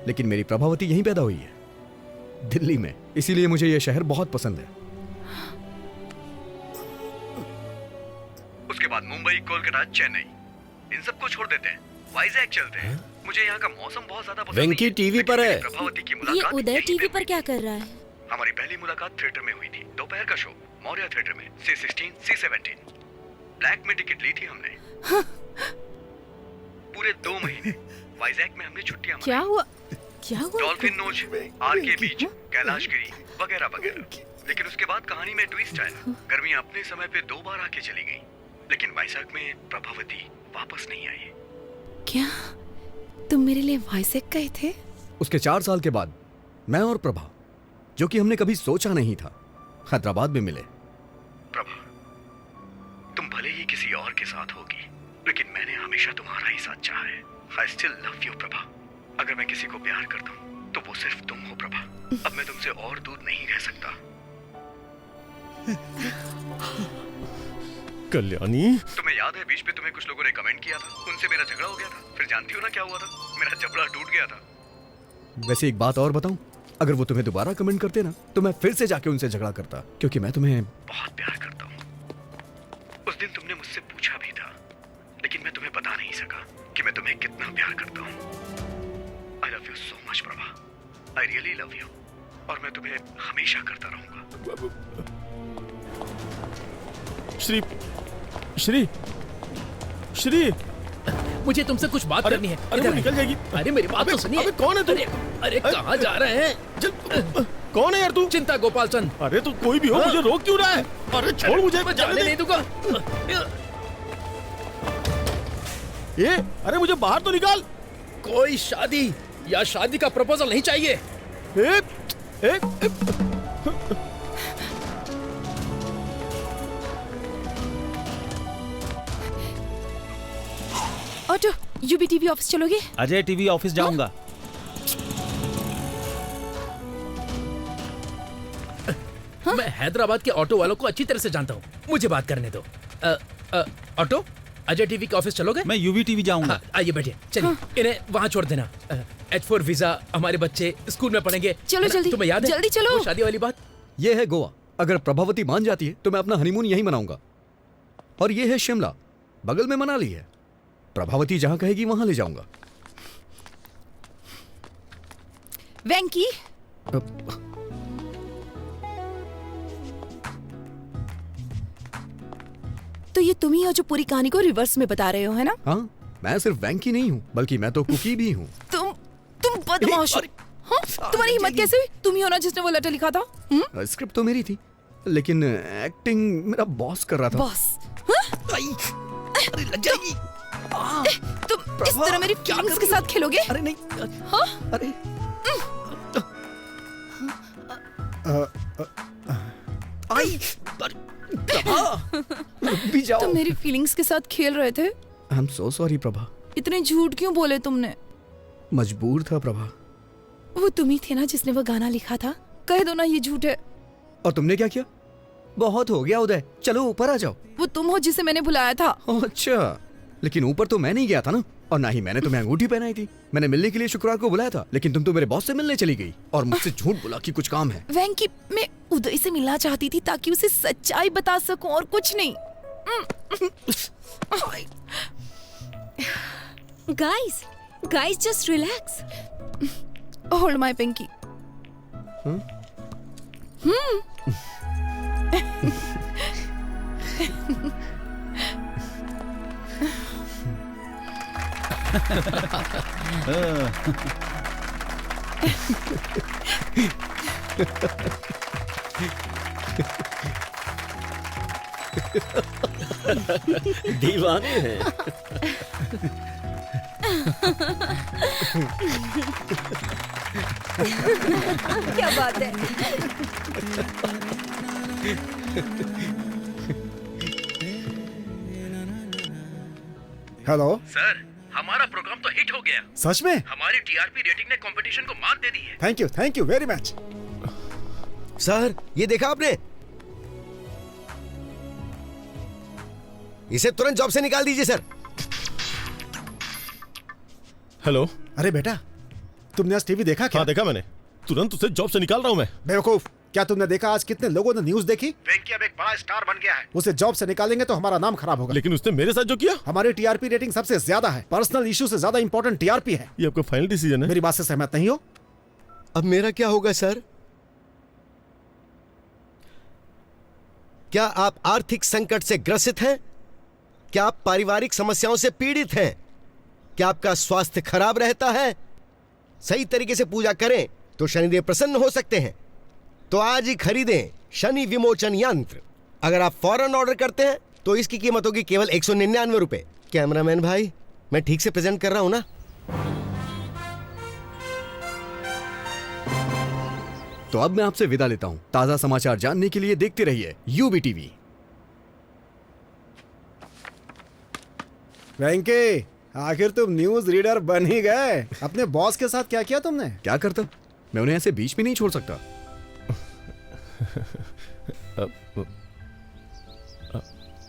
लेकिन मेरी प्रभावती यहीं पैदा हुई है, दिल्ली में। इसीलिए मुझे यह शहर बहुत पसंद है। उसके बाद मुंबई, कोलकाता, चेन्नई, इन सबको छोड़ देते हैं, वाइजैक चलते हैं। मुझे यहाँ का मौसम बहुत ज्यादा पसंद वेंकी टीवी पर है। प्रभावती की ये मुलाकात उदय टीवी पर क्या कर रहा है? हमारी पहली मुलाकात थिएटर में हुई थी। दोपहर का शो मौर्य थिएटर में, C16, C17। ब्लैक में टिकट ली थी हमने। पूरे 2 महीने वाइजैक में हमने छुट्टियां क्या हुआ? क्या हुआ? डॉल्फिन नोच, आरके बीच, कैलाशगिरी वगैरह वगैरह। लेकिन उसके बाद कहानी में ट्विस्ट आया। गर्मियां अपने समय पे 2 बार आके चली गई, लेकिन वैशाख में प्रभावती वापस नहीं आई। क्या तुम मेरे लिए वाइजैक गए थे? उसके 4 साल के बाद मैं और प्रभा, जो कि हमने कभी सोचा नहीं था, हैदराबाद में मिले। प्रभा, तुम भले ही किसी और के साथ होगी, लेकिन मैंने हमेशा तुम्हारा ही साथ चाहा है। I still love you, Prabha. अगर मैं किसी को प्यार करता हूँ तो वो सिर्फ तुम हो प्रभा। अब मैं तुमसे और दूर नहीं रह सकता। कल्याणी, तुम्हें याद है बीच पे तुम्हें कुछ लोगों ने कमेंट किया था, उनसे मेरा झगड़ा हो गया था। फिर जानती हो ना क्या हुआ था? मेरा जबड़ा टूट गया था। वैसे एक बात और बताऊं, अगर वो तुम्हें दोबारा कमेंट करते ना, तो मैं फिर से जाके उनसे झगड़ा करता, क्योंकि मैं तुम्हें बहुत प्यार करता हूँ। उस दिन तुमने मुझसे पूछा भी था, लेकिन मैं तुम्हें बता नहीं सका कि मैं तुम्हें कितना प्यार करता हूँ। I love you so much, Prabha. I really love you। और मैं तुम्हें हमेशा करता रहूंगा। श्री श्री श्री, मुझे तुमसे कुछ बात करनी है। अरे वो निकल जाएगी। अरे मेरी बात तो सुनिए। अबे कौन है तू? अरे कहाँ जा रहे हैं? कौन है यार तू? चिंता गोपाल चंद। अरे तू कोई भी हो, मुझे रोक क्यों रहा है? अरे छोड़ मुझे, मैं जाने नहीं दूंगा। ये, अरे मुझे बाहर तो निकाल। कोई शादी या शादी का प्रपोजल नहीं चाहिए। ऑटो, यूबी टीवी ऑफिस चलोगे? अजय टीवी ऑफिस जाऊंगा। मैं हैदराबाद के ऑटो वालों को अच्छी तरह से जानता हूँ, मुझे बात करने दो। ऑटो, अजय टीवी के ऑफिस चलोगे? मैं यूवी टीवी जाऊंगा। आइए बैठिए, चलिए। इन्हें वहाँ छोड़ देना। H4 वीजा, हमारे बच्चे स्कूल में पढ़ेंगे। चलो जल्दी, तुम्हें याद है जल्दी चलो। वो शादी वाली बात? ये है गोवा। अगर प्रभावती मान जाती है तो मैं अपना हनीमून यहीं मनाऊंगा। और ये है शिमला, बगल में मनाली है। प्रभावती जहां कहेगी वहां ले जाऊंगा। वेंकी, तो ये तुम ही हो जो पूरी कहानी को रिवर्स में बता रहे हो, है ना? हाँ, मैं सिर्फ वेंकी नहीं हूँ, बल्कि मैं तो कुकी भी हूँ। तुम बदमाश हो। हाँ? तुम्हारी हिम्मत कैसे हुई? तुम ही हो ना जिसने वो लेटर लिखा था? स्क्रिप्ट तो मेरी थी, लेकिन एक्टिंग मेरा बॉस कर रहा था। बॉस? अरे लग जाएगी। तुम इस तरह मेरी फीलिंग्स के साथ खेलोगे? अरे नहीं। हाँ? अरे भी जाओ। तुम मेरी फीलिंग्स के साथ खेल रहे थे। I am so sorry Prabha. इतने झूठ क्यों बोले तुमने? मजबूर था प्रभा। वो तुम ही थे ना जिसने वो गाना लिखा था? कह दो ना ये झूठ है। और तुमने क्या किया? बहुत हो गया उदय, चलो ऊपर आ जाओ। वो तुम हो जिसे मैंने बुलाया था। अच्छा, लेकिन ऊपर तो मैं नहीं गया था ना, और ना ही मैंने तुम्हें अंगूठी पहनाई थी। मैंने मिलने के लिए शुक्रवार को बुलाया था, लेकिन तुम तो मेरे बॉस से मिलने चली गई और मुझसे झूठ बोला कि कुछ काम है। वेंकी, मैं उदय से मिलना चाहती थी ताकि उसे सच्चाई बता सकूं और कुछ नहीं। Guys, just relax. Hold my pinky. दीवाने हैं। क्या बात है। हेलो सर, हमारा प्रोग्राम तो हिट हो गया। सच में? हमारी टीआरपी रेटिंग ने कंपटीशन को मात दे दी है। Thank you very much. Sir, ये देखा आपने? इसे तुरंत जॉब से निकाल दीजिए सर। हेलो। अरे बेटा, तुमने आज टीवी देखा क्या? हाँ देखा मैंने, तुरंत उसे जॉब से निकाल रहा हूँ मैं। बेवकूफ, क्या तुमने देखा आज कितने लोगों ने न्यूज देखी? वेंकी अब एक बड़ा स्टार बन गया है। उसे जॉब से निकालेंगे तो हमारा नाम खराब होगा। लेकिन उसने मेरे साथ जो किया। हमारी टीआरपी रेटिंग सबसे ज्यादा है, पर्सनल इशू से ज्यादा इंपॉर्टेंट टीआरपी है। ये आपका फाइनल डिसीजन है? मेरी बात से सहमत नहीं हो? अब मेरा क्या होगा सर? क्या आप आर्थिक संकट से ग्रसित हैं? क्या आप पारिवारिक समस्याओं से पीड़ित हैं? क्या आपका स्वास्थ्य खराब रहता है? सही तरीके से पूजा करें तो शनिदेव प्रसन्न हो सकते हैं। तो आज ही खरीदें शनि विमोचन यंत्र। अगर आप फौरन ऑर्डर करते हैं तो इसकी कीमत होगी केवल 199 रुपए। कैमरामैन भाई, मैं ठीक से प्रेजेंट कर रहा हूं ना? तो अब मैं आपसे विदा लेता हूं। ताजा समाचार जानने के लिए देखते रहिए यूबी टीवी। वेंकी, आखिर तुम न्यूज रीडर बन ही गए। अपने बॉस के साथ क्या किया तुमने? क्या करता, मैं उन्हें ऐसे बीच में नहीं छोड़ सकता।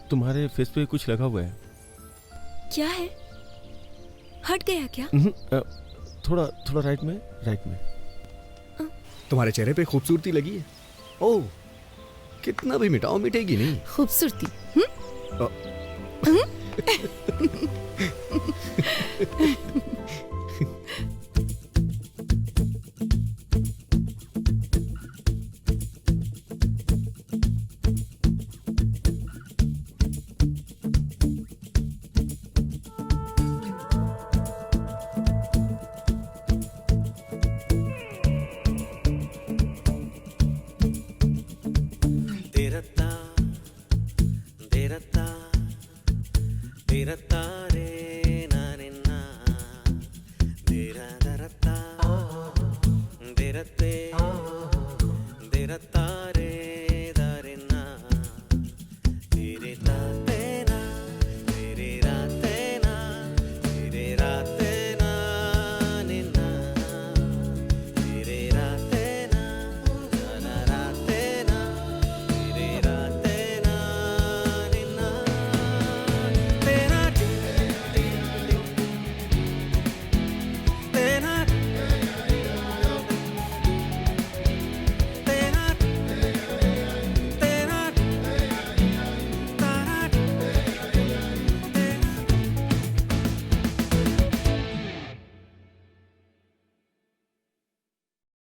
तुम्हारे फेस पे कुछ लगा हुआ है। क्या है? हट गया क्या? थोड़ा थोड़ा राइट में। तुम्हारे चेहरे पे खूबसूरती लगी है। ओह, कितना भी मिटाओ मिटेगी नहीं। खूबसूरती? तेरा तारे